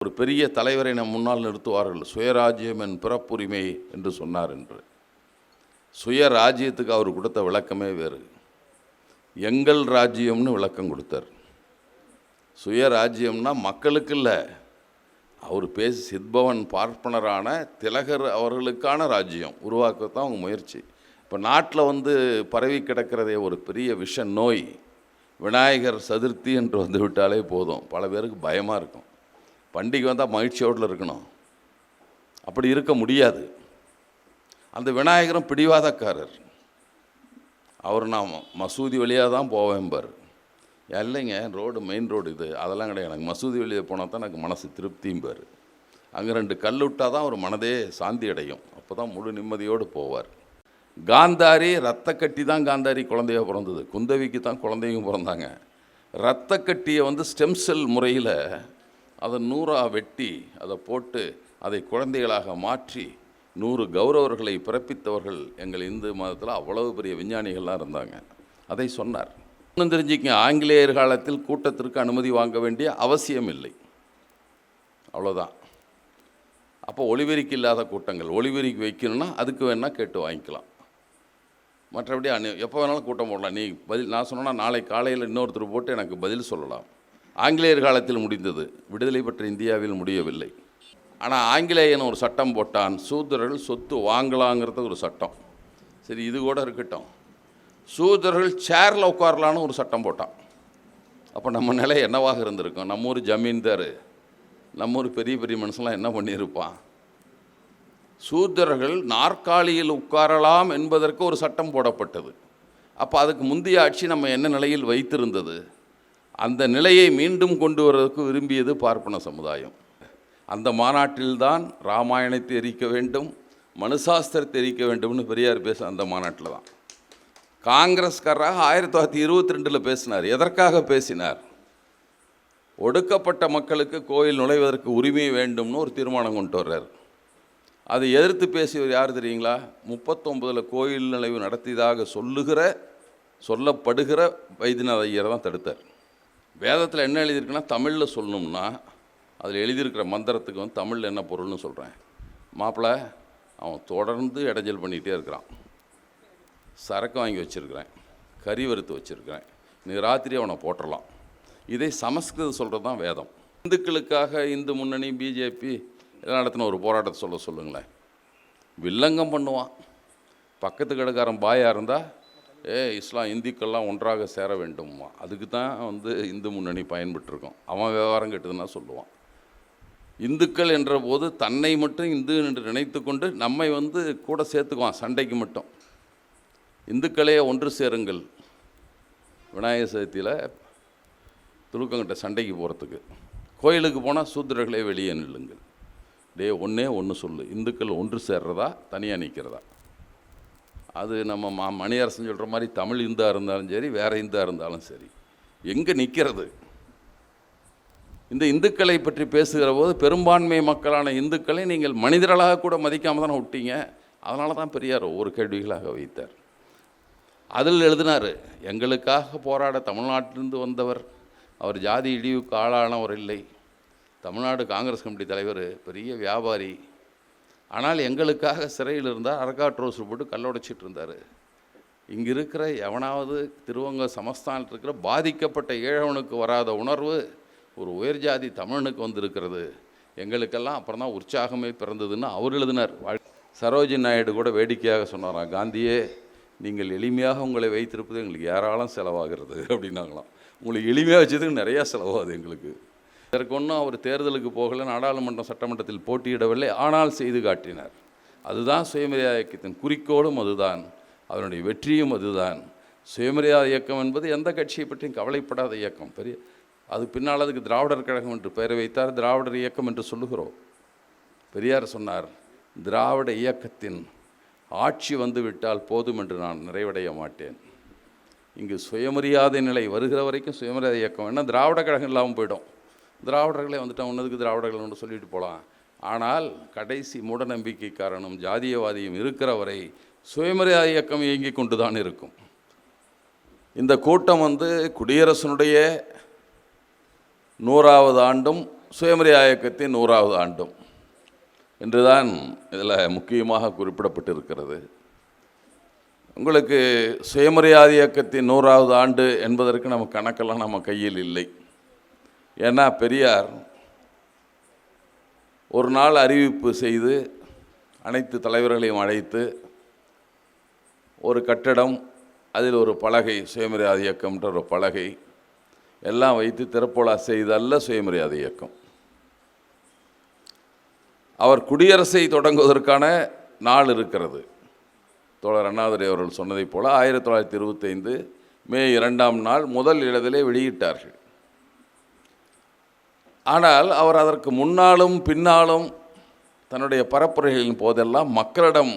ஒரு பெரிய தலைவரை நம் முன்னால் நிறுத்துவார்கள். சுயராஜ்யம் என் பிறப்புரிமை என்று சொன்னார் என்று. சுயராஜ்யத்துக்கு அவர் கொடுத்த விளக்கமே வேறு. எங்கள் ராஜ்யம்னு விளக்கம் கொடுத்தார். சுயராஜ்யம்னா மக்களுக்கு இல்லை, அவர் பேசி சித்பவன் பார்ப்பனரான திலகர் அவர்களுக்கான ராஜ்யம் உருவாக்கத்தான் அவங்க முயற்சி. இப்போ நாட்டில் பரவி கிடக்கிறதே ஒரு பெரிய விஷ நோய். விநாயகர் சதுர்த்தி என்று வந்து விட்டாலே போதும், பல பேருக்கு பயமாக இருக்கும். பண்டிகை வந்தால் மகிழ்ச்சியோடு இருக்கணும், அப்படி இருக்க முடியாது. அந்த விநாயகரும் பிடிவாதக்காரர். அவர் நான் மசூதி வழியாக தான் போவேன்பார். இல்லைங்க, மெயின் ரோடு இது, அதெல்லாம் கிடையாது, எனக்கு மசூதி வழியாக போனால் தான் எனக்கு மனசு திருப்தியும்பார். அங்கே 2 கல் விட்டால் தான் அவர் மனதே சாந்தி அடையும், அப்போ தான் முழு நிம்மதியோடு போவார். காந்தாரி ரத்த கட்டி தான் காந்தாரி குழந்தையாக பிறந்தது. குந்தவிக்கு தான் குழந்தையும் பிறந்தாங்க. ரத்த கட்டியை ஸ்டெம் செல் முறையில் அதை 100ஆக வெட்டி அதை போட்டு அதை குழந்தைகளாக மாற்றி 100 கௌரவர்களை பிறப்பித்தவர்கள் எங்கள் இந்து மதத்தில் அவ்வளவு பெரிய விஞ்ஞானிகள்லாம் இருந்தாங்க. அதை சொன்னார். இன்னும் தெரிஞ்சுக்கங்க, ஆங்கிலேயர் காலத்தில் கூட்டத்திற்கு அனுமதி வாங்க வேண்டிய அவசியம் இல்லை, அவ்வளோதான். அப்போ ஒளிவெறிக்கு இல்லாத கூட்டங்கள், ஒளிவெறிக்கு வைக்கணும்னா அதுக்கு வேணால் கேட்டு வாங்கிக்கலாம். மற்றபடி எப்போ வேணாலும் கூட்டம் போடலாம். நீ பதில் நான் சொன்னேன்னா நாளை காலையில் இன்னொருத்தர் போட்டு எனக்கு பதில் சொல்லலாம். ஆங்கிலேயர் காலத்தில் முடிந்தது, விடுதலை பெற்ற இந்தியாவில் முடியவில்லை. ஆனால் ஆங்கிலேயன் ஒரு சட்டம் போட்டான், சூத்திரர்கள் சொத்து வாங்கலாங்கிறது ஒரு சட்டம். சரி, இது கூட இருக்கட்டும். சூத்திரர்கள் சேரில் உட்காரலான்னு ஒரு சட்டம் போட்டான். அப்போ நம்ம நிலை என்னவாக இருந்திருக்கும்? நம்ம ஊர் ஜமீன்தார், நம்ம ஊர் பெரிய பெரிய மனுஷன்லாம் என்ன பண்ணியிருப்பான்? சூத்திரர்கள் நாற்காலியில் உட்காரலாம் என்பதற்கு ஒரு சட்டம் போடப்பட்டது. அப்போ அதுக்கு முந்தைய ஆட்சி நம்ம என்ன நிலையில் வைத்திருந்தது? அந்த நிலையை மீண்டும் கொண்டு வருவதற்கு விரும்பியது பார்ப்பன சமுதாயம். அந்த மாநாட்டில்தான் ராமாயணத்தை எரிக்க வேண்டும், மனுசாஸ்திரத்தை எரிக்க வேண்டும்னு பெரியார் பேச அந்த மாநாட்டில் தான். காங்கிரஸ்காரராக 1922 பேசினார். எதற்காக பேசினார்? ஒடுக்கப்பட்ட மக்களுக்கு கோயில் நுழைவதற்கு உரிமை வேண்டும்னு ஒரு தீர்மானம் கொண்டு வர்றார். அதை எதிர்த்து பேசியவர் யார் தெரியுங்களா? 39 கோயில் நுழைவு நடத்தியதாக சொல்லப்படுகிற வைத்தியநாத ஐயரை தான் தடுத்தார். வேதத்தில் என்ன எழுதியிருக்குன்னா, தமிழில் சொல்லணும்னா அதில் எழுதியிருக்கிற மந்திரத்துக்கு தமிழில் என்ன பொருள்னு சொல்கிறேன். மாப்பிள்ளை, அவன் தொடர்ந்து இடைஞ்சல் பண்ணிகிட்டே இருக்கிறான், சரக்கு வாங்கி வச்சுருக்கிறேன், கறி வறுத்து வச்சுருக்கிறேன், நீ ராத்திரி அவனை போட்டுடலாம். இதை சமஸ்கிருதம் சொல்கிறது தான் வேதம். இந்துக்களுக்காக இந்து முன்னணி பிஜேபி இதெல்லாம் நடத்தின ஒரு போராட்டத்தை சொல்லுங்களேன். வில்லங்கம் பண்ணுவான். பக்கத்து கடைக்காரன் பாயாக இருந்தால் இஸ்லாம் இந்துக்கள்லாம் ஒன்றாக சேர வேண்டுமா, அதுக்கு தான் இந்து முன்னணி பயன்பட்டுருக்கோம். அவன் விவகாரம் கெட்டுதுன்னா சொல்லுவான். இந்துக்கள் என்ற போது தன்னை மட்டும் இந்து என்று நினைத்து கொண்டு நம்மை கூட சேர்த்துக்குவான் சண்டைக்கு மட்டும். இந்துக்களே ஒன்று சேருங்கள், விநாயகர் சதுர்த்தியில் துலுக்கங்கிட்ட சண்டைக்கு போகிறதுக்கு. கோயிலுக்கு போனால் சூத்திரர்களே வெளியே நில்லுங்கள். ஒன்று சொல்லு, இந்துக்கள் ஒன்று சேர்றதா தனியாக நிற்கிறதா? அது நம்ம மணியரசன் சொல்கிற மாதிரி தமிழ் இந்தாக இருந்தாலும் சரி, வேறு இந்தாக இருந்தாலும் சரி, எங்கே நிற்கிறது? இந்த இந்துக்களை பற்றி பேசுகிற போது பெரும்பான்மை மக்களான இந்துக்களை நீங்கள் மனிதர்களாக கூட மதிக்காமல் தானே விட்டீங்க. அதனால தான் பெரியார் ஒரு கேள்விகளாக வைத்தார். அதில் எழுதினார், எங்களுக்காக போராட தமிழ்நாட்டிலிருந்து வந்தவர், அவர் ஜாதி இழிவுக்கு ஆளானவர் இல்லை. தமிழ்நாடு காங்கிரஸ் கமிட்டி தலைவர், பெரிய வியாபாரி, ஆனால் எங்களுக்காக சிறையில் இருந்தார், அரக்காட்ரோஸ் போட்டு கல்லொடைச்சிட்டு இருந்தார். இங்கே இருக்கிற எவனாவது திருவங்க சமஸ்தானத்தில் இருக்கிற பாதிக்கப்பட்ட ஏழவனுக்கு வராத உணர்வு ஒரு உயர் ஜாதி தமிழனுக்கு வந்திருக்கிறது. எங்களுக்கெல்லாம் அப்புறம் தான் உற்சாகமே பிறந்ததுன்னு அவர் எழுதினார். சரோஜினி நாயுடு கூட வேடிக்கையாக சொன்னாராம், காந்தியே, நீங்கள் எளிமையாக உங்களை வைத்திருப்பது எங்களுக்கு ஏராளம் செலவாகிறது அப்படின்னாங்களாம். உங்களுக்கு எளிமையாக வச்சதுக்கு நிறையா செலவாகுது எங்களுக்கு. இதற்கு ஒன்றும் அவர் தேர்தலுக்கு போகலை, நாடாளுமன்றம் சட்டமன்றத்தில் போட்டியிடவில்லை, ஆனால் செய்து காட்டினார். அதுதான் சுயமரியாதை இயக்கத்தின் குறிக்கோளும் அதுதான், அதனுடைய வெற்றியும் அதுதான். சுயமரியாதை இயக்கம் என்பது எந்த கட்சியை பற்றியும் கவலைப்படாத இயக்கம். அது பின்னால் அதுக்கு திராவிடர் கழகம் என்று பெயரை வைத்தார், திராவிடர் இயக்கம் என்று சொல்லுகிறோம். பெரியார் சொன்னார், திராவிட இயக்கத்தின் ஆட்சி வந்துவிட்டால் போதும் என்று நான் நிறைவடைய மாட்டேன். இங்கு சுயமரியாதை நிலை வருகிற வரைக்கும் சுயமரியாதை இயக்கம் என்ன, திராவிட கழகம் இல்லாமல் போயிடும். திராவிடர்களே வந்துட்டால் ஒன்றதுக்கு திராவிடர்கள் ஒன்று சொல்லிட்டு போகலாம். ஆனால் கடைசி மூட நம்பிக்கை காரணம் ஜாதியவாதியும் இருக்கிற வரை சுயமரியாதை இயக்கம் இயங்கி கொண்டு தான் இருக்கும். இந்த கூட்டம் குடியரசனுடைய 100வது ஆண்டும் சுயமரியாதை இயக்கத்தின் 100வது ஆண்டும் என்றுதான் இதில் முக்கியமாக குறிப்பிடப்பட்டிருக்கிறது. உங்களுக்கு சுயமரியாதை இயக்கத்தின் 100வது ஆண்டு என்பதற்கு நம்ம கணக்கெல்லாம் நம்ம கையில் இல்லை. ஏன்னா பெரியார் ஒரு நாள் அறிவிப்பு செய்து அனைத்து தலைவர்களையும் அழைத்து ஒரு கட்டடம், அதில் ஒரு பலகை, சுயமரியாதை இயக்கம்ன்ற ஒரு பலகை எல்லாம் வைத்து திறப்போலா செய்தல்ல சுயமரியாதை இயக்கம். அவர் குடியரசை தொடங்குவதற்கான நாள் இருக்கிறது. தோழர் அண்ணாதுரை அவர்கள் சொன்னதைப் போல 1925 மே 2ஆம் நாள் முதல் இடத்திலே வெளியிட்டார்கள். ஆனால் அவர் அதற்கு முன்னாலும் பின்னாலும் தன்னுடைய பரப்புரைகளின் போதெல்லாம் மக்களிடம்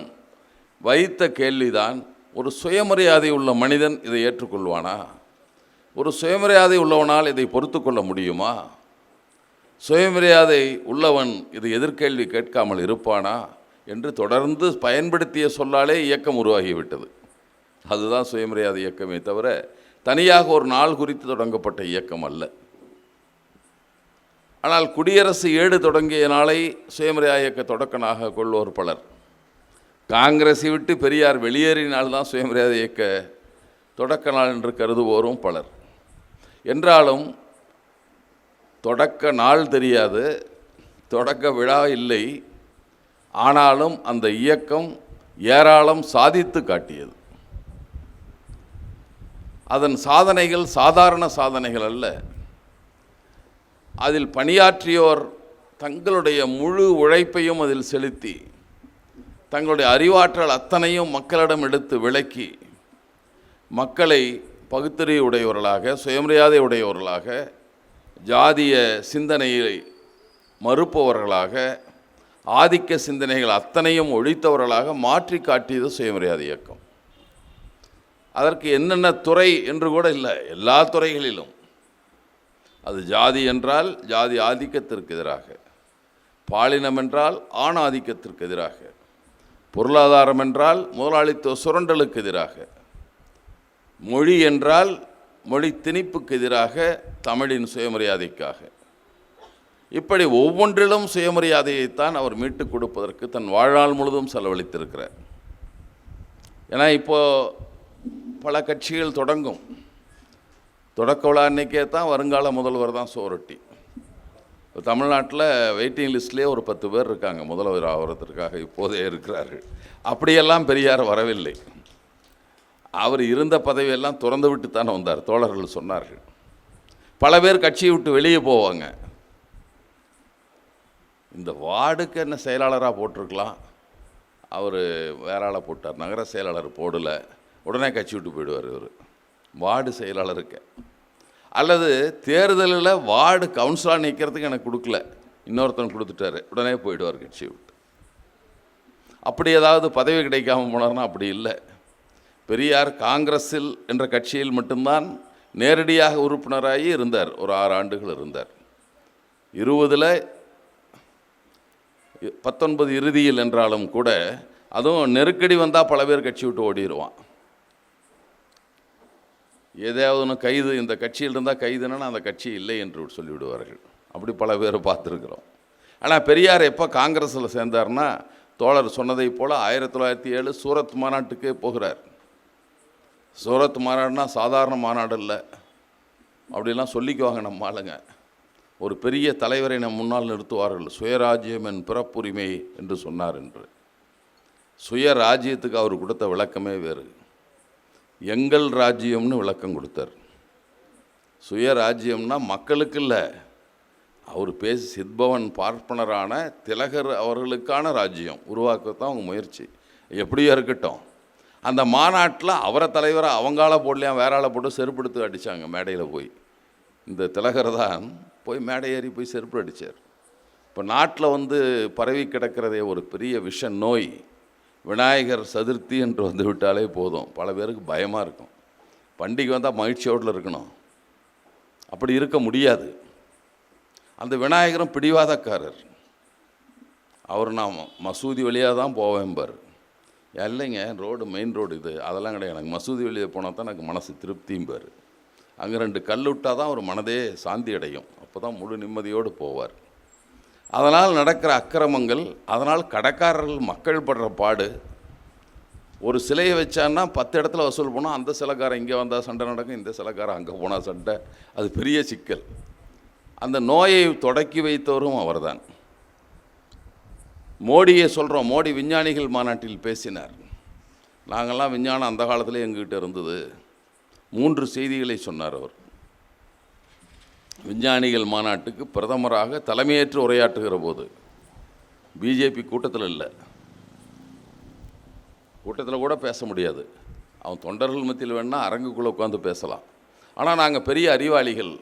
வைத்த கேள்விதான், ஒரு சுயமரியாதை உள்ள மனிதன் இதை ஏற்றுக்கொள்வானா? ஒரு சுயமரியாதை உள்ளவனால் இதை பொறுத்து கொள்ள முடியுமா? சுயமரியாதை உள்ளவன் இது எதிர்கேள்வி கேட்காமல் இருப்பானா என்று தொடர்ந்து பயன்படுத்திய சொல்லாலே இயக்கம் உருவாகிவிட்டது. அதுதான் சுயமரியாதை இயக்கமே தவிர தனியாக ஒரு நாள் குறித்து தொடங்கப்பட்ட இயக்கம் அல்ல. ஆனால் குடியரசு ஏடு தொடங்கிய நாளை சுயமரியாதை இயக்க தொடக்கனாக கொள்வோர் பலர். காங்கிரஸை விட்டு பெரியார் வெளியேறினால்தான் சுயமரியாதை இயக்க தொடக்க நாள் என்று கருதுவோரும் பலர். என்றாலும் தொடக்க நாள் தெரியாது, தொடக்க விழா இல்லை. ஆனாலும் அந்த இயக்கம் ஏராளம் சாதித்து காட்டியது. அதன் சாதனைகள் சாதாரண சாதனைகள் அல்ல. அதில் பணியாற்றியோர் தங்களுடைய முழு உழைப்பையும் அதில் செலுத்தி தங்களுடைய அறிவாற்றல் அத்தனையும் மக்களிடம் எடுத்து விளக்கி மக்களை பகுத்தறிவு உடையவர்களாக, சுயமரியாதை உடையவர்களாக, ஜாதிய சிந்தனையை மறுப்பவர்களாக, ஆதிக்க சிந்தனைகள் அத்தனையும் ஒழித்தவர்களாக மாற்றி காட்டியது சுயமரியாதை இயக்கம். அதற்கு என்னென்ன துறை என்று கூட இல்லை, எல்லா துறைகளிலும். அது ஜாதி என்றால் ஜாதி ஆதிக்கத்திற்கு எதிராக, பாலினம் என்றால் ஆண் ஆதிக்கத்திற்கு எதிராக, பொருளாதாரம் என்றால் முதலாளித்துவ சுரண்டலுக்கு எதிராக, மொழி என்றால் மொழி திணிப்புக்கு எதிராக, தமிழின் சுயமரியாதைக்காக. இப்படி ஒவ்வொன்றிலும் சுயமரியாதையைத்தான் அவர் மீட்டுக் கொடுப்பதற்கு தன் வாழ்நாள் முழுதும் செலவழித்திருக்கிறார். ஏன்னா இப்போது பல கட்சிகள் தொடங்கும். தொடக்க விழா அன்றைக்கே தான் வருங்கால முதல்வர் தான் சோரட்டி. இப்போ தமிழ்நாட்டில் வெயிட்டிங் லிஸ்ட்லேயே ஒரு 10 பேர் இருக்காங்க முதல்வர் ஆகிறதுக்காக, இப்போதே இருக்கிறார்கள். அப்படியெல்லாம் பெரியார் வரவில்லை. அவர் இருந்த பதவியெல்லாம் திறந்து விட்டு தானே வந்தார். தோழர்கள் சொன்னார்கள், பல பேர் கட்சியை விட்டு வெளியே போவாங்க. இந்த வார்டுக்கு என்ன செயலாளராக போட்டிருக்கலாம், அவர் வேற ஆளை போட்டார், நகர செயலாளர் போடலை, உடனே கட்சி விட்டு போயிடுவார் இவர். வார்டு செயலாளருக்கு அல்லது தேர்தலில் வார்டு கவுன்சிலராக நிற்கிறதுக்கு எனக்கு கொடுக்கல, இன்னொருத்தன் கொடுத்துட்டாரு, உடனே போயிடுவார் கட்சி விட்டு. அப்படி ஏதாவது பதவி கிடைக்காம போனார்னா அப்படி இல்லை. பெரியார் காங்கிரஸில் என்ற கட்சியில் மட்டும்தான் நேரடியாக உறுப்பினராகி இருந்தார். ஒரு 6 ஆண்டுகள் இருந்தார். 20ல் 19 இறுதியில் என்றாலும் கூட, அதுவும் நெருக்கடி வந்தால் பல பேர் கட்சி விட்டு ஓடிடுவான். ஏதாவது ஒன்று கைது, இந்த கட்சியில் இருந்தால் கைதுன்னா அந்த கட்சி இல்லை என்று சொல்லிவிடுவார்கள். அப்படி பல பேர் பார்த்துருக்குறோம். ஆனால் பெரியார் எப்போ காங்கிரஸில் சேர்ந்தார்னா, தோழர் சொன்னதை போல் 1907 சூரத் மாநாட்டுக்கே போகிறார். சூரத் மாநாடுனா சாதாரண மாநாடு இல்லை. அப்படிலாம் சொல்லிக்குவாங்க நம்ம ஆளுங்க. ஒரு பெரிய தலைவரை நம் முன்னால் நிறுத்துவார்கள். சுயராஜ்யம் என் பிறப்புரிமை என்று சொன்னார் என்று. சுயராஜ்யத்துக்கு அவர் கொடுத்த விளக்கமே வேறு. எங்கள் ராஜ்யம்னு விளக்கம் கொடுத்தார். சுயராஜ்யம்னா மக்களுக்கு இல்லை, அவர் பேசி சித்பவன் பார்ப்பனரான திலகர் அவர்களுக்கான ராஜ்யம் உருவாக்கத்தான் அவங்க முயற்சி. எப்படியோ இருக்கட்டும். அந்த மாநாட்டில் அவரை தலைவராக அவங்கால போடலையா, வேற ஆளை போட்டு செருப்படுத்து அடித்தாங்க மேடையில் போய். இந்த திலகர் தான் போய் மேடை ஏறி போய் செருப்பு அடித்தார். இப்போ நாட்டில் பரவி கிடக்கிறதே ஒரு பெரிய விஷ நோய். விநாயகர் சதுர்த்தி என்று வந்து விட்டாலே போதும், பல பேருக்கு பயமாக இருக்கும். பண்டிகை வந்தால் மகிழ்ச்சியோடு இருக்கணும், அப்படி இருக்க முடியாது. அந்த விநாயகரும் பிடிவாதக்காரர். அவர் நான் மசூதி வழியாக தான் போவேன்பார். இல்லைங்க, ரோடு மெயின் ரோடு இது, அதெல்லாம் கிடையாது, எனக்கு மசூதி வழியாக போனால் தான் எனக்கு மனசு திருப்தியும்பார். அங்கே 2 கல் விட்டால் தான் ஒரு மனதே சாந்தி அடையும், அப்போ தான் முழு நிம்மதியோடு போவார். அதனால் நடக்கிற அக்கிரமங்கள், அதனால் கடைக்காரர்கள் மக்கள் படுற பாடு. ஒரு சிலையை வச்சான்னா 10 இடத்துல வசூல் போனால் அந்த சிலைக்காரன் இங்கே வந்தால் சண்டை நடக்கும், இந்த சிலைக்காரன் அங்கே போனால் சண்டை. அது பெரிய சிக்கல். அந்த நோயை தொடக்கி வைத்தவரும் அவர்தான். மோடியை சொல்கிறோம், மோடி விஞ்ஞானிகள் மாநாட்டில் பேசினார். நாங்கள்லாம் விஞ்ஞானம் அந்த காலத்தில் எங்ககிட்ட இருந்தது. 3 செய்திகளை சொன்னார் அவர். விஞ்ஞானிகள் மாநாட்டுக்கு பிரதமராக தலைமையேற்று உரையாற்றுகிற போது, பிஜேபி கூட்டத்தில் இல்லை, கூட்டத்தில் கூட பேச முடியாது. அவன் தொண்டர்கள் மத்தியில் வேணால் அரங்குக்குள்ளே உட்காந்து பேசலாம். ஆனால் நாங்கள் பெரிய அறிவாளிகள்,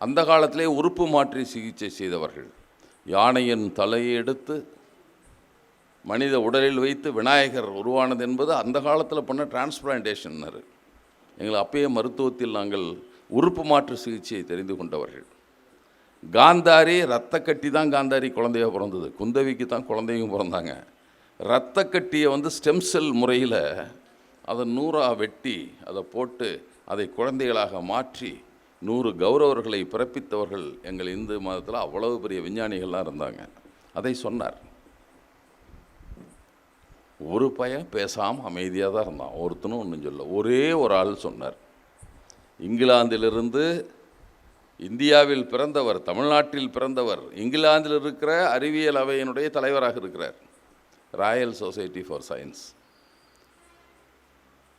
அந்த காலத்திலே உறுப்பு மாற்றி சிகிச்சை செய்தவர்கள். யானையின் தலையை எடுத்து மனித உடலில் வைத்து விநாயகர் உருவானது என்பது அந்த காலத்தில் பண்ண டிரான்ஸ்பிளான்டேஷன்னர். எங்கள் அப்பயே மருத்துவத்தில் நாங்கள் உறுப்பு மாற்று சிகிச்சையை தெரிந்து கொண்டவர்கள். காந்தாரி இரத்த கட்டி தான் காந்தாரி குழந்தையாக பிறந்தது. குந்தவிக்கு தான் குழந்தையும் பிறந்தாங்க. இரத்த கட்டியை ஸ்டெம் செல் முறையில் அதை 100ஆக வெட்டி அதை போட்டு அதை குழந்தைகளாக மாற்றி 100 கௌரவர்களை பிறப்பித்தவர்கள் எங்கள் இந்து மதத்தில். அவ்வளவு பெரிய விஞ்ஞானிகள்லாம் இருந்தாங்க. அதை சொன்னார். ஒரு பையன் பேசாமல் அமைதியாக தான் இருந்தான். ஒருத்தனும் ஒன்றும் சொல்ல. ஒரே ஒரு ஆள் சொன்னார். இங்கிலாந்திலிருந்து இந்தியாவில் பிறந்தவர், தமிழ்நாட்டில் பிறந்தவர், இங்கிலாந்தில் இருக்கிற அறிவியல் அவையினுடைய தலைவராக இருக்கிறார், Royal Society for Science.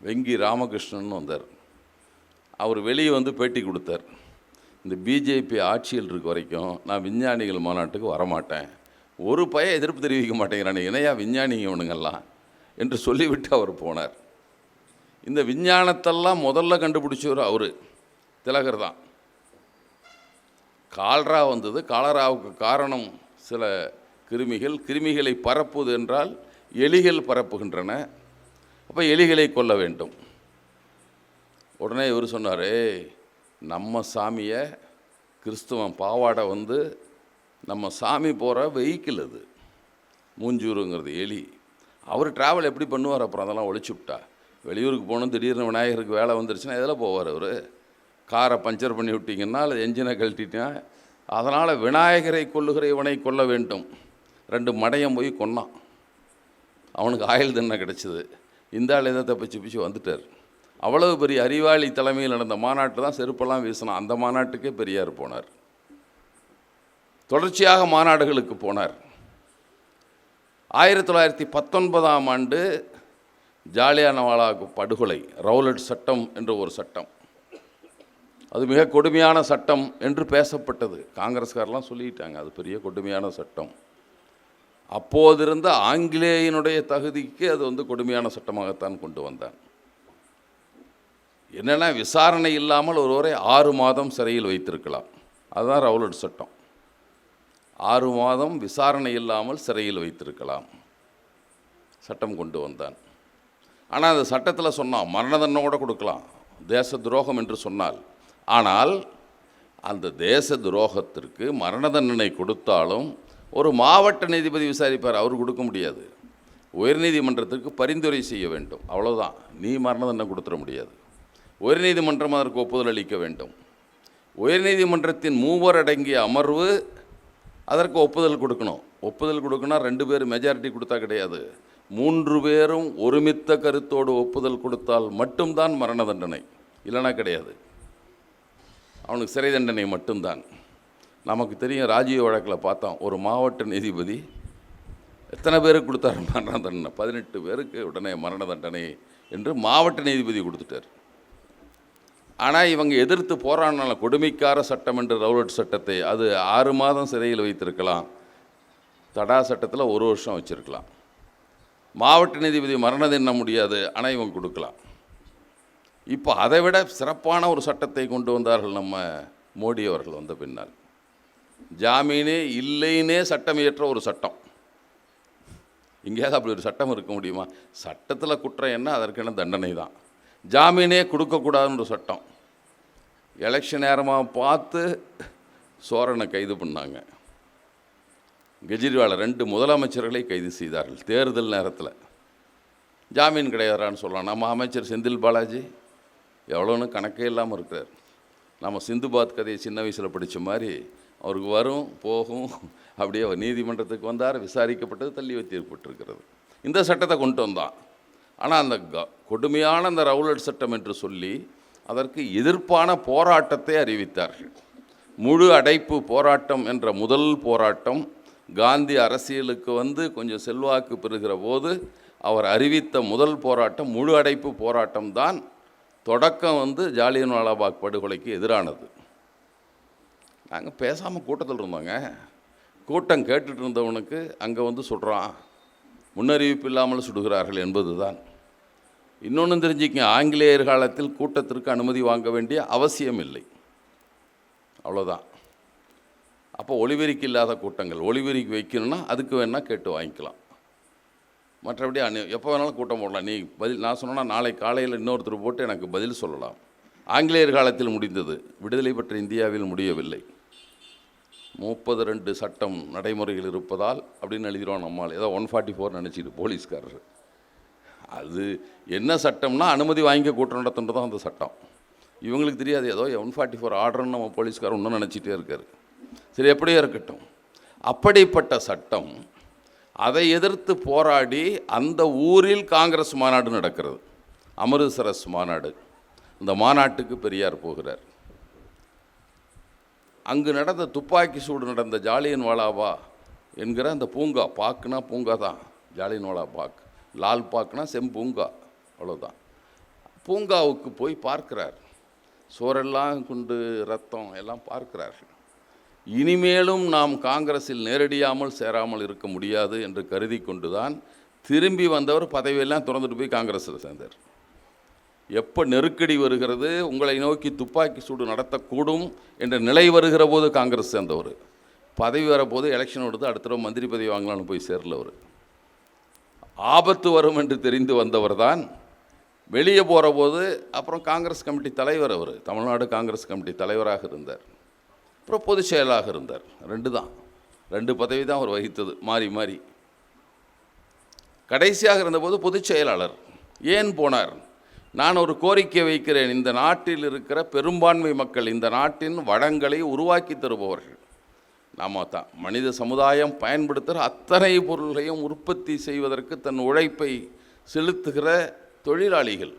Venki Ramakrishnan வந்தார். அவர் வெளியே பேட்டி கொடுத்தார். இந்த பிஜேபி ஆட்சியில் இருக்க வரைக்கும் நான் விஞ்ஞானிகள் மாநாட்டுக்கு வரமாட்டேன், ஒரு பையன் எதிர்ப்பு தெரிவிக்க மாட்டேங்கிறானே, இணையா விஞ்ஞானிங்க இவனுங்கெல்லாம் என்று சொல்லிவிட்டு அவர் போனார். இந்த விஞ்ஞானத்தெல்லாம் முதல்ல கண்டுபிடிச்சவர் அவர், திலகர் தான். கால்ரா வந்தது. காலராவுக்கு காரணம் சில கிருமிகளை பரப்புவது என்றால் எலிகள் பரப்புகின்றன. அப்போ எலிகளை கொல்ல வேண்டும். உடனே இவர் சொன்னார், நம்ம சாமியை கிறிஸ்துவன் பாவாடை நம்ம சாமி போகிற வெஹிக்கிள் அது, மூஞ்சூருங்கிறது எலி. அவர் ட்ராவல் எப்படி பண்ணுவார்? அப்புறம் அதெல்லாம் ஒழிச்சு விட்டா. வெளியூருக்கு போகணும், திடீர்னு விநாயகருக்கு வேலை வந்துருச்சுன்னா எதில் போவார் அவர்? காரை பஞ்சர் பண்ணி விட்டிங்கன்னா அல்லது என்ஜினை கழட்டிட்டேன். அதனால் விநாயகரை கொல்லுகிற இவனை கொல்ல வேண்டும். 2 மடையம் போய் கொன்னான். அவனுக்கு ஆயுள் தண்டனை கிடச்சிது. இந்த ஆள் எதை தப்பிச்சு வந்துட்டார். அவ்வளவு பெரிய அறிவாளி தலைமையில் நடந்த மாநாட்டு தான் செருப்பெல்லாம் வீசினான். அந்த மாநாட்டுக்கே பெரியார் போனார். தொடர்ச்சியாக மாநாடுகளுக்கு போனார். 1919ஆம் ஆண்டு ஜாலியானவாலாவுக்கு படுகொலை, ரவுலட் சட்டம் என்ற ஒரு சட்டம். அது மிக கொடுமையான சட்டம் என்று பேசப்பட்டது. காங்கிரஸ்காரெலாம் சொல்லிட்டாங்க அது பெரிய கொடுமையான சட்டம். அப்போதிருந்த ஆங்கிலேயனுடைய தகுதிக்கு அது கொடுமையான சட்டமாகத்தான் கொண்டு வந்தான். என்னென்னா, விசாரணை இல்லாமல் ஒருவரை 6 மாதம் சிறையில் வைத்திருக்கலாம். அதுதான் ரவுலட் சட்டம். 6 மாதம் விசாரணை இல்லாமல் சிறையில் வைத்திருக்கலாம் சட்டம் கொண்டு வந்தான். ஆனால் அந்த சட்டத்தில் சொன்னான் மரண தண்டனை கூட கொடுக்கலாம், தேச துரோகம் என்று சொன்னால். ஆனால் அந்த தேச துரோகத்திற்கு மரண தண்டனை கொடுத்தாலும் ஒரு மாவட்ட நீதிபதி விசாரிப்பார், அவர் கொடுக்க முடியாது. உயர்நீதிமன்றத்திற்கு பரிந்துரை செய்ய வேண்டும், அவ்வளோதான். நீ மரண தண்டனை கொடுத்துட முடியாது. உயர்நீதிமன்றம் அதற்கு ஒப்புதல் அளிக்க வேண்டும். உயர்நீதிமன்றத்தின் 3 அடங்கிய அமர்வு அதற்கு ஒப்புதல் கொடுக்கணும். ஒப்புதல் கொடுக்கணும் 2 பேர் மெஜாரிட்டி கொடுத்தா கிடையாது. 3 பேரும் ஒருமித்த கருத்தோடு ஒப்புதல் கொடுத்தால் மட்டும்தான் மரண தண்டனை, இல்லைனா கிடையாது. அவனுக்கு சிறை தண்டனை மட்டும்தான். நமக்கு தெரியும், ராஜீவ் வழக்கில் பார்த்தோம், ஒரு மாவட்ட நீதிபதி எத்தனை பேருக்கு கொடுத்தார் மரண தண்டனை? 18 பேருக்கு உடனே மரண தண்டனை என்று மாவட்ட நீதிபதி கொடுத்துட்டார். ஆனால் இவங்க எதிர்த்து போராடினால கொடுமைக்கார சட்டம் என்று ரவுலட் சட்டத்தை அது 6 மாதம் சிறையில் வைத்திருக்கலாம், தடா சட்டத்தில் 1 வருஷம் வச்சுருக்கலாம். மாவட்ட நீதிபதி மரண தண்டனை முடியாது, ஆனால் இவங்க கொடுக்கலாம். இப்போ அதை விட சிறப்பான ஒரு சட்டத்தை கொண்டு வந்தார்கள் நம்ம மோடி அவர்கள் வந்த பின்னால். ஜாமீனே இல்லைன்னே சட்டம் இயற்ற ஒரு சட்டம். எங்கேயாவது அப்படி ஒரு சட்டம் இருக்க முடியுமா? சட்டத்தில் குற்றம் என்ன, அதற்கென்ன தண்டனை தான். ஜாமீனே கொடுக்கக்கூடாதுன்னு ஒரு சட்டம். எலெக்ஷன் நேரமாக பார்த்து சோரனை கைது பண்ணாங்க. கெஜ்ரிவாலை 2 முதலமைச்சர்களை கைது செய்தார்கள் தேர்தல் நேரத்தில். ஜாமீன் கிடையாதான்னு சொல்லலாம். நம்ம அமைச்சர் செந்தில் பாலாஜி எவ்வளோன்னு கணக்கே இல்லாமல் இருக்கிறார். நம்ம சிந்துபாத் கதையை சின்ன வயசில் படித்த மாதிரி அவருக்கு வரும் போகும். அப்படியே அவர் நீதிமன்றத்துக்கு வந்தார், விசாரிக்கப்பட்டது, தள்ளி வைத்திருக்கப்பட்டிருக்கிறது. இந்த சட்டத்தை கொண்டு வந்தான். ஆனால் அந்த கொடுமையான அந்த ரவுலட் சட்டம் என்று சொல்லி அதற்கு எதிர்ப்பான போராட்டத்தை அறிவித்தார்கள். முழு அடைப்பு போராட்டம் என்ற முதல் போராட்டம் காந்தி அரசியலுக்கு வந்து கொஞ்சம் செல்வாக்கு பெறுகிற போது அவர் அறிவித்த முதல் போராட்டம் முழு அடைப்பு போராட்டம் தான். தொடக்கம் வந்து ஜாலியன்வாலாபாக் படுகொலைக்கு எதிரானது. நாங்கள் பேசாமல் கூட்டத்தில் இருந்தோங்க. கூட்டம் கேட்டுட்டு இருந்தவனுக்கு அங்கே வந்து சொல்கிறான், முன்னறிவிப்பு இல்லாமல் சுடுகிறார்கள் என்பது தான். இன்னொன்று தெரிஞ்சுக்கங்க, ஆங்கிலேயர் காலத்தில் கூட்டத்திற்கு அனுமதி வாங்க வேண்டிய அவசியம் இல்லை, அவ்வளோதான். அப்போ ஒளிபெருக்கி இல்லாத கூட்டங்கள், ஒளிபெருக்கி வைக்கணும்னா அதுக்கு வேணால் கேட்டு வாங்கிக்கலாம். மற்றபடி எப்போ வேணாலும் கூட்டம் போடலாம். நீ பதில் நான் சொன்னேன்னா நாளை காலையில் இன்னொருத்தர் போட்டு எனக்கு பதில் சொல்லலாம். ஆங்கிலேயர் காலத்தில் முடிந்தது, விடுதலை பெற்ற இந்தியாவில் முடியவில்லை. 32 சட்டம் நடைமுறைகள் இருப்பதால் அப்படின்னு எழுதிடுவோம் நம்மால். ஏதோ 144 நினச்சிட்டு போலீஸ்காரர். அது என்ன சட்டம்னா அனுமதி வாங்கி கூட்டம் நடத்துன்றது தான் அந்த சட்டம். இவங்களுக்கு தெரியாது, ஏதோ 144 ஆர்டர்னு நம்ம போலீஸ்காரர் இன்னும் நினச்சிட்டே இருக்கார். சரி, எப்படியே இருக்கட்டும். அப்படிப்பட்ட சட்டம், அதை எதிர்த்து போராடி அந்த ஊரில் காங்கிரஸ் மாநாடு நடக்கிறது, அமிர்தசரஸ் மாநாடு. இந்த மாநாட்டுக்கு பெரியார் போகிறார். அங்கு நடந்த துப்பாக்கி சூடு நடந்த ஜாலியன்வாலாபா என்கிற அந்த பூங்கா, பாக்குனா பூங்கா தான் ஜாலியன்வாலா பாக், லால் பாக்னா செம்பூங்கா, அவ்வளோதான். பூங்காவுக்கு போய் பார்க்கிறார். சோரெல்லாம் குண்டு ரத்தம் எல்லாம் பார்க்கிறார்கள். இனிமேலும் நாம் காங்கிரஸில் நேரடியாமல் சேராமல் இருக்க முடியாது என்று கருதி கொண்டு தான் திரும்பி வந்தவர் பதவியெல்லாம் திறந்துட்டு போய் காங்கிரஸில் சேர்ந்தார். எப்போ நெருக்கடி வருகிறது, உங்களை நோக்கி துப்பாக்கி சூடு நடத்தக்கூடும் என்ற நிலை வருகிற போது காங்கிரஸ் சேர்ந்தவர். பதவி வரப்போது எலெக்ஷன் எடுத்து அடுத்த தடவை மந்திரி பதவி வாங்கலான்னு போய் சேரல. அவர் ஆபத்து வரும் என்று தெரிந்து வந்தவர் தான். வெளியே போகிற போது அப்புறம் காங்கிரஸ் கமிட்டி தலைவர், அவர் தமிழ்நாடு காங்கிரஸ் கமிட்டி தலைவராக இருந்தார். அப்புறம் பொதுச் செயலாக இருந்தார். 2 பதவி தான் அவர் வகித்தது, மாறி மாறி. கடைசியாக இருந்தபோது பொதுச் செயலாளர். ஏன் போனார்? நான் ஒரு கோரிக்கை வைக்கிறேன். இந்த நாட்டில் இருக்கிற பெரும்பான்மை மக்கள் இந்த நாட்டின் வளங்களை உருவாக்கி தருபவர்கள். நாம் தான் மனித சமுதாயம் பயன்படுத்துகிற அத்தனை பொருள்களையும் உற்பத்தி செய்வதற்கு தன் உழைப்பை செலுத்துகிற தொழிலாளிகள்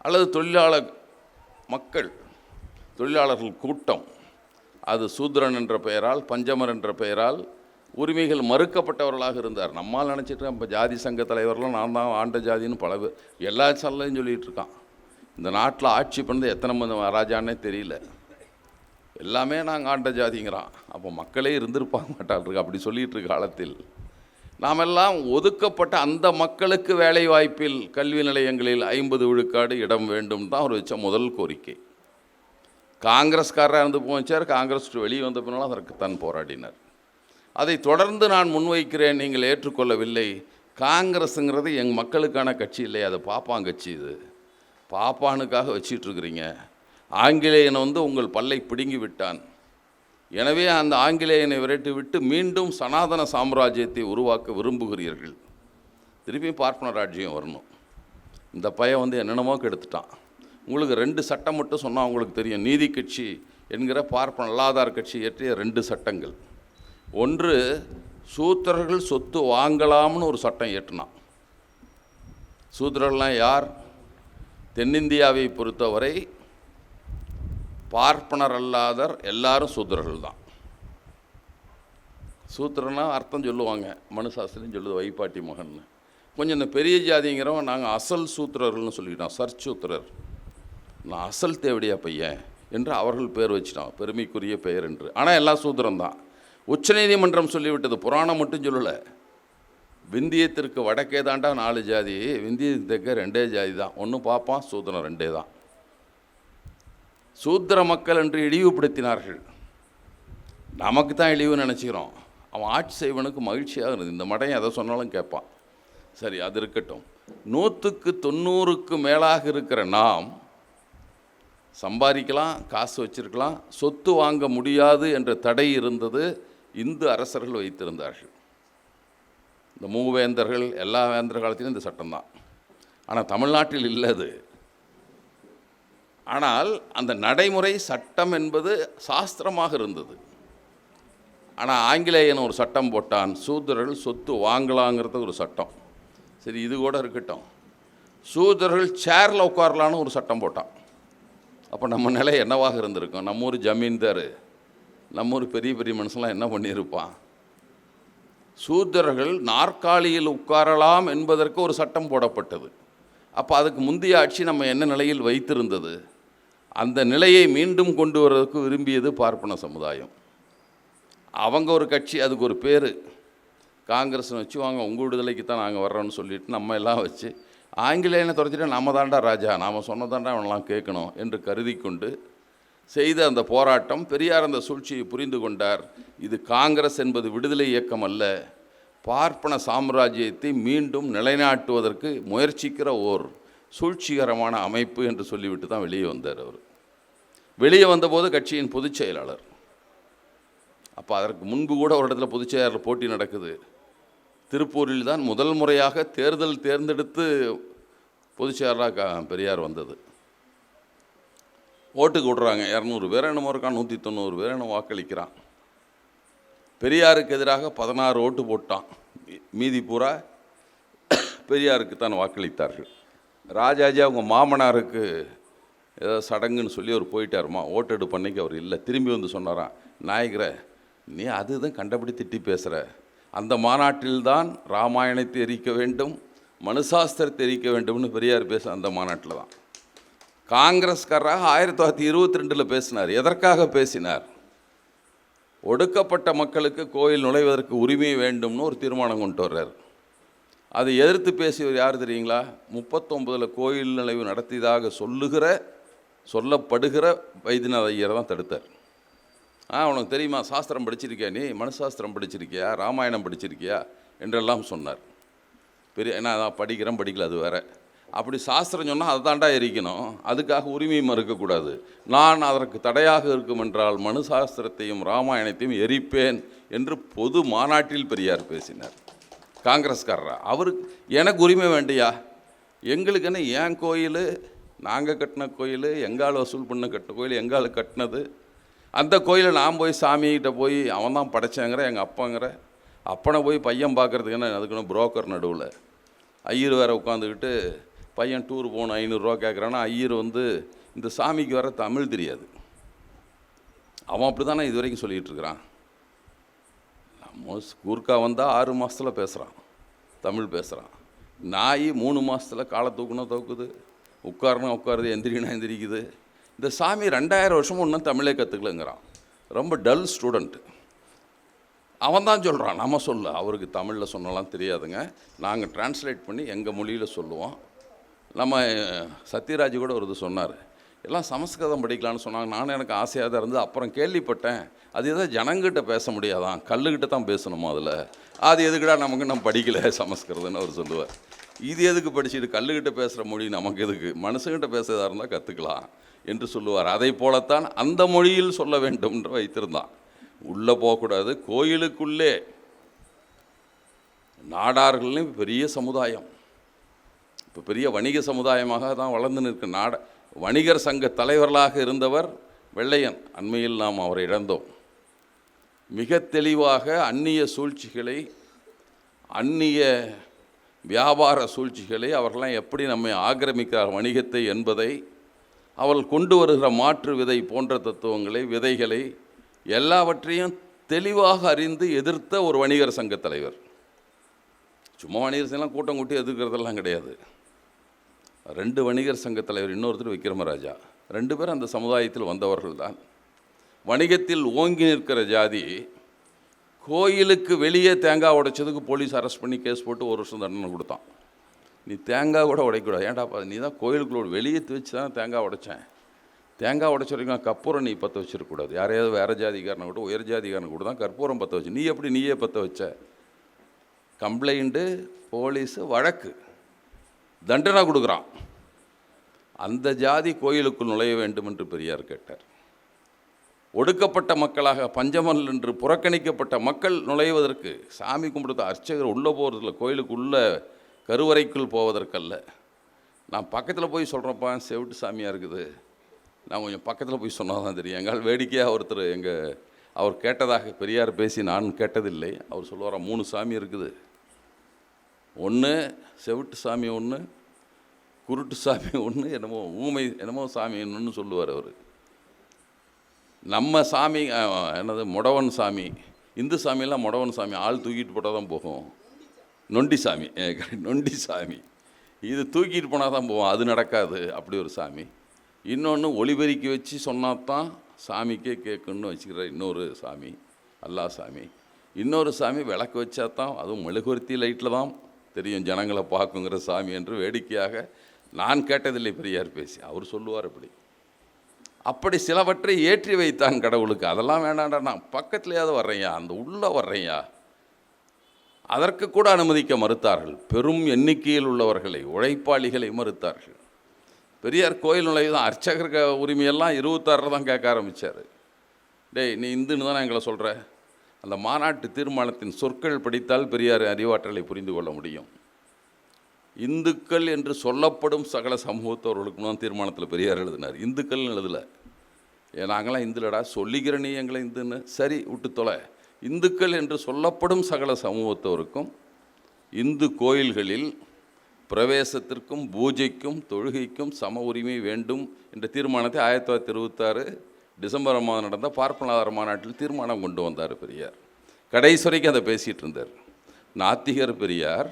அல்லது தொழிலாளர் மக்கள், தொழிலாளர்கள் கூட்டம். அது சூத்ரன் என்ற பெயரால், பஞ்சமர் என்ற பெயரால் உரிமைகள் மறுக்கப்பட்டவர்களாக இருந்தார். நம்மால் நினச்சிட்டு இப்போ ஜாதி சங்க தலைவர்லாம் நான் தான் ஆண்ட ஜாதின்னு பல பேர் எல்லா சல்லையும் சொல்லிகிட்டு இருக்கான். இந்த நாட்டில் ஆட்சி பண்ணது எத்தனை ராஜான்னே தெரியல, எல்லாமே நாங்கள் ஆண்ட ஜாதிங்கிறான். அப்போ மக்களே இருந்திருப்பாங்க மாட்டாருக்கு. அப்படி சொல்லிகிட்டு இருக்க காலத்தில் நாமெல்லாம் ஒதுக்கப்பட்ட அந்த மக்களுக்கு வேலை வாய்ப்பில் கல்வி நிலையங்களில் 50 விழுக்காடு இடம் வேண்டும் தான் அவர் வச்ச முதல் கோரிக்கை. காங்கிரஸ்காரராக இருந்து போச்சார். காங்கிரஸ் வெளியே வந்த பின்னால் அதற்கு தான் போராடினார். அதை தொடர்ந்து நான் முன்வைக்கிறேன், நீங்கள் ஏற்றுக்கொள்ளவில்லை. காங்கிரஸுங்கிறது எங்கள் மக்களுக்கான கட்சி இல்லை, அது பாப்பான் கட்சி. இது பாப்பானுக்காக வச்சிட்ருக்கிறீங்க. ஆங்கிலேயனை வந்து உங்கள் பல்லை பிடுங்கி விட்டான். எனவே அந்த ஆங்கிலேயனை விரட்டி விட்டு மீண்டும் சனாதன சாம்ராஜ்யத்தை உருவாக்க விரும்புகிறீர்கள். திருப்பி பார்ப்பன ராஜ்யம் வரணும். இந்த பையன் வந்து என்னென்னமோ கெடுத்துட்டான். உங்களுக்கு 2 சட்டம் மட்டும் சொன்னால் உங்களுக்கு தெரியும். நீதி கட்சி என்கிற பார்ப்பன அல்லாதார் கட்சி இயற்றிய 2 சட்டங்கள். ஒன்று, சூத்திரர்கள் சொத்து வாங்கலாம்னு ஒரு சட்டம் இயற்றினான். சூத்திரர்கள்லாம் யார்? தென்னிந்தியாவை பொறுத்தவரை பார்ப்பனர் அல்லாதர் எல்லாரும் சூத்திரர்கள் தான். சூத்திரன்னா அர்த்தம் சொல்லுவாங்க, மனுசாஸ்திரியும் சொல்லுது, வைப்பாட்டி மகன்னு. கொஞ்சம் இந்த பெரிய ஜாதிங்கிறவன் நாங்கள் அசல் சூத்திரர்கள்னு சொல்லிக்கிட்டோம், சர்ச்சூத்திரர். நான் அசல் தேவடியா பையன் என்று அவர்கள் பேர் வச்சிட்டான், பெருமைக்குரிய பெயர் என்று. ஆனால் எல்லாம் சூத்திரம்தான். உச்சநீதிமன்றம் சொல்லிவிட்டது, புராணம் மட்டும் சொல்லலை. விந்தியத்திற்கு வடக்கே தாண்டா 4 ஜாதி, விந்தியத்துக்கு தெற்கே 2 ஜாதி தான். ஒன்று பார்ப்பான், சூத்திரம் 2 தான். சூத்திர மக்கள் என்று இழிவுபடுத்தினார்கள். நமக்கு தான் இழிவு நினச்சிக்கிறோம். அவன் ஆட்சி செய்வனுக்கு மகிழ்ச்சியாக இருந்தது. இந்த மடையன் எதை சொன்னாலும் கேட்பான். சரி, அது இருக்கட்டும். 100க்கு 90க்கு மேலாக இருக்கிற நாம் சம்பாதிக்கலாம், காசு வச்சிருக்கலாம், சொத்து வாங்க முடியாது என்ற தடை இருந்தது. இந்து அரசர்கள் வைத்திருந்தார்கள். இந்த மூவேந்தர்கள், எல்லா வேந்தர் காலத்திலும் இந்த சட்டம்தான். ஆனால் தமிழ்நாட்டில் இல்லை அது. ஆனால் அந்த நடைமுறை சட்டம் என்பது சாஸ்திரமாக இருந்தது. ஆனால் ஆங்கிலேயன் ஒரு சட்டம் போட்டான், சூத்திரர்கள் சொத்து வாங்கலாங்கிறது ஒரு சட்டம். சரி, இது கூட இருக்கட்டும், சூத்திரர்கள் சேரில் உட்காரலான்னு ஒரு சட்டம் போட்டான். அப்போ நம்ம நிலை என்னவாக இருந்திருக்கும்? நம்ம ஊர் ஜமீன்தார், நம்ம ஊர் பெரிய பெரிய மனுஷன்லாம் என்ன பண்ணியிருப்பான்? சூத்திரர்கள் நாற்காலியில் உட்காரலாம் என்பதற்கு ஒரு சட்டம் போடப்பட்டது. அப்போ அதுக்கு முந்தைய ஆட்சி நம்ம என்ன நிலையில் வைத்திருந்தது? அந்த நிலையை மீண்டும் கொண்டு வர்றதுக்கு விரும்பியது பார்ப்பன சமுதாயம். அவங்க ஒரு கட்சி, அதுக்கு ஒரு பேர் காங்கிரஸ்னு வச்சு, வாங்க உங்கள் விடுதலைக்கு தான் நாங்கள் வர்றோன்னு சொல்லிட்டு நம்ம எல்லாம் வச்சு ஆங்கிலேயனை துறைச்சிட்டு நம்ம தாண்டா ராஜா, நாம் சொன்னதாண்டா அவனெல்லாம் கேட்கணும் என்று கருதி கொண்டு செய்த அந்த போராட்டம். பெரியார் அந்த சூழ்ச்சியை புரிந்து கொண்டார். இது காங்கிரஸ் என்பது விடுதலை இயக்கம் அல்ல, பார்ப்பன சாம்ராஜ்யத்தை மீண்டும் நிலைநாட்டுவதற்கு முயற்சிக்கிற ஓர் சூழ்ச்சிகரமான அமைப்பு என்று சொல்லிவிட்டு தான் வெளியே வந்தார். அவர் வெளியே வந்தபோது கட்சியின் பொதுச் செயலாளர். அப்போ அதற்கு முன்பு கூட ஒரு இடத்துல பொதுச் செயலாளர் போட்டி நடக்குது. திருப்பூரில் தான் முதல் முறையாக தேர்ந்தெடுத்து பொதுச் செயலாளராக பெரியார் வந்தது. ஓட்டுக்கு விடுறாங்க, 200 பேர் என்னமோ இருக்கான், 190 பேர் என்ன வாக்களிக்கிறான். பெரியாருக்கு எதிராக 16 ஓட்டு போட்டான், மீதி பூரா பெரியாருக்கு தான் வாக்களித்தார்கள். ராஜாஜி அவங்க மாமனாருக்கு ஏதோ சடங்குன்னு சொல்லி அவர் போயிட்டாருமா, ஓட்டெடு பண்ணிக்கு அவர் இல்லை. திரும்பி வந்து சொன்னாராம், நாயகரை நீ அதுதான் கண்டபடி திட்டி பேசுகிற, அந்த மாநாட்டில்தான் ராமாயணத்தை எரிக்க வேண்டும், மனுசாஸ்திரத்தை எரிக்க வேண்டும்னு பெரியார் பேச அந்த மாநாட்டில் தான். காங்கிரஸ்காரராக 1922 பேசினார். எதற்காக பேசினார்? ஒடுக்கப்பட்ட மக்களுக்கு கோயில் நுழைவதற்கு உரிமை வேண்டும்னு ஒரு தீர்மானம் கொண்டு வர்றார். அதை எதிர்த்து பேசியவர் யார் தெரியுங்களா? 39 கோயில் நுழைவு நடத்தியதாக சொல்லப்படுகிற வைத்தியநாத ஐயரை தான் தடுத்தார். உனக்கு தெரியுமா, சாஸ்திரம் படிச்சிருக்கியா, நீ மனுசாஸ்திரம் படிச்சிருக்கியா, ராமாயணம் படிச்சிருக்கியா என்றெல்லாம் சொன்னார். என்ன அதான் படிக்கிறேன் படிக்கல அது வேறு. அப்படி சாஸ்திரம் சொன்னால் அதை தாண்டா எரிக்கணும், அதுக்காக உரிமை மறுக்கக்கூடாது. நான் அதற்கு தடையாக இருக்கும் என்றால் மனுசாஸ்திரத்தையும் ராமாயணத்தையும் எரிப்பேன் என்று பொது மாநாட்டில் பெரியார் பேசினார். காங்கிரஸ்காரரா அவருக்கு எனக்கு உரிமை வேண்டியா, எங்களுக்கு என்ன, ஏன் கோயில், நாங்கள் கட்டின கோயில், எங்கால் வசூல் பண்ண கட்டின கோயில், எங்கால் கட்டினது, அந்த கோயிலை நான் போய் சாமிகிட்ட போய் அவன் தான் படைச்சேங்கிற எங்கள் அப்பாங்கிற அப்பனை போய் பையன் பார்க்குறதுக்கு என்ன, அதுக்குன்னு புரோக்கர் நடுவில் ஐயர் வேறு உட்காந்துக்கிட்டு பையன் டூர் போகணும் 500 ரூபா கேட்குறான்னா, ஐயர் வந்து இந்த சாமிக்கு வர தமிழ் தெரியாது. அவன் அப்படி தானே இது வரைக்கும் சொல்லிகிட்டு இருக்கிறான். நம்ம கூர்க்கா வந்தால் 6 மாதத்தில் பேசுகிறான், தமிழ் பேசுகிறான். நாய் 3 மாதத்தில் காலை தூக்குனா தூக்குது, உட்காருனா உட்காருது, எந்திரினா எந்திரிக்குது. இந்த சாமி 2000 வருஷமும் இன்னும் தமிழே கற்றுக்கலங்கிறான். ரொம்ப டல் ஸ்டூடெண்ட்டு. அவன் தான் சொல்கிறான், நம்ம சொல்ல, அவருக்கு தமிழில் சொன்னலாம் தெரியாதுங்க, நாங்கள் டிரான்ஸ்லேட் பண்ணி எங்கள் மொழியில் சொல்லுவோம். நம்ம சத்யராஜ் கூட ஒரு இது சொன்னார், எல்லாம் சமஸ்கிருதம் படிக்கலான்னு சொன்னாங்க. நானும் எனக்கு ஆசையாக தான் இருந்து அப்புறம் கேள்விப்பட்டேன், அது எதாவது ஜனங்கிட்ட பேச முடியாதான், கல்லுக்கிட்ட தான் பேசணுமா, அதில் அது எதுக்குடா நமக்கு நம்ம படிக்கலை சமஸ்கிருதம்னு அவர் சொல்லுவார். இது எதுக்கு படிச்சுட்டு, கல்லுக்கிட்ட பேசுகிற மொழி நமக்கு எதுக்கு, மனுஷங்கிட்ட பேசுறதா இருந்தால் கற்றுக்கலாம் என்று சொல்லுவார். அதை போலத்தான் அந்த மொழியில் சொல்ல வேண்டும் என்று வைத்திருந்தான். உள்ளே போகக்கூடாது, கோயிலுக்குள்ளே நாடார்கள்னு பெரிய சமுதாயம், இப்போ பெரிய வணிக சமுதாயமாக தான் வளர்ந்து நிற்க. வணிகர் சங்க தலைவர்களாக இருந்தவர் வெள்ளையன், அண்மையில் நாம் அவரை இழந்தோம். மிக தெளிவாக அந்நிய சூழ்ச்சிகளை, அந்நிய வியாபார சூழ்ச்சிகளை, அவர்களெலாம் எப்படி நம்மை ஆக்கிரமிக்கிறார் வணிகத்தை என்பதை, அவள் கொண்டு வருகிற மாற்று விதை போன்ற தத்துவங்களை, விதைகளை எல்லாவற்றையும் தெளிவாக அறிந்து எதிர்த்த ஒரு வணிகர் சங்க தலைவர். சும்மா வணிகர் சங்கம்லாம் கூட்டம் கூட்டி எதிர்க்கிறதெல்லாம் கிடையாது. 2 வணிகர் சங்க தலைவர், இன்னொருத்தர் விக்ரமராஜா, 2 பேரும் அந்த சமுதாயத்தில் வந்தவர்கள் தான். வணிகத்தில் ஓங்கி நிற்கிற ஜாதி கோயிலுக்கு வெளியே தேங்காய் உடைச்சதுக்கு போலீஸ் அரெஸ்ட் பண்ணி கேஸ் போட்டு 1 வருஷம் தண்டனை கொடுத்தான். நீ தேங்காய் கூட உடைக்கூடாது, ஏன்டாப்பா, நீ தான் கோயிலுக்குள்ளோட வெளியே வச்சு தான் தேங்காய் உடைச்சேன், தேங்காய் உடைச்ச வரைக்கும் கற்பூரம் நீ பற்ற வச்சிருக்கக்கூடாது, யாரையாவது வேறு ஜாதிக்காரனை கூட உயர் ஜாதிக்காரனை கூட தான் கற்பூரம் பற்ற வச்சு, நீ எப்படி நீயே பற்ற வச்ச, கம்ப்ளைண்ட்டு, போலீஸு, வழக்கு, தண்டனை கொடுக்குறான். அந்த ஜாதி கோயிலுக்குள் நுழைய வேண்டும் என்று பெரியார் கேட்டார். ஒடுக்கப்பட்ட மக்களாக, பஞ்சமல் என்று புறக்கணிக்கப்பட்ட மக்கள் நுழைவதற்கு, சாமி கும்பிடுத்த அர்ச்சகர் உள்ளே போகிறதில்ல, கோயிலுக்குள்ள கருவறைக்குள் போவதற்கல்ல. நான் பக்கத்தில் போய் சொல்கிறப்பா, செவிட்டு சாமியாக இருக்குது, நான் கொஞ்சம் பக்கத்தில் போய் சொன்னால் தான் தெரியும். எங்கால் வேடிக்கையாக ஒருத்தர் அவர் கேட்டதாக பெரியார் பேசி நான் கேட்டதில்லை. அவர் சொல்லுவாராம் 3 சாமி இருக்குது. ஒன்று செவிட்டு சாமி, ஒன்று குருட்டு சாமி, ஒன்று என்னமோ ஊமை என்னமோ சாமி ஒன்று சொல்லுவார் அவர். நம்ம சாமி என்னது முடவன் சாமி. இந்து சாமியெல்லாம் முடவன் சாமி, ஆள் தூக்கிட்டு போட்டால் தான் போகும். நொண்டி சாமி, நொண்டி சாமி. இது தூக்கிட்டு போனால் தான் போவோம், அது நடக்காது. அப்படி ஒரு சாமி. இன்னொன்று ஒளிபெருக்கி வச்சு சொன்னாதான் சாமிக்கே கேட்கணுன்னு வச்சுக்கிற இன்னொரு சாமி, அல்லா சாமி. இன்னொரு சாமி விளக்கு வச்சா தான், அதுவும் மெழுகுவர்த்தி லைட்டில் தான் தெரியும் ஜனங்களை பார்க்குங்கிற சாமி என்று வேடிக்கையாக நான் கேட்டதில்லை பெரியார் பேசி. அவர் சொல்லுவார் அப்படி சிலவற்றை ஏற்றி வைத்தான் கடவுளுக்கு. அதெல்லாம் வேண்டாண்டா, நான் பக்கத்துலேயாவது வர்றேயா, அந்த உள்ளே வர்றேயா. அதற்கு கூட அனுமதிக்க மறுத்தார்கள். பெரும் எண்ணிக்கையில் உள்ளவர்களை, உழைப்பாளிகளை மறுத்தார்கள். பெரியார் கோயில் நுழைவு தான் அர்ச்சகர் உரிமையெல்லாம் 26 தான் கேட்க ஆரம்பித்தார். டேய், நீ இந்துன்னு தானே எங்களை சொல்கிற? அந்த மாநாட்டு தீர்மானத்தின் சொற்கள் படித்தால் பெரியார் அறிவாற்றலை புரிந்து கொள்ள முடியும். இந்துக்கள் என்று சொல்லப்படும் சகல சமூகத்தவர்களுக்கு தான் தீர்மானத்தில் பெரியார் எழுதினார். இந்துக்கள்னு எழுதலை. நாங்களாம் இந்துலடா, சொல்லிக்கிற நீ எங்களை இந்துன்னு. சரி, விட்டு தொலை. இந்துக்கள் என்று சொல்லப்படும் சகல சமூகத்தவருக்கும் இந்து கோயில்களில் பிரவேசத்திற்கும் பூஜைக்கும் தொழுகைக்கும் சம உரிமை வேண்டும் என்ற தீர்மானத்தை 1926 டிசம்பர் மாதம் நடந்த பார்ப்பனாதார மாநாட்டில் தீர்மானம் கொண்டு வந்தார் பெரியார். கடைசி வரைக்கும் அதை பேசிகிட்டு இருந்தார். நாத்திகர் பெரியார்.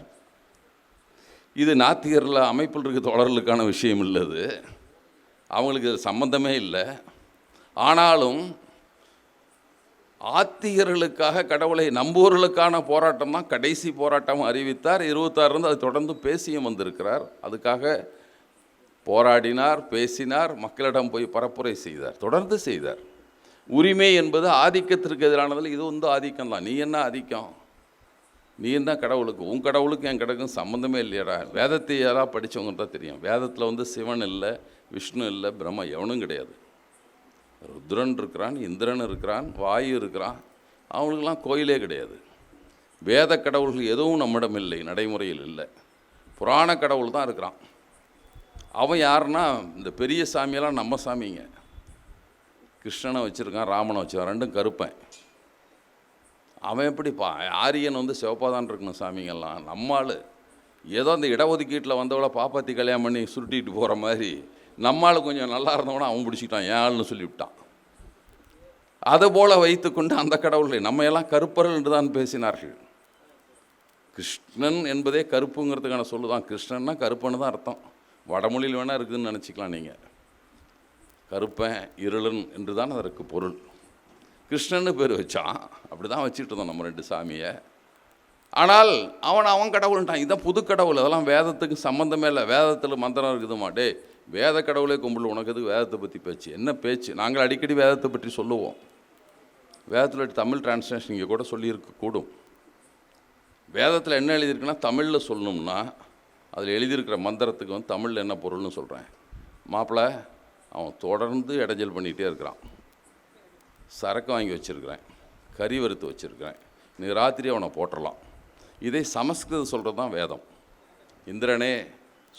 இது நாத்திகரில் அமைப்பில் இருக்க தோழர்களுக்கான விஷயம் இல்லது, அவங்களுக்கு இது சம்பந்தமே இல்லை. ஆனாலும் ஆத்திகர்களுக்காக கடவுளை நம்புவர்களுக்கான போராட்டம் தான் கடைசி போராட்டம் அறிவித்தார். 26 அதை தொடர்ந்து பேசியும் வந்திருக்கிறார். அதுக்காக போராடினார், பேசினார், மக்களிடம் போய் பரப்புரை செய்தார், தொடர்ந்து செய்தார். உரிமை என்பது ஆதிக்கத்திற்கு எதிரானதில் இது ஆதிக்கம் தான். நீ என்ன ஆதிக்கம்? நீ என்ன கடவுளுக்கு? உன் கடவுளுக்கு என் கடவுளுக்கும் சம்மந்தமே இல்லையாடா. வேதத்தை யாராவது படித்தவங்க தான் தெரியும். வேதத்தில் சிவன் இல்லை, விஷ்ணு இல்லை, பிரம்மா எவனும் கிடையாது. ருத்ரன் இருக்கிறான், இந்திரன் இருக்கிறான், வாயு இருக்கிறான். அவங்களுக்கெல்லாம் கோயிலே கிடையாது. வேத கடவுள்கள் எதுவும் நம்மிடம் இல்லை, நடைமுறையில் இல்லை. புராண கடவுள் தான் இருக்கிறான். அவன் யாருன்னா இந்த பெரிய சாமியெல்லாம் நம்ம சாமிங்க. கிருஷ்ணனை வச்சுருக்கான், ராமனை வச்சுருக்கான், ரெண்டும் கருப்பேன். அவன் எப்படிப்பா ஆரியன் சிவப்பாதான் இருக்கணும் சாமிங்கெல்லாம். நம்மால் ஏதோ அந்த இடஒதுக்கீட்டில் வந்தவளை பாப்பாத்தி கல்யாணம் பண்ணி சுருட்டிட்டு போகிற மாதிரி நம்மால் கொஞ்சம் நல்லா இருந்தவனா அவன் பிடிச்சிக்கிட்டான், ஏன் ஆள்னு சொல்லிவிட்டான். அதுபோல் வைத்து கொண்டு அந்த கடவுளை நம்ம எல்லாம் கருப்பர்கள் என்று தான் பேசினார்கள். கிருஷ்ணன் என்பதே கருப்புங்கிறதுக்கான சொல்லுதான். கிருஷ்ணன்னா கருப்பன்னு தான் அர்த்தம். வடமொழியில் வேணால் இருக்குதுன்னு நினச்சிக்கலாம் நீங்கள். கருப்பன், இருளன் என்று தான் அதற்கு பொருள். கிருஷ்ணன்னு பேர் வச்சான். அப்படி தான் வச்சுட்டு இருந்தோம் நம்ம 2 சாமியை. ஆனால் அவன் கடவுள்ட்டான். இதுதான் புது கடவுள். அதெல்லாம் வேதத்துக்கு சம்மந்தமே இல்லை. வேதத்தில் மந்திரம் இருக்குதுமா. டே, வேத கடவுளே கும்பிடு, உனக்கு எதுக்கு வேதத்தை பற்றி பேச்சு? என்ன பேச்சு? நாங்கள் அடிக்கடி வேதத்தை பற்றி சொல்லுவோம். வேதத்தில் தமிழ் டிரான்ஸ்லேஷன் இங்கே கூட சொல்லியிருக்கக்கூடும். வேதத்தில் என்ன எழுதியிருக்குன்னா தமிழில் சொல்லணும்னா அதில் எழுதியிருக்கிற மந்திரத்துக்கு தமிழில் என்ன பொருள்னு சொல்கிறேன். மாப்பிள்ளை, அவன் தொடர்ந்து இடைஞ்சல் பண்ணிகிட்டே இருக்கிறான். சரக்கு வாங்கி வச்சுருக்கிறேன், கறி வறுத்து வச்சுருக்கிறேன், நீ ராத்திரி அவனை போட்டுடலாம். இதை சமஸ்கிருதம் சொல்கிறது தான் வேதம். இந்திரனே,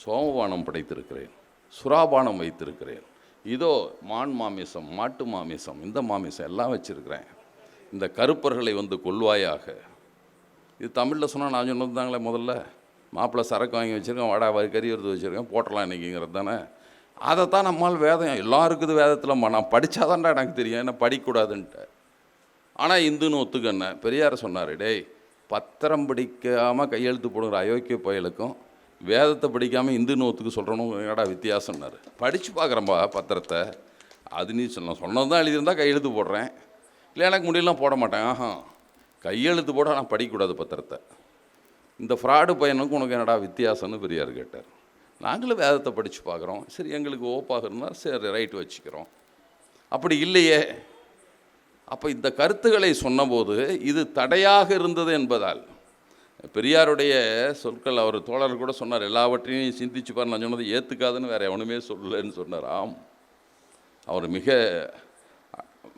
சோமபானம் படைத்திருக்கிறேன், சுறாபானம் வைத்திருக்கிறேன், இதோ மான் மாமிசம், மாட்டு மாமிசம், இந்த மாமிசம் எல்லாம் வச்சுருக்கிறேன், இந்த கருப்பர்களை கொள்வாயாக. இது தமிழில் சொன்னால் நான் சொன்னது தாங்களே. முதல்ல மாப்பிள்ளை சரக்கு வாங்கி வச்சுருக்கேன், வாடா கறி வறுத்து வச்சுருக்கேன், போட்டலாம் இன்றைக்கிங்கிறது தானே. அதைத்தான் நம்மால் வேதம் எல்லாம் இருக்குது வேதத்தில். நான் படித்தாதான்டா எனக்கு தெரியும், என்ன படிக்கக்கூடாதுன்ட்டு. ஆனால் இந்துன்னு ஒத்துக்கண்ண பெரியார் சொன்னார், டேய், பத்திரம் படிக்காமல் கையெழுத்து போடுங்கிற அயோக்கிய பயலுக்கும் வேதத்தை படிக்காமல் இந்துன்னு ஒத்துக்க சொல்கிறனும் என்னடா வித்தியாசம்னாரு. படித்து பார்க்குறேன்பா பத்திரத்தை. அது நீ சொன்னது தான் எழுதியிருந்தால் கையெழுத்து போடுறேன், இல்லை எனக்கு முடியலாம் போட மாட்டேன். கையெழுத்து போட நான் படிக்கக்கூடாது பத்திரத்தை. இந்த ஃப்ராடு பையனுக்கு உனக்கு என்னடா வித்தியாசம்னு பெரியார் கேட்டார். நாங்களும் வேதத்தை படித்து பார்க்குறோம், சரி எங்களுக்கு ஓப்பாக இருந்தால் சரி ரைட்டு வச்சுக்கிறோம். அப்படி இல்லையே. அப்போ இந்த கருத்துக்களை சொன்னபோது இது தடையாக இருந்தது என்பதால் பெரியாருடைய சொற்கள், அவர் தோழர் கூட சொன்னார், எல்லாவற்றையும் சிந்திச்சு பாரு, நான் சொன்னது ஏற்றுக்காதுன்னு வேறு எவனுமே சொல்லலைன்னு சொன்னார். அவர் மிக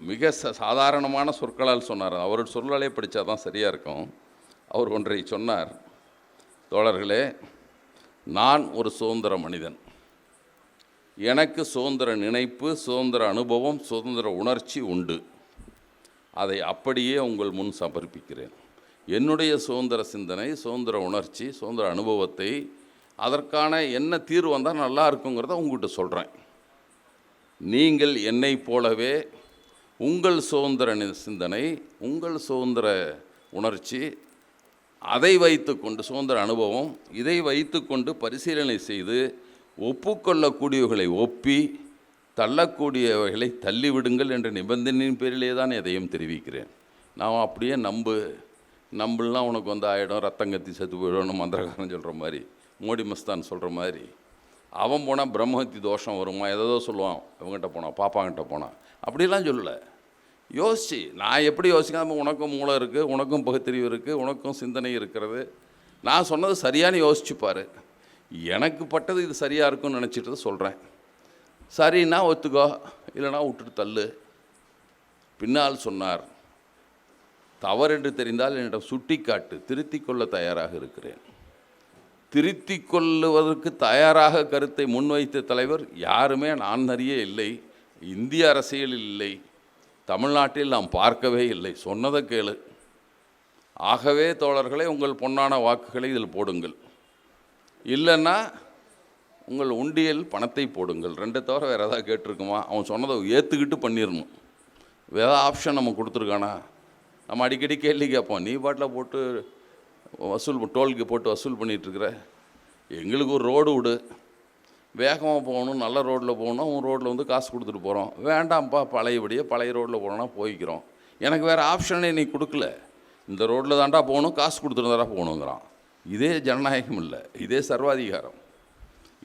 மிக சாதாரணமான சொற்களால் சொன்னார். அவரோட சொற்களாலே படித்தா தான் சரியாக இருக்கும். அவர் ஒன்றை சொன்னார், தோழர்களே, நான் ஒரு சுதந்திர மனிதன். எனக்கு சுதந்திர நினைப்பு, சுதந்திர அனுபவம், சுதந்திர உணர்ச்சி உண்டு. அதை அப்படியே உங்கள் முன் சமர்ப்பிக்கிறேன். என்னுடைய சுதந்திர சிந்தனை, சுதந்திர உணர்ச்சி, சுதந்திர அனுபவத்தை, அதற்கான என்ன தீர்வு வந்தால் நல்லா இருக்குங்கிறத உங்கள்கிட்ட சொல்கிறேன். நீங்கள் என்னை போலவே உங்கள் சுதந்திர சிந்தனை, உங்கள் சுதந்திர உணர்ச்சி, அதை வைத்துக்கொண்டு சுதந்திர அனுபவம், இதை வைத்துக்கொண்டு பரிசீலனை செய்து ஒப்புக்கொள்ளக்கூடியவர்களை ஒப்பி தள்ளக்கூடியவைகளை தள்ளிவிடுங்கள் என்ற நிபந்தனையின் பேரிலே தான் எதையும் தெரிவிக்கிறேன். நான் அப்படியே நம்பலாம் உனக்கு வந்து ஆகிடும், ரத்தங்கத்தி செத்து போயிடும்னு மந்திரக்காரன் சொல்கிற மாதிரி, மோடி மஸ்தான் சொல்கிற மாதிரி, அவன் போனால் பிரம்மஹத்தி தோஷம் வருமா ஏதோ சொல்லுவான், இவங்ககிட்ட போனான், பாப்பாங்கிட்ட போனான், அப்படிலாம் சொல்லலை. யோசிச்சு நான் எப்படி யோசிக்காம, உனக்கும் மூளை இருக்குது, உனக்கும் பகுத்தறிவு இருக்குது, உனக்கும் சிந்தனை இருக்கிறது, நான் சொன்னது சரியானு யோசிச்சுப்பார். எனக்கு பட்டது இது சரியாக இருக்கும்னு நினச்சிட்டு சொல்கிறேன். சரின்னா ஒத்துக்கோ, இல்லைனா விட்டுட்டு தள்ளு. பின்னால் சொன்னார், தவறென்று தெரிந்தால் என்னிடம் சுட்டி காட்டு, திருத்திக் கொள்ள தயாராக இருக்கிறேன். திருத்திக் கொள்ளுவதற்கு தயாராக கருத்தை முன்வைத்த தலைவர் யாருமே நான் அறிய இல்லை, இந்திய அரசியலில் இல்லை, தமிழ்நாட்டில் நாம் பார்க்கவே இல்லை. சொன்னதை கேளு. ஆகவே தோழர்களே, உங்கள் பொன்னான வாக்குகளை இதில் போடுங்கள், இல்லைன்னா உங்கள் உண்டியல் பணத்தை போடுங்கள். ரெண்டை தவிர வேறு எதாவது கேட்டிருக்குமா? அவன் சொன்னதை ஏற்றுக்கிட்டு பண்ணிடணும். வேறு ஆப்ஷன் நம்ம கொடுத்துருக்கானா? நம்ம அடிக்கடி கேள்வி கேட்போம், நீ பாட்டில் போட்டு டோலுக்கு போட்டு வசூல் பண்ணிகிட்ருக்குற, எங்களுக்கு ஒரு ரோடு விடு, வேகமாக போகணும், நல்ல ரோட்டில் போகணும், உன் ரோட்டில் வந்து காசு கொடுத்துட்டு போகிறோம். வேண்டாம்ப்பா, பழைய ரோட்டில் போனோன்னா போய்க்கிறோம், எனக்கு வேறு ஆப்ஷனே நீ கொடுக்கல, இந்த ரோட்டில் தாண்டா போகணும், காசு கொடுத்துட்டு தாண்டா போகணுங்கிறான். இதே ஜனநாயகம் இல்லை, இதே சர்வாதிகாரம்.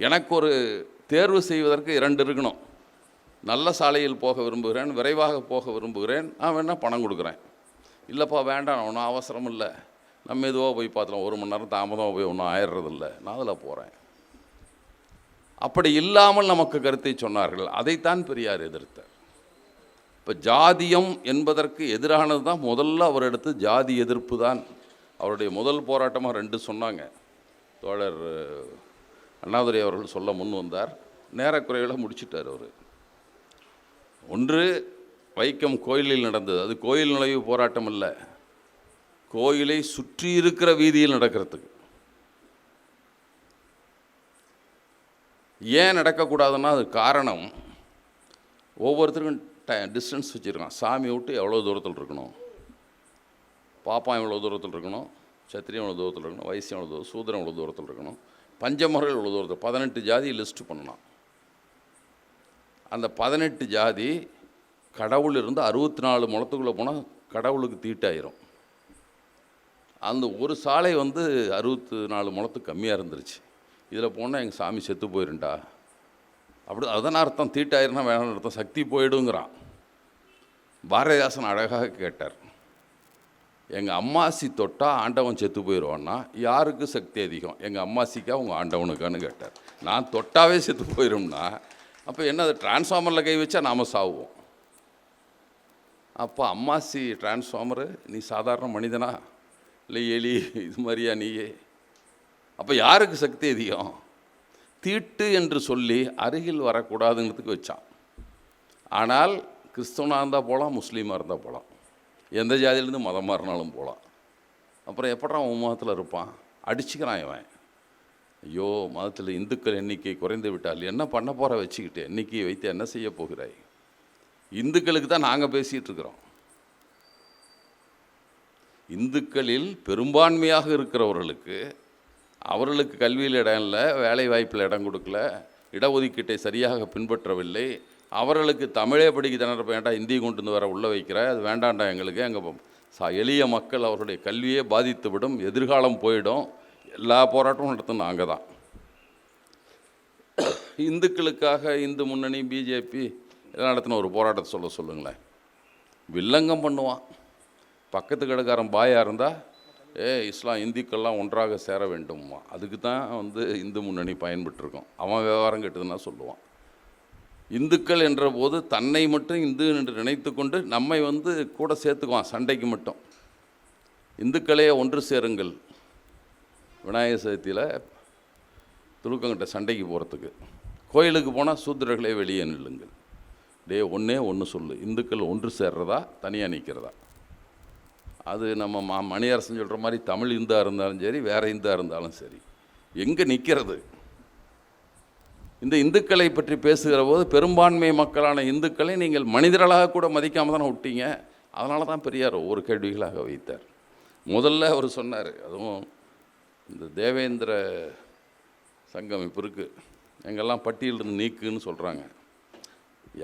எனக்கு ஒரு தேர்வு செய்வதற்கு 2 இருக்கணும். நல்ல சாலையில் போக விரும்புகிறேன், விரைவாக போக விரும்புகிறேன், நான் வேணால் பணம் கொடுக்குறேன். இல்லைப்பா வேண்டாம், ஒன்றும் அவசரம் இல்லை, நம்ம மெதுவாக போய் பார்த்துலாம், 1 மணி நேரம் தாமதமாக போய் ஒன்றும் ஆயிடுறதில்லை, நான் அதில் போகிறேன். அப்படி இல்லாமல் நமக்கு கருத்தை சொன்னார்கள். அதைத்தான் பெரியார் எதிர்த்தார். இப்போ ஜாதியம் என்பதற்கு எதிரானது தான் முதல்ல அவர் எடுத்து ஜாதி எதிர்ப்பு தான் அவருடைய முதல் போராட்டமாக 2 சொன்னாங்க. தோழர் அண்ணாதுரை அவர்கள் சொல்ல முன் வந்தார், நேரக்குறைவில் முடிச்சிட்டார் அவர். ஒன்று வைக்கம் கோயிலில் நடந்தது, அது கோயில் நுழைவு போராட்டம் இல்லை, கோயிலை சுற்றி இருக்கிற வீதியில் நடக்கிறதுக்கு. ஏன் நடக்கக்கூடாதுன்னா அது காரணம், ஒவ்வொருத்தருக்கும் டிஸ்டன்ஸ் வச்சுருக்கான். சாமி விட்டு எவ்வளோ தூரத்தில் இருக்கணும், பாப்பான் எவ்வளோ தூரத்தில் இருக்கணும், சத்திரியம் எவ்வளோ தூரத்தில் இருக்கணும், வைசியம் எவ்வளோ தூரம், சூத்திரம் எவ்வளோ தூரத்தில் இருக்கணும், பஞ்சமர்கள் எவ்வளோ தூரத்தில், 18 ஜாதி லிஸ்ட்டு பண்ணலாம். அந்த 18 ஜாதி கடவுள் இருந்து 64 முழத்துக்குள்ளே போனால் கடவுளுக்கு தீட்டாயிரும். அந்த ஒரு சாலை வந்து 64 முழத்துக்கு கம்மியாக இருந்துருச்சு. இதில் போனால் எங்கள் சாமி செத்து போயிருண்டா, அப்படி அதுதான் அர்த்தம். தீட்டாயிருன்னா வேணும்னு அர்த்தம், சக்தி போயிடுங்கிறான். பாரதிதாசன் அழகாக கேட்டார், எங்கள் அம்மாசி தொட்டால் ஆண்டவன் செத்து போயிடுவான்னா யாருக்கு சக்தி அதிகம், எங்கள் அம்மாசிக்கா உங்கள் ஆண்டவனுக்கான்னு கேட்டார். நான் தொட்டாவே செத்து போயிடும்னா அப்போ என்ன, அது டிரான்ஸ்ஃபார்மரில் கை வச்சா நாம் சாவுவோம். அப்போ அம்மாசி டிரான்ஸ்ஃபார்மரு, நீ சாதாரண மனிதனா இல்லை எலி இது மாதிரியா நீயே? அப்போ யாருக்கு சக்தி அதிகம்? தீட்டு என்று சொல்லி அருகில் வரக்கூடாதுங்கிறதுக்கு வச்சான். ஆனால் கிறிஸ்தவனாக இருந்தால் போகலாம், முஸ்லீமாக இருந்தால் போகலாம், எந்த ஜாதியிலேருந்து மதம் மாறினாலும் போகலாம். அப்புறம் எப்படா உன் மதத்தில் இருப்பான்? அடிச்சுக்கிறான் இவன். ஐயோ, மதத்தில் இந்துக்கள் எண்ணிக்கை குறைந்து விட்டால் என்ன பண்ண போகிற வச்சுக்கிட்டு, எண்ணிக்கையை வைத்து என்ன செய்ய போகிறாய்? இந்துக்களுக்கு தான் நாங்கள் பேசிகிட்டு இருக்கிறோம். இந்துக்களில் பெரும்பான்மையாக இருக்கிறவர்களுக்கு, அவர்களுக்கு கல்வியில் இடம் இல்லை, வேலை வாய்ப்பில் இடம் கொடுக்கல, இடஒதுக்கீட்டை சரியாக பின்பற்றவில்லை, அவர்களுக்கு தமிழே படிக்க திணற வேண்டாம், இந்தி கொண்டு வந்து வர உள்ளே வைக்கிற, அது வேண்டாண்டா எங்களுக்கு, எங்கள் எளிய மக்கள் அவருடைய கல்வியே பாதித்துவிடும், எதிர்காலம் போயிடும், எல்லா போராட்டமும் நடத்தும் நாங்கள் தான். இந்துக்களுக்காக இந்து முன்னணி, பிஜேபி எல்லாம் நடத்தின ஒரு போராட்டத்தை சொல்லுங்களேன். வில்லங்கம் பண்ணுவான். பக்கத்து கடைக்காரன் பாயாக இருந்தால், இஸ்லாம் இந்துக்கள்லாம் ஒன்றாக சேர வேண்டுமா, அதுக்கு தான் வந்து இந்து முன்னணி பயன்பட்டுருக்கோம், அவன் விவகாரம் கெட்டுதுன்னா சொல்லுவான். இந்துக்கள் என்ற போது தன்னை மட்டும் இந்து என்று நினைத்து கொண்டு நம்மை வந்து கூட சேர்த்துக்குவான் சண்டைக்கு மட்டும். இந்துக்களே ஒன்று சேருங்கள், விநாயகர் சதுர்த்தியில் துலுக்கங்கிட்ட சண்டைக்கு போகிறதுக்கு கோயிலுக்கு போனால் சூத்திரர்களே வெளியே நில்லுங்கள். ஒன்றே ஒன்று சொல்லு, இந்துக்கள் ஒன்று சேர்றதா தனியாக நிற்கிறதா? அது நம்ம மணியரசன் சொல்கிற மாதிரி தமிழ் இந்தாக இருந்தாலும் சரி, வேறு இந்தாக இருந்தாலும் சரி, எங்கே நிற்கிறது? இந்த இந்துக்களை பற்றி பேசுகிற போது பெரும்பான்மை மக்களான இந்துக்களை நீங்கள் மனிதர்களாக கூட மதிக்காமல் தானே விட்டீங்க. அதனால தான் பெரியார் ஒவ்வொரு கேள்விகளாக வைத்தார். முதல்ல அவர் சொன்னார், அதுவும் இந்த தேவேந்திர சங்கம் இப்போ இருக்குது, எங்கெல்லாம் பட்டியலிருந்து நீக்குன்னு சொல்கிறாங்க.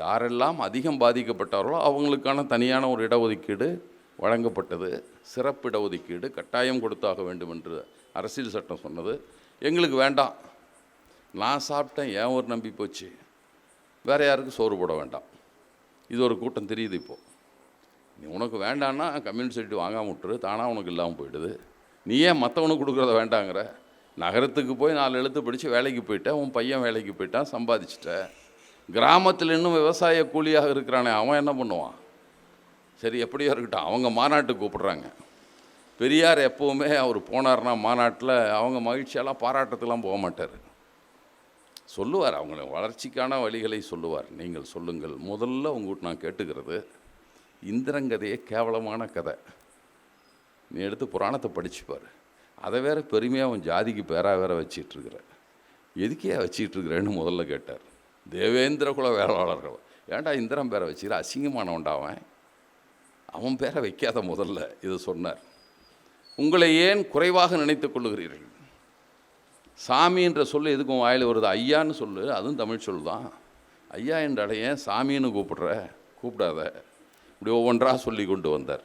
யாரெல்லாம் அதிகம் பாதிக்கப்பட்டார்களோ அவங்களுக்கான தனியான ஒரு இடஒதுக்கீடு வழங்கப்பட்டது. சிறப்பு இடஒதுக்கீடு கட்டாயம் கொடுத்தாக வேண்டும் என்று அரசியல் சட்டம் சொன்னது. எங்களுக்கு வேண்டாம், நான் சாப்பிட்டேன், ஏன் ஒரு நம்பி போச்சு, வேறு யாருக்கு சோறு போட வேண்டாம். இது ஒரு கூட்டம் தெரியுது. இப்போது நீ உனக்கு வேண்டான்னா கம்யூனிஸ்ட் சர்டிஃபிகேட் வாங்காமல் விட்டுரு, தானாக உனக்கு இல்லாமல் போயிடுது. நீ ஏன் மற்றவனுக்கு கொடுக்குறத வேண்டாங்கிற? நகரத்துக்கு போய் 4 எழுத்து படித்து வேலைக்கு போயிட்டேன், உன் பையன் வேலைக்கு போயிட்டான், சம்பாதிச்சிட்ட. கிராமத்தில் இன்னும் விவசாய கூலியாக இருக்கிறானே, அவன் என்ன பண்ணுவான்? சரி, எப்படியோ இருக்கட்டும், அவங்க மாநாட்டுக்கு கூப்பிட்றாங்க. பெரியார் எப்போவுமே அவர் போனார்னா மாநாட்டில் அவங்க மகிழ்ச்சியெல்லாம் பாராட்டத்துக்கெலாம் போக மாட்டார். சொல்லுவார், அவங்கள வளர்ச்சிக்கான வழிகளை சொல்லுவார். நீங்கள் சொல்லுங்கள். முதல்ல உங்கள்கிட்ட நான் கேட்டுக்கிறது, இந்திரங்கதையே கேவலமான கதை. நீ எடுத்து புராணத்தை படிச்சுப்பார். அதை வேறு பெருமையாக அவன் ஜாதிக்கு பேராக வேற வச்சிட்ருக்கிற. எதுக்கே வச்சிட்ருக்கிறேன்னு முதல்ல கேட்டார். தேவேந்திர குல வேளாளர்கள், ஏன்டா இந்திரன் பேரை வச்சுக்கிற, அசிங்கமானவன்டா அவன் பேரை வைக்காத முதல்ல இது சொன்னார். உங்களை ஏன் குறைவாக நினைத்து கொள்ளுகிறீர்கள்? சாமி என்ற சொல்லு எதுக்கும் வாயில் வருது? ஐயான்னு சொல்லு, அதுவும் தமிழ் சொல் தான். ஐயா என்ற அடைய சாமின்னு கூப்பிடாத. இப்படி ஒவ்வொன்றாக சொல்லி கொண்டு வந்தார்.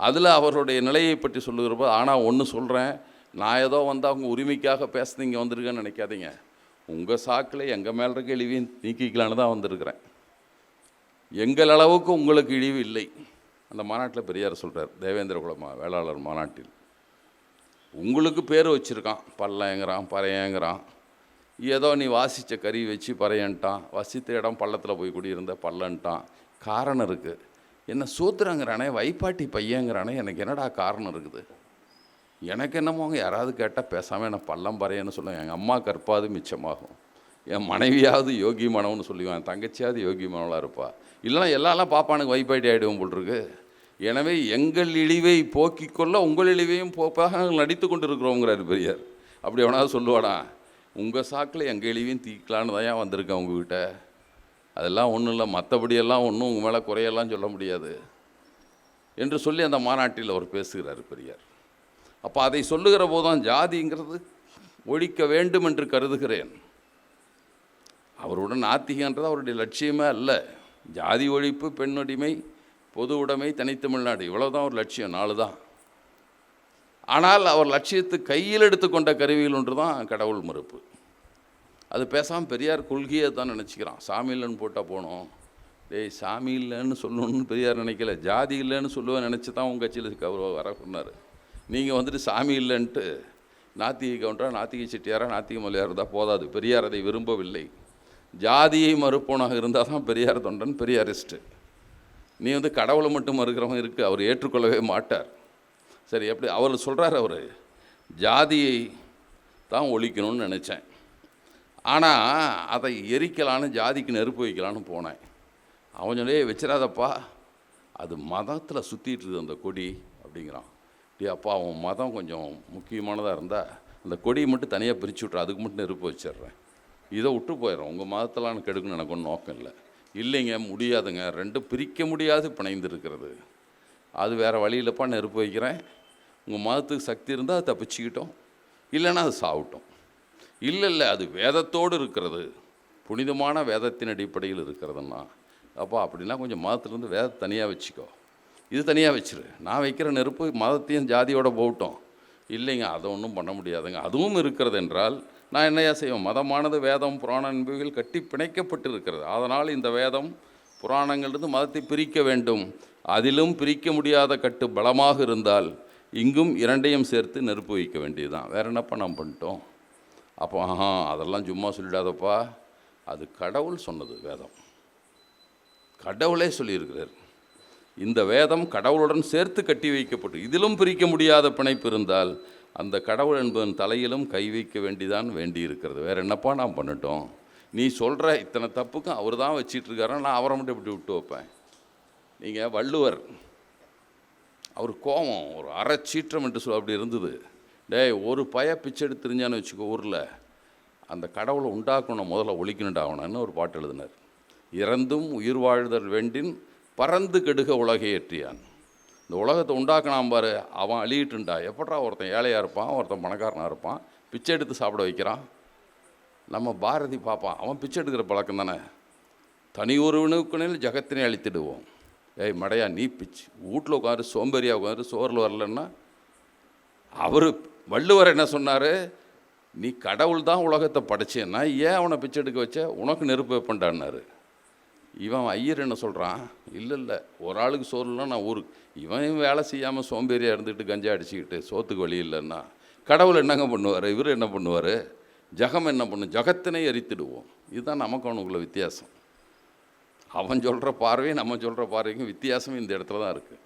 அதில் அவருடைய நிலையை பற்றி சொல்லுகிறப்போ, ஆனால் ஒன்று சொல்கிறேன், நான் ஏதோ அவங்க உரிமைக்காக பேசுனீங்க வந்திருக்கேன்னு நினைக்காதீங்க. உங்கள் சாக்கில் எங்கள் மேலே இருக்க இழிவையும் நீக்கிக்கலான்னு தான் வந்திருக்கிறேன். எங்கள் அளவுக்கு உங்களுக்கு இழிவு இல்லை. அந்த மாநாட்டில் பெரியார் சொல்கிறார், தேவேந்திர குல வேளாளர் மாநாட்டில். உங்களுக்கு பேர் வச்சுருக்கான், பல்லையங்கிறான், பறையங்கிறான். ஏதோ நீ வாசித்த கறி வச்சு பறையன்ட்டான், வசித்த இடம் பள்ளத்தில் போய் குடியிருந்த பல்லன்ட்டான். காரணம் இருக்குது. என்ன சூத்திரங்கிறானே, வைப்பாட்டி பையங்கிறானே, எனக்கு என்னடா காரணம் இருக்குது? எனக்கு என்னமோங்க, யாராவது கேட்டால் பேசாமல் என்ன பள்ளம் பறையன்னு சொல்லுவேன். எங்கள் அம்மா கற்பாது மிச்சமாகும், என் மனைவியாவது யோகி மனவன்னு சொல்லுவேன், என் தங்கச்சியாவது யோகி மனவளாக இருப்பா. இல்லைனா எல்லாம் பாப்பானுக்கு வைப்பாட்டி ஆகிடுவோம் போல் இருக்கு. எனவே எங்கள் இழிவை போக்கிக் கொள்ள உங்கள் இழிவையும் போக்காக நடித்து கொண்டு இருக்கிறோங்கிறார் பெரியார். அப்படி எவனாவது சொல்லுவாடா? உங்கள் சாக்கில் எங்கள் இழிவையும் தீக்கலான்னு தான் ஏன் வந்திருக்கேன் உங்ககிட்ட. அதெல்லாம் ஒன்றும் இல்லை, மற்றபடியெல்லாம் ஒன்றும் உங்கள் மேலே குறையெல்லாம் சொல்ல முடியாது என்று சொல்லி அந்த மாநாட்டில் அவர் பேசுகிறார் பெரியார். அப்போ அதை சொல்லுகிற போதுதான் ஜாதிங்கிறது ஒழிக்க வேண்டும் என்று கருதுகிறேன். அவருடன் நாத்திகன்றது அவருடைய லட்சியமே அல்ல. ஜாதி ஒழிப்பு, பெண்ணுரிமை, பொது உடைமை, தனித்தமிழ்நாடு, இவ்வளோதான் ஒரு லட்சியம், 4 தான். ஆனால் அவர் லட்சியத்தை கையில் எடுத்துக்கொண்ட கருவிகள் ஒன்று தான் கடவுள் மறுப்பு. அது பேசாமல் பெரியார் கொள்கையை தான் நினச்சிக்கிறான். சாமி இல்லைன்னு போட்டால் போனோம். சாமி இல்லைன்னு சொல்லணும்னு பெரியார் நினைக்கல, ஜாதி இல்லைன்னு சொல்லுவேன் நினச்சி தான் உங்கள் கட்சியில் அவர் வர சொன்னார். நீங்கள் வந்துட்டு சாமி இல்லைன்ட்டு நாத்திகை கவுண்டரா, நாத்திகை செட்டியாரா, நாத்திகை மலையார் இருந்தால் போதாது. பெரியார் அதை விரும்பவில்லை. ஜாதியை மறுப்போனாக இருந்தால் தான் பெரியார் தொண்டன், பெரியாரிஸ்ட்டு. நீ கடவுளை மட்டும் மறுக்கிறவங்க இருக்குது, அவர் ஏற்றுக்கொள்ளவே மாட்டார். சரி, எப்படி அவர் சொல்கிறார், அவர் ஜாதியை தான் ஒழிக்கணும்னு நினச்சேன், ஆனால் அதை எரிக்கலான்னு, ஜாதிக்கு நெருப்பு வைக்கலான்னு போனேன். அவன் சொல்லி வச்சிடாதப்பா, அது மதத்தில் சுற்றிட்டு இருக்குது அந்த கொடி அப்படிங்கிறான். அப்பா, அவன் மதம் கொஞ்சம் முக்கியமானதாக இருந்தால் அந்த கொடியை மட்டும் தனியாக பிரித்து விட்ற, அதுக்கு மட்டும் நெருப்பு வச்சிட்றேன், இதை விட்டு போயிடும், உங்கள் மதத்தெல்லாம் எனக்கு எடுக்கணும்னு எனக்கு ஒன்றும் நோக்கம் இல்லை. இல்லைங்க, முடியாதுங்க, 2 பிரிக்க முடியாது பிணைந்து இருக்கிறது, அது வேறு வழியிலப்பா நெருப்பு வைக்கிறேன். உங்கள் மதத்துக்கு சக்தி இருந்தால் அது தப்பிச்சுக்கிட்டோம், இல்லைன்னா அது சாப்பிட்டோம். இல்லை, அது வேதத்தோடு இருக்கிறது, புனிதமான வேதத்தின் அடிப்படையில் இருக்கிறதுன்னா, அப்போ அப்படின்னா கொஞ்சம் மதத்துலேருந்து வேதத்தை தனியாக வச்சுக்கோ, இது தனியாக வச்சிரு. நான் வைக்கிற நெருப்பு மதத்தையும் ஜாதியோடு போகட்டும். இல்லைங்க, அதை ஒன்றும் பண்ண முடியாதுங்க, அதுவும் இருக்கிறது என்றால் நான் என்னையா செய்வேன்? மதமானது வேதம் புராணம் என்பவைகள் கட்டி பிணைக்கப்பட்டு இருக்கிறது. அதனால் இந்த வேதம் புராணங்கள்லேருந்து மதத்தை பிரிக்க வேண்டும். அதிலும் பிரிக்க முடியாத கட்டு பலமாக இருந்தால் இங்கும் 2ஐயும் சேர்த்து நெருப்பு வைக்க வேண்டியதுதான். வேறு என்னப்பா நாம் பண்ணிட்டோம்? அப்போ அதெல்லாம் சும்மா சொல்லிடாதப்பா, அது கடவுள் சொன்னது, வேதம் கடவுளே சொல்லியிருக்கிறார். இந்த வேதம் கடவுளுடன் சேர்த்து கட்டி வைக்கப்பட்டு இதிலும் பிரிக்க முடியாத பிணைப்பு இருந்தால் அந்த கடவுள் என்பதன் தலையிலும் கை வைக்க வேண்டிதான் வேண்டியிருக்கிறது. வேறு என்னப்பா நாம் பண்ணிட்டோம்? நீ சொல்கிற இத்தனை தப்புக்கும் அவர் தான் வச்சிட்ருக்காரு, நான் அவரை மட்டும் இப்படி விட்டு வைப்பேன். நீங்கள் வள்ளுவர், அவர் கோபம் ஒரு அறச்சீற்றம் என்று அப்படி இருந்தது. டேய், ஒரு பிச்சை எடுத்து தெரிஞ்சான்னு வச்சுக்கோ ஊரில், அந்த கடவுளை உண்டாக்கணும், முதல்ல ஒழிக்கணுண்டா அவனன்னு ஒரு பாட்டு எழுதினார். இறந்தும் உயிர் வாழ்தல் வேண்டின் பறந்து கெடுக உலகை ஏற்றியான். இந்த உலகத்தை உண்டாக்கினான் பாரு, அவன் அழியிட்டுண்டா. எப்படா ஒருத்தன் ஏழையாக இருப்பான், ஒருத்தன் பணக்காரனாக இருப்பான், பிச்சை எடுத்து சாப்பிட வைக்கிறான். நம்ம பாரதி பார்ப்பான், அவன் பிச்சை எடுக்கிற பழக்கம் தானே. தனி ஒருவனுக்குனில் ஜகத்தினை அழித்திடுவோம். ஏய் மடையா, நீ பிச்சு வீட்டில் உட்காரு, சோம்பேறியாக உட்காரு, சோறில் வரலன்னா. அவர் வள்ளுவர் என்ன சொன்னார், நீ கடவுள் தான் உலகத்தை படைச்சேன்னா ஏன் அவனை பிச்சை எடுக்க வச்ச, உனக்கு நெருப்பு வைப்பண்டான்னாரு. இவன் ஐயர் என்ன சொல்கிறான், இல்லை ஒரு ஆளுக்கு சோறுனா நான் ஊருக்கு, இவன் வேலை செய்யாமல் சோம்பேறியாக இருந்துக்கிட்டு கஞ்சா அடிச்சுக்கிட்டு சோத்துக்கு வழி இல்லைன்னா கடவுள் என்னங்க பண்ணுவார், இவர் என்ன பண்ணுவார், ஜகம் என்ன பண்ணும், ஜகத்தினை எரித்திடுவோம். இதுதான் நமக்கு அவனுக்குள்ள வித்தியாசம். அவன் சொல்கிற பார்வையும் நம்ம சொல்கிற பார்வைக்கும் வித்தியாசம் இந்த இடத்துல தான் இருக்குது.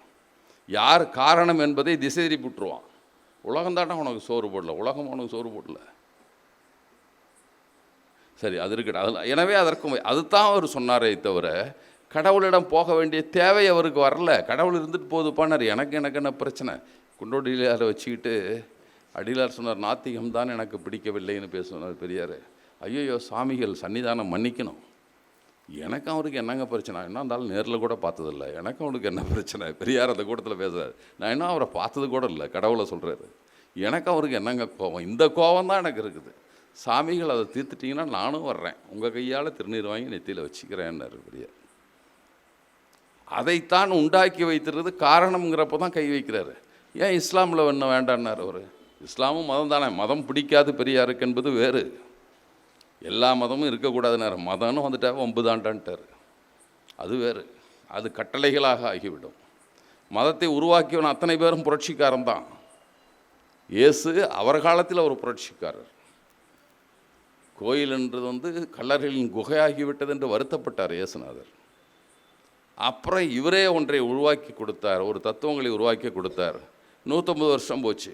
யார் காரணம் என்பதை திசை திருப்பிட்டுருவான். உலகம் தானே உனக்கு சோறு போடல, உலகம் உனக்கு சோறு போடல. சரி, அது இருக்கட்டும். அதில் எனவே அதற்கும் அதுதான் அவர் சொன்னாரே தவிர கடவுளிடம் போக வேண்டிய தேவை அவருக்கு வரல. கடவுள் இருந்துட்டு போகுதுப்பானார். எனக்கு என்ன பிரச்சனை, குண்டோடியிலாரை வச்சுக்கிட்டு அடிலார் சொன்னார், நாத்திகம் தான் எனக்கு பிடிக்கவில்லைன்னு பேசுனார் பெரியார். ஐயோ சாமிகள் சன்னிதானம் மன்னிக்கணும், எனக்கு அவருக்கு என்னங்க பிரச்சனை, என்ன இருந்தாலும் நேரில் கூட பார்த்ததில்லை, எனக்கு அவனுக்கு என்ன பிரச்சனை. பெரியார் அந்த கூட்டத்தில் பேசுகிறார், நான் என்ன அவரை பார்த்தது கூட இல்லை, கடவுளை சொல்கிறாரு, எனக்கு அவருக்கு என்னங்க கோபம், இந்த கோபம் தான் எனக்கு இருக்குது. சாமிகள் அதை தீர்த்துட்டிங்கன்னா நானும் வர்றேன், உங்கள் கையால் திருநீர் வாங்கி நெத்தியில் வச்சுக்கிறேன்னாரு பெரியார். அதைத்தான் உண்டாக்கி வைத்திருக்கிறது காரணம்ங்கிறப்ப தான் கை வைக்கிறாரு. ஏன் இஸ்லாமில் என்ன வேண்டான்னார் அவர். இஸ்லாமும் மதம் தானே, மதம் பிடிக்காது பெரியாருக்கு என்பது வேறு. எல்லா மதமும் இருக்கக்கூடாதுன்னாரு, மதம்னு வந்துட்டா ஒம்புதாண்டான்ட்டார், அது வேறு. அது கட்டளைகளாக ஆகிவிடும். மதத்தை உருவாக்கியவன் அத்தனை பேரும் புரட்சிக்காரன் தான். இயேசு அவர் காலத்தில் ஒரு புரட்சிக்காரர். கோயில் என்றது கல்லறைகளின் குகையாகிவிட்டது என்று வருத்தப்பட்டார் இயேசுநாதர். அப்புறம் இவரே ஒன்றை உருவாக்கி கொடுத்தார், ஒரு தத்துவங்களை உருவாக்கி கொடுத்தார். 150 வருஷம் போச்சு,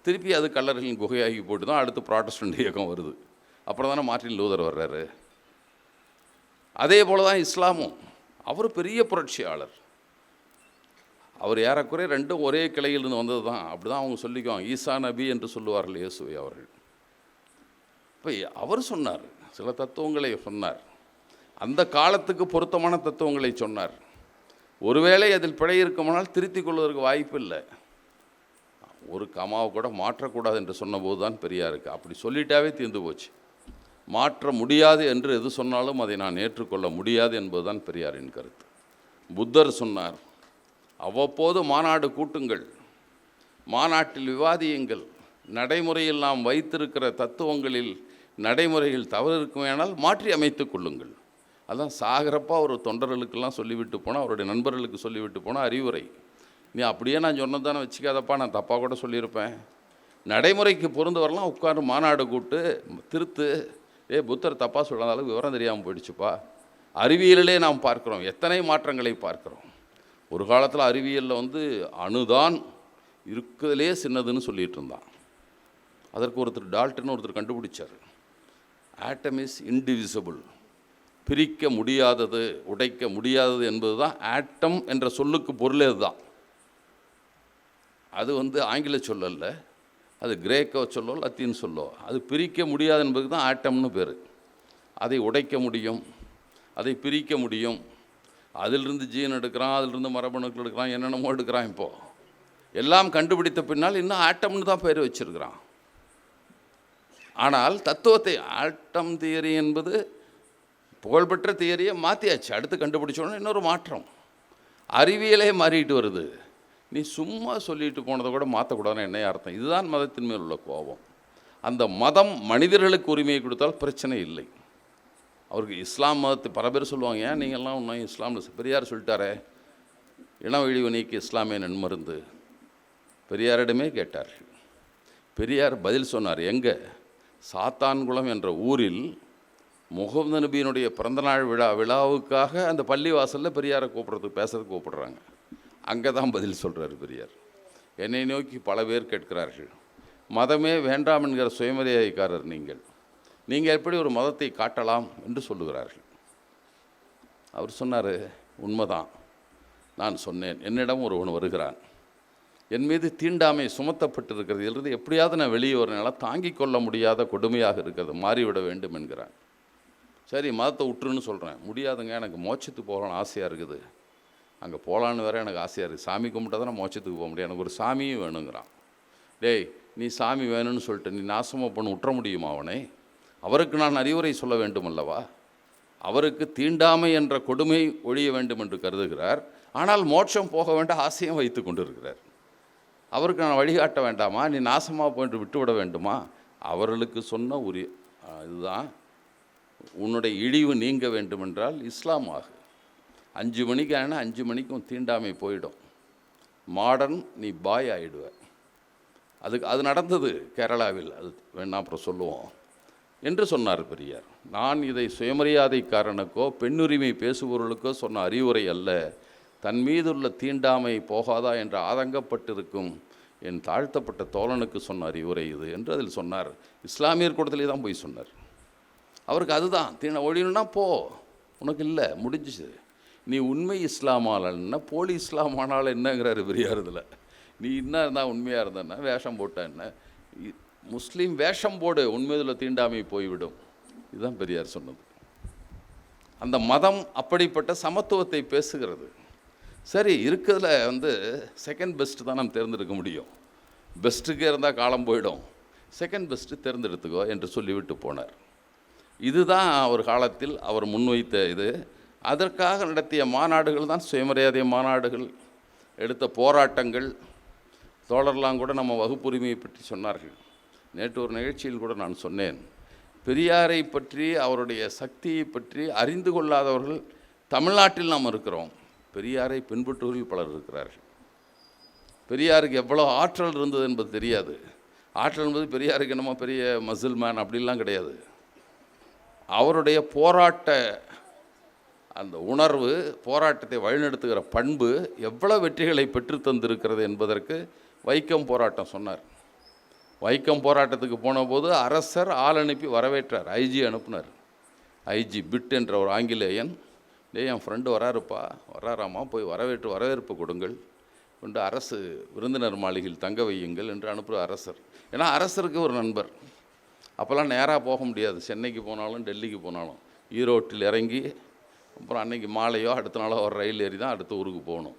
திருப்பி அது கல்லறைகளின் குகையாகி போட்டு தான் அடுத்து ப்ராட்டஸ்டன்ட் இயக்கம் வருது. அப்புறம் தானே மார்ட்டின் லூதர் வர்றாரு. அதே போல் தான் இஸ்லாமும். அவர் பெரிய புரட்சியாளர். அவர் ஏறக்குறைய ரெண்டும் ஒரே கிளையிலிருந்து வந்தது தான். அப்படி தான் அவங்க சொல்லிக்குவாங்க, ஈசா நபி என்று சொல்லுவார்கள் இயேசுவை அவர்கள். இப்போ அவர் சொன்னார், சில தத்துவங்களை சொன்னார், அந்த காலத்துக்கு பொருத்தமான தத்துவங்களை சொன்னார். ஒருவேளை அதில் பிழை இருக்குமானால் திருத்திக் கொள்வதற்கு வாய்ப்பு இல்லை. ஒரு கமாவை கூட மாற்றக்கூடாது என்று சொன்னபோது தான் பெரியாருக்கு அப்படி சொல்லிட்டாவே தீர்ந்து போச்சு. மாற்ற முடியாது என்று எது சொன்னாலும் அதை நான் ஏற்றுக்கொள்ள முடியாது என்பதுதான் பெரியாரின் கருத்து. புத்தர் சொன்னார், அவ்வப்போது மாநாடு கூட்டுங்கள், மாநாட்டில் விவாதியுங்கள், நடைமுறையில் நாம் வைத்திருக்கிற தத்துவங்களில் நடைமுறையில் தவறு இருக்குமேனால் மாற்றி அமைத்து கொள்ளுங்கள். அதான் சாகிறப்பா ஒரு தொண்டர்களுக்கெல்லாம் சொல்லிவிட்டு போனால், அவருடைய நண்பர்களுக்கு சொல்லிவிட்டு போனால் அறிவுரை. நீ அப்படியே நான் சொன்னது தானே வச்சுக்காதப்பா, நான் தப்பாக கூட சொல்லியிருப்பேன். நடைமுறைக்கு பொருந்து வரலாம், உட்காந்து மாநாடு கூட்டு திருத்து. புத்தர் தப்பாக சொல்லாதாலும் விவரம் தெரியாமல் போயிடுச்சுப்பா. அறிவியலிலே நாம் பார்க்குறோம், எத்தனை மாற்றங்களை பார்க்குறோம். ஒரு காலத்தில் அறிவியலில் அணுதான் இருக்கிறதுலே சின்னதுன்னு சொல்லிகிட்டு இருந்தான். அதற்கு ஒருத்தர் டால்டன் ஒருத்தர் கண்டுபிடிச்சார், ஆட்டம் இஸ் இன்டிவிசிபிள், பிரிக்க முடியாதது, உடைக்க முடியாதது என்பது தான் ஆட்டம் என்ற சொல்லுக்கு பொருளே அதுதான். அது ஆங்கில சொல்லல்ல, அது கிரேக்க சொல்லோ லத்தீன் சொல்லோ. அது பிரிக்க முடியாது என்பதுக்கு தான் ஆட்டம்னு பேர். அதை உடைக்க முடியும், அதை பிரிக்க முடியும். அதிலிருந்து ஜீன் எடுக்கிறான், அதிலிருந்து மரபணுக்கள் எடுக்கிறான், என்னென்னமோ எடுக்கிறான். இப்போது எல்லாம் கண்டுபிடித்த பின்னால் இன்னும் ஆட்டம்னு தான் பேர் வச்சுருக்கிறான். ஆனால் தத்துவத்தை, ஆட்டம் தியரி என்பது புகழ்பெற்ற தியரியை மாற்றியாச்சு. அடுத்து கண்டுபிடிச்சோன்னா இன்னொரு மாற்றம். அறிவியலே மாறிட்டு வருது. நீ சும்மா சொல்லிட்டு போனதை கூட மாற்றக்கூடாதுன்னு என்ன அர்த்தம்? இதுதான் மதத்தின் மேல் உள்ள கோபம். அந்த மதம் மனிதர்களுக்கு உரிமையை கொடுத்தால் பிரச்சனை இல்லை. அவருக்கு இஸ்லாம் மதத்தை பல பேர் சொல்லுவாங்க, ஏன் நீங்கள்லாம் ஒன்றும் இஸ்லாமில் பெரியார் சொல்லிட்டாரே, இனவழிவு நீக்கி இஸ்லாமிய நன்மருந்து பெரியாரிடமே கேட்டார்கள். பெரியார் பதில் சொன்னார், எங்கே சாத்தான்குளம் என்ற ஊரில் முகமது நபியினுடைய பிறந்தநாள் விழாவுக்காக அந்த பள்ளி வாசலில் பெரியாரை கூப்பிட்றதுக்கு பேசுறதுக்கு கூப்பிடுறாங்க. அங்கே தான் பதில் சொல்கிறார் பெரியார். என்னை நோக்கி பல பேர் கேட்கிறார்கள், மதமே வேண்டாம் என்கிற சுயமரியாதைக்காரர் நீங்கள், நீங்கள் எப்படி ஒரு மதத்தை காட்டலாம் என்று சொல்லுகிறார்கள். அவர் சொன்னார், உண்மைதான், நான் சொன்னேன், என்னிடம் ஒருவன் வருகிறான், என் மீது தீண்டாமை சுமத்தப்பட்டிருக்கிறது, இதிலிருந்து எப்படியாவது நான் வெளியே வரனால தாங்கிக் கொள்ள முடியாத கொடுமையாக இருக்கிறது, மாறிவிட வேண்டும் என்கிறான். சரி, மதத்தை விட்டுருன்னு சொல்கிறேன். முடியாதுங்க, எனக்கு மோட்சத்துக்கு போகலான்னு ஆசையாக இருக்குது, அங்கே போகலான்னு வேறு எனக்கு ஆசையாக இருக்குது, சாமி கும்பிட்டா தான் நான் மோட்சத்துக்கு போக முடியும், எனக்கு ஒரு சாமியும் வேணுங்கிறான். டேய், நீ சாமி வேணும்னு சொல்லிட்டு நீ நாசமாக பண்ண விட்டுற முடியுமா அவனை? அவருக்கு நான் அறிவுரை சொல்ல வேண்டும் அல்லவா? அவருக்கு தீண்டாமை என்ற கொடுமை ஒழிய வேண்டும் என்று கருதுகிறார், ஆனால் மோட்சம் போக வேண்டாம் ஆசையும் வைத்து கொண்டிருக்கிறார். அவருக்கு நான் வழிகாட்ட வேண்டாமா? நீ நாசமாக போயிட்டு விட்டுவிட வேண்டுமா? அவர்களுக்கு சொன்ன இதுதான், உன்னுடைய இழிவு நீங்க வேண்டுமென்றால் இஸ்லாம் ஆகு. 5 மணிக்கு ஆனால் 5 மணிக்கும் தீண்டாமை போயிடும், மாடர்ன் நீ பாய் ஆகிடுவ. அது நடந்தது கேரளாவில், அது வேணா அப்புறம் சொல்லுவோம் என்று சொன்னார் பெரியார். நான் இதை சுயமரியாதைக்காரனுக்கோ பெண்ணுரிமை பேசுபவர்களுக்கோ சொன்ன அறிவுரை அல்ல, தன் மீதுள்ள தீண்டாமை போகாதா என்று ஆதங்கப்பட்டிருக்கும் என் தாழ்த்தப்பட்ட தோழனுக்கு சொன்ன அறிவுரை இது என்று அதில் சொன்னார். இஸ்லாமியர் கூடத்திலே தான் போய் சொன்னார். அவருக்கு அதுதான், ஒழியணுன்னா போ, உனக்கு இல்லை, முடிஞ்சிச்சு. நீ உண்மை இஸ்லாமாலன்னா போலி இஸ்லாமானால் என்னங்கிறாரு பெரியார். இதில் நீ என்ன இருந்தால் உண்மையாக இருந்தன்னா வேஷம் போட்ட என்ன, முஸ்லீம் வேஷம் போடு, உண்மையில் தீண்டாமை போய்விடும். இதுதான் பெரியார் சொன்னது. அந்த மதம் அப்படிப்பட்ட சமத்துவத்தை பேசுகிறது. சரி, இருக்கிறதுல செகண்ட் பெஸ்ட்டு தான் நம்ம தேர்ந்தெடுக்க முடியும். பெஸ்ட்டுக்கே இருந்தால் காலம் போயிடும், செகண்ட் பெஸ்ட்டு தேர்ந்தெடுத்துக்கோ என்று சொல்லிவிட்டு போனார். இதுதான் ஒரு காலத்தில் அவர் முன்வைத்த இது. அதற்காக நடத்திய மாநாடுகள் தான் சுயமரியாதை மாநாடுகள், எடுத்த போராட்டங்கள். தோழர்லாம் கூட நம்ம வகுப்புரிமையை பற்றி சொன்னார்கள். நேற்று ஒரு நிகழ்ச்சியில் கூட நான் சொன்னேன், பெரியாரை பற்றி அவருடைய சக்தியை பற்றி அறிந்து கொள்ளாதவர்கள் தமிழ்நாட்டில் நாம் இருக்கிறோம். பெரியாரை பின்பற்றுவர்கள் பலர் இருக்கிறார்கள். பெரியாருக்கு எவ்வளோ ஆற்றல் இருந்தது என்பது தெரியாது. ஆற்றல் என்பது பெரியாருக்கு என்னமோ பெரிய மசில் மேன் அப்படிலாம் கிடையாது. அவருடைய போராட்ட அந்த உணர்வு, போராட்டத்தை வழிநடத்துகிற பண்பு எவ்வளோ வெற்றிகளை பெற்று தந்திருக்கிறது என்பதற்கு வைக்கம் போராட்டம் சொன்னார். வைக்கம் போராட்டத்துக்கு போன போது அரசர் ஆள் அனுப்பி வரவேற்றார், ஐஜி அனுப்புனார். ஐஜி பிட் என்ற ஒரு ஆங்கிலேயன், என் ஃப்ரெண்டு வராராமா, போய் வரவேற்பு கொடுங்கள் என்று அரசு விருந்தினர் மாளிகையில் தங்க வையுங்கள் என்று அனுப்புகிற அரசர். ஏன்னா அரசருக்கு ஒரு நண்பர். அப்போல்லாம் நேராக போக முடியாது, சென்னைக்கு போனாலும் டெல்லிக்கு போனாலும் ஈரோட்டில் இறங்கி அப்புறம் அன்றைக்கி மாலையோ அடுத்த நாளோ ஒரு ரயில் ஏறி தான் அடுத்த ஊருக்கு போகணும்.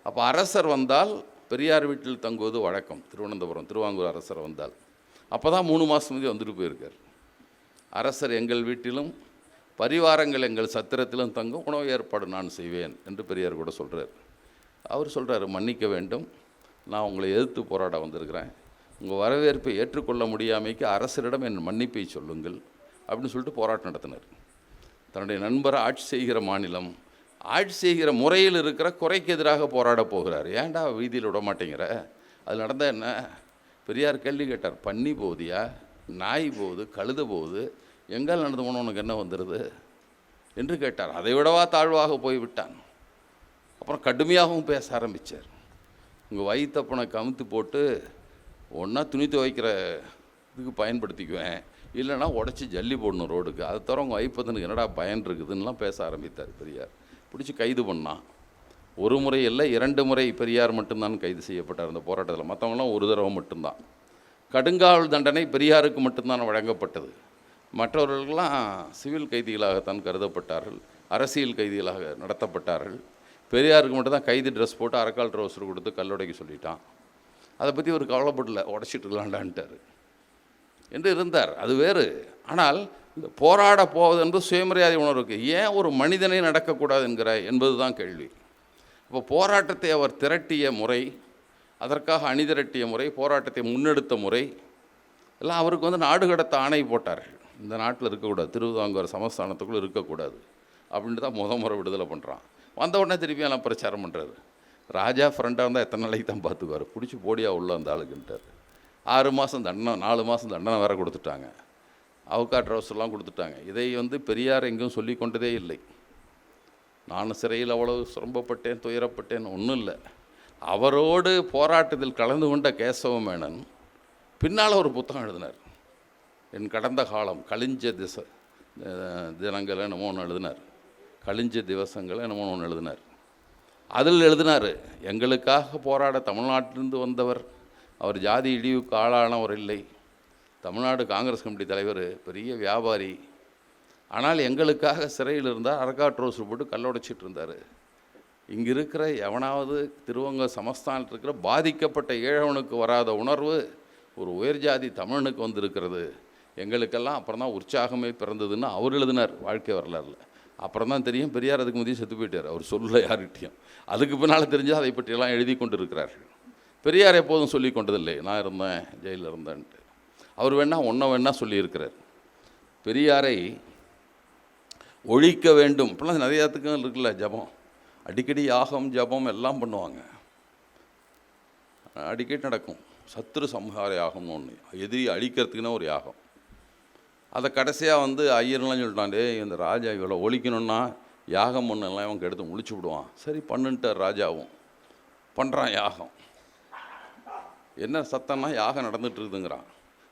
அப்போ அரசர் வந்தால் பெரியார் வீட்டில் தங்குவது வழக்கம். திருவனந்தபுரம் திருவாங்கூர் அரசர் வந்தால் அப்போ தான் 3 மாதம் முந்தைய வந்துட்டு போயிருக்கார். அரசர் எங்கள் வீட்டிலும் பரிவாரங்கள் எங்கள் சத்திரத்திலும் தங்கும், உணவு ஏற்பாடு நான் செய்வேன் என்று பெரியார் கூட சொல்கிறார். அவர் சொல்கிறார், மன்னிக்க வேண்டும், நான் உங்களை எதிர்த்து போராட வந்திருக்கிறேன், உங்கள் வரவேற்பை ஏற்றுக்கொள்ள முடியாமைக்கு அரசரிடம் என் மன்னிப்பை சொல்லுங்கள் அப்படின்னு சொல்லிட்டு போராட்டம் நடத்தினார். தன்னுடைய நண்பரை ஆட்சி செய்கிற மாநிலம், ஆட்சி செய்கிற முறையில் இருக்கிற குறைக்கு எதிராக போராட போகிறார். ஏன்டா வீதியில் விட மாட்டேங்கிற? அது நடந்தால் என்ன? பெரியார் கேள்வி கேட்டார், பன்னி போகுதியா, நாய் போகுது, கழுத போகுது, எங்கால் நடந்து போன உனக்கு என்ன வந்துடுது என்று கேட்டார். அதை விடவா தாழ்வாக போய்விட்டான். அப்புறம் கடுமையாகவும் பேச ஆரம்பித்தார். உங்கள் வயிற்றப்பனை கமுத்து போட்டு ஒன்றா துணி துவைக்கிற இதுக்கு பயன்படுத்திக்குவேன், இல்லைனா உடச்சி ஜல்லி போடணும் ரோடுக்கு, அதை தவிர உங்கள் வைப்பதனுக்கு என்னடா பயன் இருக்குதுன்னெலாம் பேச ஆரம்பித்தார். பெரியார் பிடிச்சி கைது பண்ணான். ஒரு முறை இல்லை 2 முறை பெரியார் மட்டும்தான் கைது செய்யப்பட்டார் அந்த போராட்டத்தில். மற்றவங்களாம் ஒரு தடவை மட்டும்தான். கடுங்காவல் தண்டனை பெரியாருக்கு மட்டும்தான் வழங்கப்பட்டது. மற்றவர்களெல்லாம் சிவில் கைதிகளாகத்தான் கருதப்பட்டார்கள், அரசியல் கைதிகளாக நடத்தப்பட்டார்கள். பெரியாருக்கு மட்டும்தான் கைது ட்ரெஸ் போட்டு அரக்கால் ட்ரௌசர் கொடுத்து கல்லுடைக்க சொல்லிட்டான். அதை பற்றி ஒரு கவலைப்படல, உடச்சிட்டு இருக்கலாண்டான்ட்டார் என்று இருந்தார். அது வேறு. ஆனால் இந்த போராட போவது என்பது சுயமரியாதை உணர்வுக்கு. ஏன் ஒரு மனிதனை நடக்கக்கூடாது என்பது தான் கேள்வி. இப்போ போராட்டத்தை அவர் திரட்டிய முறை, அதற்காக அணிதிரட்டிய முறை, போராட்டத்தை முன்னெடுத்த முறை எல்லாம் அவருக்கு நாடு கடத்த ஆணை போட்டார்கள். இந்த நாட்டில் இருக்கக்கூடாது, திருவிதாங்கூர் சமஸ்தானத்துக்குள்ளே இருக்கக்கூடாது அப்படின்ட்டு தான் முறை விடுதலை பண்ணுறான். வந்த உடனே திருப்பி எல்லாம் பிரச்சாரம் பண்ணுறாரு. ராஜா ஃப்ரெண்டாக இருந்தால் எத்தனை நாளைக்கு தான் பார்த்துக்குவார், பிடிச்சி போடியா உள்ள அந்த ஆளுக்குன்ட்டார். 6 மாதம் தண்டனை, 4 மாதம் தண்டனை வேறு கொடுத்துட்டாங்க, அவுக்கா ட்ரௌசர்லாம் கொடுத்துட்டாங்க. இதை பெரியார் எங்கேயும் சொல்லி கொண்டதே இல்லை. நான் சிறையில் அவ்வளவு சிரமப்பட்டேன், துயரப்பட்டேன், ஒன்றும் இல்லை. அவரோடு போராட்டத்தில் கலந்து கொண்ட கேசவ மேனன் பின்னால் ஒரு புத்தகம் எழுதினார். என் கடந்த காலம் கழிஞ்ச தினங்கள் என்னமோ ஒன்று எழுதினார், கழிஞ்ச திவசங்கள் என்னமோ ஒன்று எழுதினார். அதில் எழுதினார், எங்களுக்காக போராட தமிழ்நாட்டிலிருந்து வந்தவர், அவர் ஜாதி இழிவுக்கு ஆளானவர் இல்லை. தமிழ்நாடு காங்கிரஸ் கமிட்டி தலைவர், பெரிய வியாபாரி. ஆனால் எங்களுக்காக சிறையில் இருந்தார், அரக்காட்ரோஸ் போட்டு கல்லொடைச்சிட்டு இருந்தார். இங்கே இருக்கிற எவனாவது திருவங்க சமஸ்தானத்தில் இருக்கிற பாதிக்கப்பட்ட ஏழவனுக்கு வராத உணர்வு ஒரு உயர்ஜாதி தமிழனுக்கு வந்திருக்கிறது. எங்களுக்கெல்லாம் அப்புறம் தான் உற்சாகமே பிறந்ததுன்னு அவர் எழுதினார் வாழ்க்கை வரலாறுல. அப்புறம் தான் தெரியும் பெரியார் அதுக்கு முந்தைய செத்து போயிட்டார், அவர் சொல்ல யார்கிட்டையும். அதுக்கு பின்னால் தெரிஞ்சால் அதை பற்றியெல்லாம் எழுதி கொண்டு இருக்கிறார்கள். பெரியார் எப்போதும் சொல்லி கொண்டதில்லை நான் இருந்தேன் ஜெயிலில் இருந்தேன்ட்டு. அவர் வேணால் சொல்லியிருக்கிறார். பெரியாரை ஒழிக்க வேண்டும் இப்பெல்லாம் நிறையாத்துக்கும் இருக்குல்ல, ஜபம் அடிக்கடி யாகம் ஜபம் எல்லாம் பண்ணுவாங்க, அடிக்கடி நடக்கும். சத்ரு சம்ஹார யாகம்னு ஒன்று, எதிரி அழிக்கிறதுக்குன்னு ஒரு யாகம். அதை கடைசியாக ஐயர்லாம் சொல்லிட்டான், இந்த ராஜா இவ்வளோ ஒழிக்கணும்னா யாகம் ஒன்றெல்லாம் இவன் எடுத்து முழிச்சு விடுவான். சரி பண்ணுன்ட்டார் ராஜாவும், பண்ணுறான் யாகம். என்ன சத்தம்னா யாகம் நடந்துட்டு இருக்குதுங்கிறான்.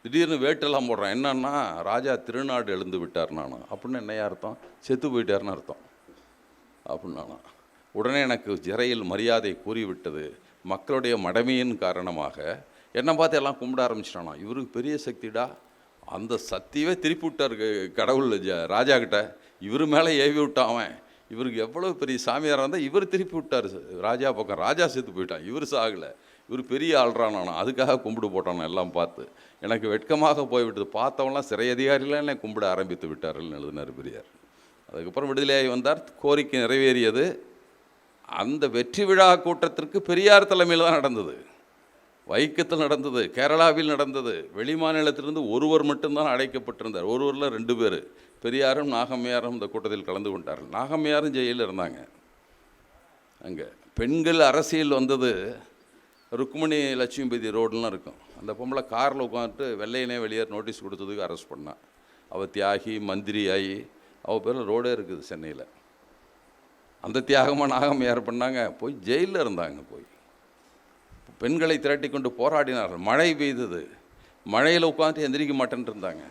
திடீர்னு வேட்டெல்லாம் போடுறான். என்னன்னா ராஜா திருநாடு எழுந்து விட்டார். அப்படின்னு என்னையா அர்த்தம்? செத்து போயிட்டார்னு அர்த்தம் அப்படின்னா. உடனே எனக்கு சிறையில் மரியாதை கூறிவிட்டது. மக்களுடைய மடமையின் காரணமாக என்னை பார்த்து எல்லாம் கும்பிட ஆரம்பிச்சிட்டானா. இவருக்கு பெரிய சக்திடா, அந்த சக்தியே திருப்பி விட்டார் கடவுள் ராஜா கிட்ட. இவர் மேலே ஏவி விட்டான் அவன். இவருக்கு எவ்வளோ பெரிய சாமியாராக இருந்தால் இவர் திருப்பி விட்டார் ராஜா பக்கம். ராஜா செத்து போயிட்டான், இவர் சாகலை. இவர் பெரிய ஆள்றானா, அதுக்காக கும்பிடு போட்டானா. எல்லாம் பார்த்து எனக்கு வெட்கமாக போய்விட்டது. பார்த்தவங்களாம் சிறை அதிகாரிலாம் என்னை கும்பிட ஆரம்பித்து விட்டார்கள் எழுதினார் பெரியார். அதுக்கப்புறம் விடுதலையாகி வந்தார், கோரிக்கை நிறைவேறியது. அந்த வெற்றி விழா கூட்டத்திற்கு பெரியார் தலைமையில் தான் நடந்தது. வைக்கத்தில் நடந்தது, கேரளாவில் நடந்தது. வெளி மாநிலத்திலிருந்து ஒருவர் மட்டும்தான் அழைக்கப்பட்டிருந்தார். ஒருவரில் 2 பேர், பெரியாரும் நாகம்மையாரும் இந்த கூட்டத்தில் கலந்து கொண்டார்கள். நாகம்மையாரும் ஜெயிலில் இருந்தாங்க. அங்கே பெண்கள் அரசியல் வந்தது. ருக்மணி லட்சுமிபதி ரோடுலாம் இருக்கும். அந்த பொம்பளை காரில் உட்காந்துட்டு வெள்ளையனே வெளியேற நோட்டீஸ் கொடுத்ததுக்கு அரெஸ்ட் பண்ணான். அவள் தியாகி மந்திரி ஆகி அவள் பேரில் ரோடே இருக்குது சென்னையில். அந்த தியாகமாக நாகம்மையார் பண்ணாங்க. போய் ஜெயிலில் இருந்தாங்க. போய் பெண்களை திரட்டி கொண்டு போராடினார்கள். மழை பெய்தது, மழையில் உட்காந்துட்டு எந்திரிக்க மாட்டேன்ட்டு இருந்தாங்க.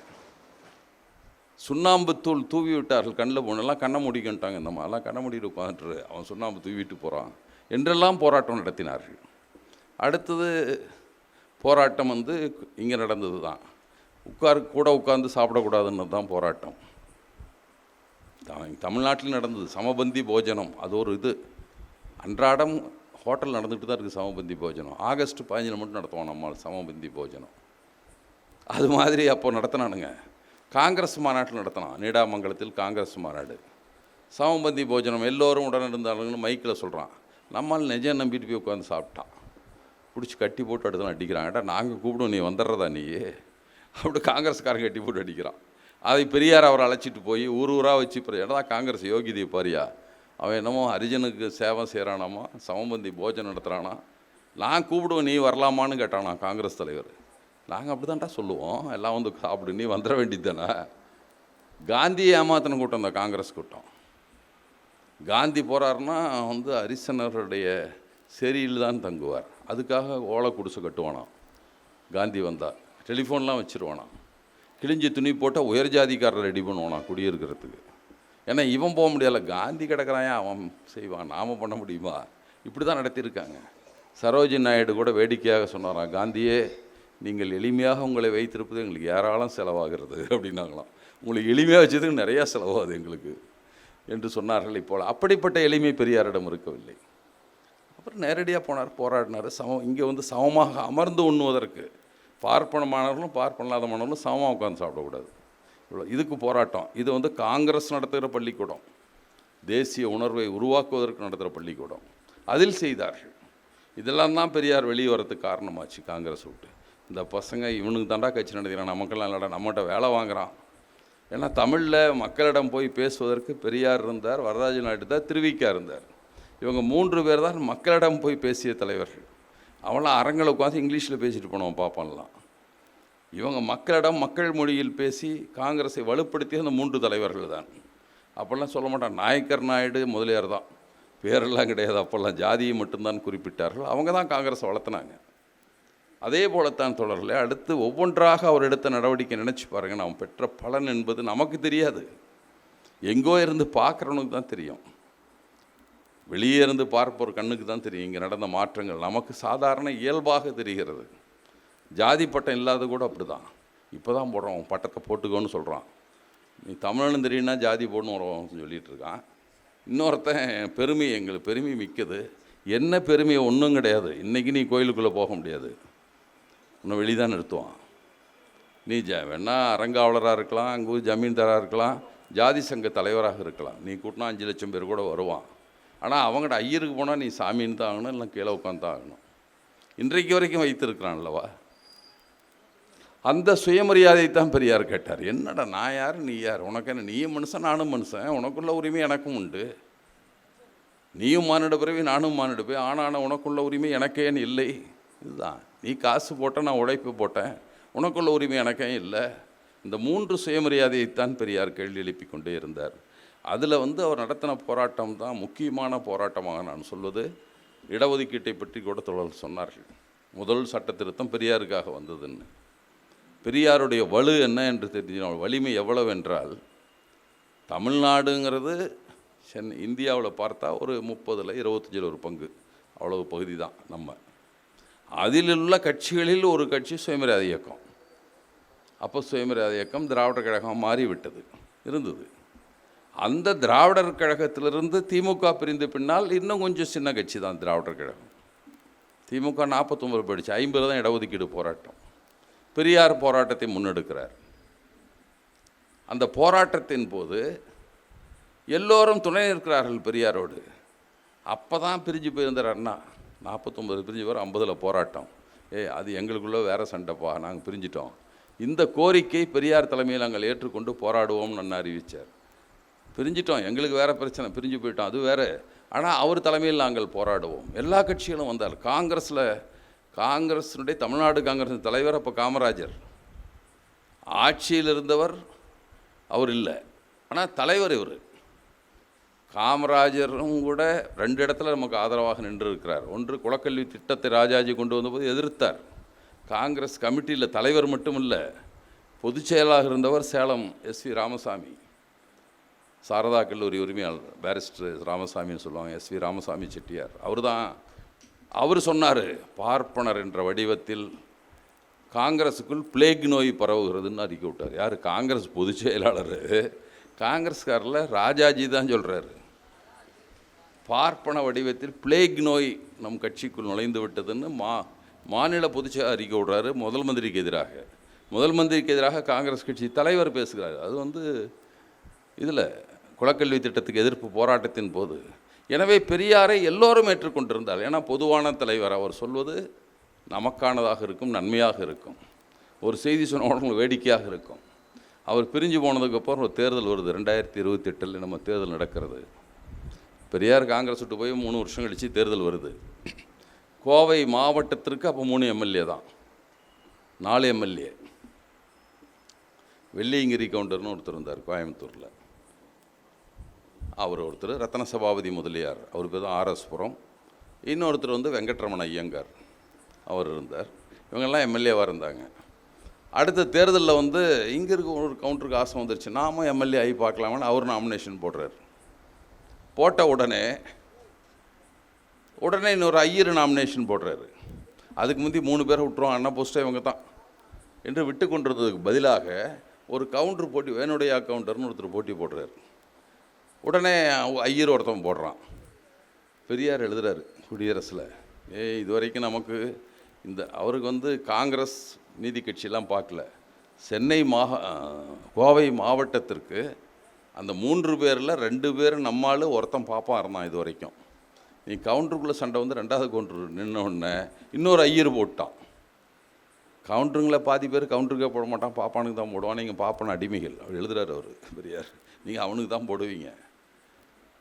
சுண்ணாம்பு தூள் தூவி விட்டார்கள் கண்ணில் போனெல்லாம் கண்ணை மூடிக்கிட்டாங்க. இந்த மாதிரிலாம் கண்ணை மூடிட்டு உட்காந்துட்டு அவன் சுண்ணாம்பு தூவிட்டு போகிறான் என்றெல்லாம் போராட்டம் நடத்தினார்கள். அடுத்தது போராட்டம் இங்கே நடந்தது தான். கூட உட்காந்து சாப்பிடக்கூடாதுன்னு தான் போராட்டம். தமிழ்நாட்டில் நடந்தது சமபந்தி போஜனம். அது ஒரு இது அன்றாடம் ஹோட்டல் நடந்துகிட்டு தான் இருக்குது சமபந்தி போஜனம். ஆகஸ்ட் 15 மட்டும் நடத்துவோம் நம்ம சமபந்தி போஜனம். அது மாதிரி அப்போ நடத்தினானுங்க. காங்கிரஸ் மாநாட்டில் நடத்தினான், நீடாமங்கலத்தில் காங்கிரஸ் மாநாடு. சமபந்தி போஜனம் எல்லோரும் உடனே இருந்தாலுங்கன்னு மைக்கில் சொல்கிறான். நம்மால் நிஜம் நம்பிட்டு போய் உட்காந்து சாப்பிட்டான். பிடிச்சி கட்டி போட்டு அடுத்தலாம் அடிக்கிறான். ஏட்டா நாங்கள் கூப்பிடுவோம், நீ வந்துடுறதா நீ அப்படி காங்கிரஸ்காரங்க கட்டி போட்டு அடிக்கிறான். அதை பெரியார் அவரை அழைச்சிட்டு போய் ஊராக வச்சு என்னடா காங்கிரஸ் யோகிதை பாரியா, அவன் என்னமோ ஹரிஜனுக்கு சேவை செய்கிறானாமா, சமபந்தி போஜனம் நடத்துகிறானா, நான் கூப்பிடுவேன் நீ வரலாமான்னு கேட்டானா காங்கிரஸ் தலைவர். நாங்கள் அப்படி தான்டா சொல்லுவோம், எல்லாம் சாப்பிடு, நீ வந்துட வேண்டியது தானே. காந்தியை ஏமாத்தின கூட்டம் தான் காங்கிரஸ் கூட்டம். காந்தி போகிறாருன்னா ஹரிசனருடைய செரியில் தான் தங்குவார். அதுக்காக ஓலை குடிசை கட்டுவானாம். காந்தி வந்தால் டெலிஃபோன்லாம் வச்சுருவானாம். கிழிஞ்சி துணி போட்டால் உயர் ஜாதிக்காரரை ரெடி பண்ணுவானா குடியிருக்கிறதுக்கு. ஏன்னா இவன் போக முடியலை, காந்தி கிடக்கிறான், அவன் செய்வான், நாம் பண்ண முடியுமா? இப்படி தான் நடத்தியிருக்காங்க. சரோஜினி நாயுடு கூட வேடிக்கையாக சொன்னாராம், காந்தியே நீங்கள் எளிமையாக உங்களை வைத்திருப்பது எங்களுக்கு ஏராளம் செலவாகிறது அப்படின்னாங்களாம். உங்களுக்கு எளிமையாக வச்சதுக்கு நிறையா செலவாகுது எங்களுக்கு என்று சொன்னார்கள். இப்போ அப்படிப்பட்ட எளிமை பெரியாரிடம் இருக்கவில்லை. அப்புறம் நேரடியாக போனார், போராடினார். இங்கே சமமாக அமர்ந்து உண்ணுவதற்கு பார்ப்பனமானவர்களும் பார்ப்பனலாத மாணவர்களும் சமமாக உட்காந்து சாப்பிடக்கூடாது. இவ்வளோ இதுக்கு போராட்டம். இது காங்கிரஸ் நடத்துகிற பள்ளிக்கூடம், தேசிய உணர்வை உருவாக்குவதற்கு நடத்துகிற பள்ளிக்கூடம். அதில் செய்தார்கள். இதெல்லாம் தான் பெரியார் வெளியே வரதுக்கு காரணமாச்சு. காங்கிரஸ் விட்டு இந்த பசங்க இவனுக்கு தாண்டா கட்சி நடத்துகிறான், நமக்கெல்லாம் இல்லைடா, நம்மகிட்ட வேலை வாங்குகிறான். ஏன்னா தமிழில் மக்களிடம் போய் பேசுவதற்கு பெரியார் இருந்தார், வரதராஜ நாயுடு தான், திருவிக்கா இருந்தார். இவங்க 3 பேர் தான் மக்களிடம் போய் பேசிய தலைவர்கள். அவன்லாம் அரங்களை உட்காந்து இங்கிலீஷில் பேசிட்டு போனவன் பார்ப்பான்லாம். இவங்க மக்களிடம் மக்கள் மொழியில் பேசி காங்கிரஸை வலுப்படுத்திய அந்த 3 தலைவர்கள் தான். அப்போல்லாம் சொல்ல மாட்டான், நாயக்கர் நாயுடு முதலியார் தான், பேரெல்லாம் கிடையாது. அப்போல்லாம் ஜாதியை மட்டும்தான் குறிப்பிட்டார்கள். அவங்க தான் காங்கிரஸை வளர்த்துனாங்க. அதே போலத்தான் தொடரல. அடுத்து ஒவ்வொன்றாக அவர் எடுத்த நடவடிக்கை நினச்சி பாருங்கள். நாம் பெற்ற பலன் என்பது நமக்கு தெரியாது, எங்கோ இருந்து பார்க்குறவனுக்கு தான் தெரியும். வெளியே இருந்து பார்ப்போர் கண்ணுக்கு தான் தெரியும் இங்கே நடந்த மாற்றங்கள். நமக்கு சாதாரண இயல்பாக தெரிகிறது. ஜாதி பட்டம் இல்லாத கூட அப்படி தான். இப்போ தான் போடுறோம், பட்டத்தை போட்டுக்கோன்னு சொல்கிறான். நீ தமிழ்னு தெரியுன்னா ஜாதி போடணும் சொல்லிகிட்டு இருக்கான். இன்னொருத்தன் பெருமை, எங்களுக்கு பெருமை மிக்கது. என்ன பெருமையை ஒன்றும் கிடையாது. இன்றைக்கி நீ கோயிலுக்குள்ளே போக முடியாது, இன்னும் வெளியே தான் நிறுத்துவான். நீ வேணா அரங்காவலராக இருக்கலாம், அங்கே ஜமீன்தாராக இருக்கலாம், ஜாதி சங்க தலைவராக இருக்கலாம். நீ கூட்டினா 5 லட்சம் பேர் கூட வருவான். ஆனால் அவங்கள்ட்ட ஐயருக்கு போனால் நீ சாமின்னு தான் ஆகணும், இல்லை கீழே உட்காந்து தான் ஆகணும். இன்றைக்கு வரைக்கும் வைத்திருக்கிறான்லவா. அந்த சுயமரியாதை தான் பெரியார் கேட்டார். என்னடா நான் யார் நீ யார், உனக்கு என்ன, நீயும் மனுஷன் நானும் மனுஷன், உனக்குள்ள உரிமை எனக்கும் உண்டு. நீயும் மானிட பிறவி நானும் மானிட போய், ஆனான உனக்குள்ள உரிமை எனக்கேன்னு இல்லை. இதுதான், நீ காசு போட்ட நான் உழைப்பு போட்டேன், உனக்குள்ள உரிமை எனக்கே இல்லை. இந்த 3 சுயமரியாதையைத்தான் பெரியார் கேள்வி எழுப்பி கொண்டே இருந்தார். அதில் அவர் நடத்தின போராட்டம் தான் முக்கியமான போராட்டமாக நான் சொல்வது. இடஒதுக்கீட்டை பற்றி கூட தொடர் சொன்னார்கள். முதல் சட்ட திருத்தம் பெரியாருக்காக வந்ததுன்னு. பெரியாருடைய வலு என்ன என்று தெரிஞ்சினோம். வலிமை எவ்வளவு என்றால், தமிழ்நாடுங்கிறது இந்தியாவில் பார்த்தா ஒரு 30ல் 25 ஒரு பங்கு, அவ்வளவு பகுதி தான் நம்ம. அதில் உள்ள கட்சிகளில் ஒரு கட்சி சுயமரியாதை இயக்கம். அப்போ சுயமரியாதை இயக்கம் திராவிடர் கழகம் மாறிவிட்டது இருந்தது. அந்த திராவிடர் கழகத்திலிருந்து திமுக பிரிந்த பின்னால் இன்னும் கொஞ்சம் சின்ன கட்சி தான் திராவிடர் கழகம். திமுக 49 போயிடுச்சு, 50 தான் இடஒதுக்கீடு போராட்டம். பெரியார் போராட்டத்தை முன்னெடுக்கிறார். அந்த போராட்டத்தின் போது எல்லோரும் துணை நிற்கிறார்கள் பெரியாரோடு. அப்போ தான் பிரிஞ்சு போயிருந்தார் அண்ணா. 49 பிரிஞ்சு வர 50ல் போராட்டம். அது எங்களுக்குள்ளே வேறு சண்டைப்பா, நாங்கள் பிரிஞ்சிட்டோம். இந்த கோரிக்கை பெரியார் தலைமையில் நாங்கள் ஏற்றுக்கொண்டு போராடுவோம்னு அண்ணா அறிவித்தார். பிரிஞ்சிட்டோம், எங்களுக்கு வேறு பிரச்சனை, பிரிஞ்சு போயிட்டோம், அது வேறு. ஆனால் அவர் தலைமையில் நாங்கள் போராடுவோம். எல்லா கட்சிகளும் வந்தார். காங்கிரஸினுடைய தமிழ்நாடு காங்கிரஸ் தலைவர் அப்போ காமராஜர். ஆட்சியில் இருந்தவர் அவர் இல்லை, ஆனால் தலைவர் இவர். காமராஜரும் கூட 2 இடத்துல நமக்கு ஆதரவாக நின்று இருக்கிறார். ஒன்று, குலக்கல்வி திட்டத்தை ராஜாஜி கொண்டு வந்தபோது எதிர்த்தார். காங்கிரஸ் கமிட்டியில் தலைவர் மட்டும் இல்லை, பொதுச் செயலாளர் இருந்தவர் சேலம் எஸ்வி ராமசாமி, சாரதா கல்லூரி உரிமையாளர், பேரிஸ்டர் ராமசாமின்னு சொல்லுவாங்க, எஸ்வி ராமசாமி செட்டியார். அவர் சொன்னார், பார்ப்பனர் என்ற வடிவத்தில் காங்கிரஸுக்குள் பிளேக் நோய் பரவுகிறதுன்னு அறிக்கை விட்டார். யார்? காங்கிரஸ் பொதுச் செயலாளர். காங்கிரஸ்காரில் ராஜாஜி தான் சொல்கிறாரு, பார்ப்பன வடிவத்தில் பிளேக் நோய் நம் கட்சிக்குள் நுழைந்து விட்டதுன்னு மாநில பொதுச்செயலாளர் அறிக்கை விடுறாரு. முதல் மந்திரிக்கு எதிராக காங்கிரஸ் கட்சி தலைவர் பேசுகிறார். அது இதில் குலக்கல்வி திட்டத்துக்கு எதிர்ப்பு போராட்டத்தின் போது. எனவே பெரியாரை எல்லோரும் ஏற்றுக்கொண்டிருந்தார். ஏன்னா பொதுவான தலைவர், அவர் சொல்வது நமக்கானதாக இருக்கும், நன்மையாக இருக்கும். ஒரு செய்தி சொன்னவங்களுக்கு வேடிக்கையாக இருக்கும். அவர் பிரிஞ்சு போனதுக்கப்புறம் ஒரு தேர்தல் வருது, 2028 நம்ம தேர்தல் நடக்கிறது. பெரியார் காங்கிரஸ் விட்டு போய் 3 வருஷம் கழித்து தேர்தல் வருது. கோவை மாவட்டத்திற்கு அப்போ 3 எம்எல்ஏ தான், 4 எம்எல்ஏ. வெள்ளியங்கிரி கவுண்டர்னு ஒருத்தர் இருந்தார் கோயம்புத்தூரில், அவர் ஒருத்தர். ரத்தன சபாபதி முதலியார், அவர் பேர் தான் ஆர்எஸ்புரம். இன்னொருத்தர் வெங்கட்ரமண ஐயங்கார், அவர் இருந்தார். இவங்கெல்லாம் எம்எல்ஏவாக இருந்தாங்க. அடுத்த தேர்தலில் இங்கே இருக்க ஒரு கவுண்டருக்கு ஆசை வந்துருச்சு, நாமும் எம்எல்ஏ ஆகி பார்க்கலாமான்னு அவர் நாமினேஷன் போடுறார். போட்ட உடனே இன்னொரு ஐயர் நாமினேஷன் போடுறாரு. அதுக்கு முந்தி 3 பேரை விட்டுருவோம், அண்ணா போஸ்ட்டே இவங்க தான் என்று விட்டு கொண்டிருந்ததுக்கு பதிலாக ஒரு கவுண்டர் போட்டி, வேணுடைய கவுண்டர்னு ஒருத்தர் போட்டி போடுறாரு. உடனே ஐயர் ஒருத்தன் போடுறான். பெரியார் எழுதுறாரு குடியரசில், இது வரைக்கும் நமக்கு அவருக்கு காங்கிரஸ் நீதி கட்சியெல்லாம் பார்க்கல, கோவை மாவட்டத்திற்கு அந்த 3 பேரில் 2 பேர் நம்மால் ஒருத்தன் பாப்பான் இருந்தான் இது வரைக்கும். நீ கவுண்டருக்குள்ளே சண்டை 2வது கவுண்டர் நின்னோடனே இன்னொரு ஐயர் போட்டான். கவுண்டருங்களை பாதி பேர் கவுண்டருக்கே போட மாட்டான், பாப்பானுக்கு தான் போடுவான். நீங்கள் பாப்பான அடிமைகள், அவர் எழுதுறாரு அவர் பெரியார், நீங்கள் அவனுக்கு தான் போடுவீங்க.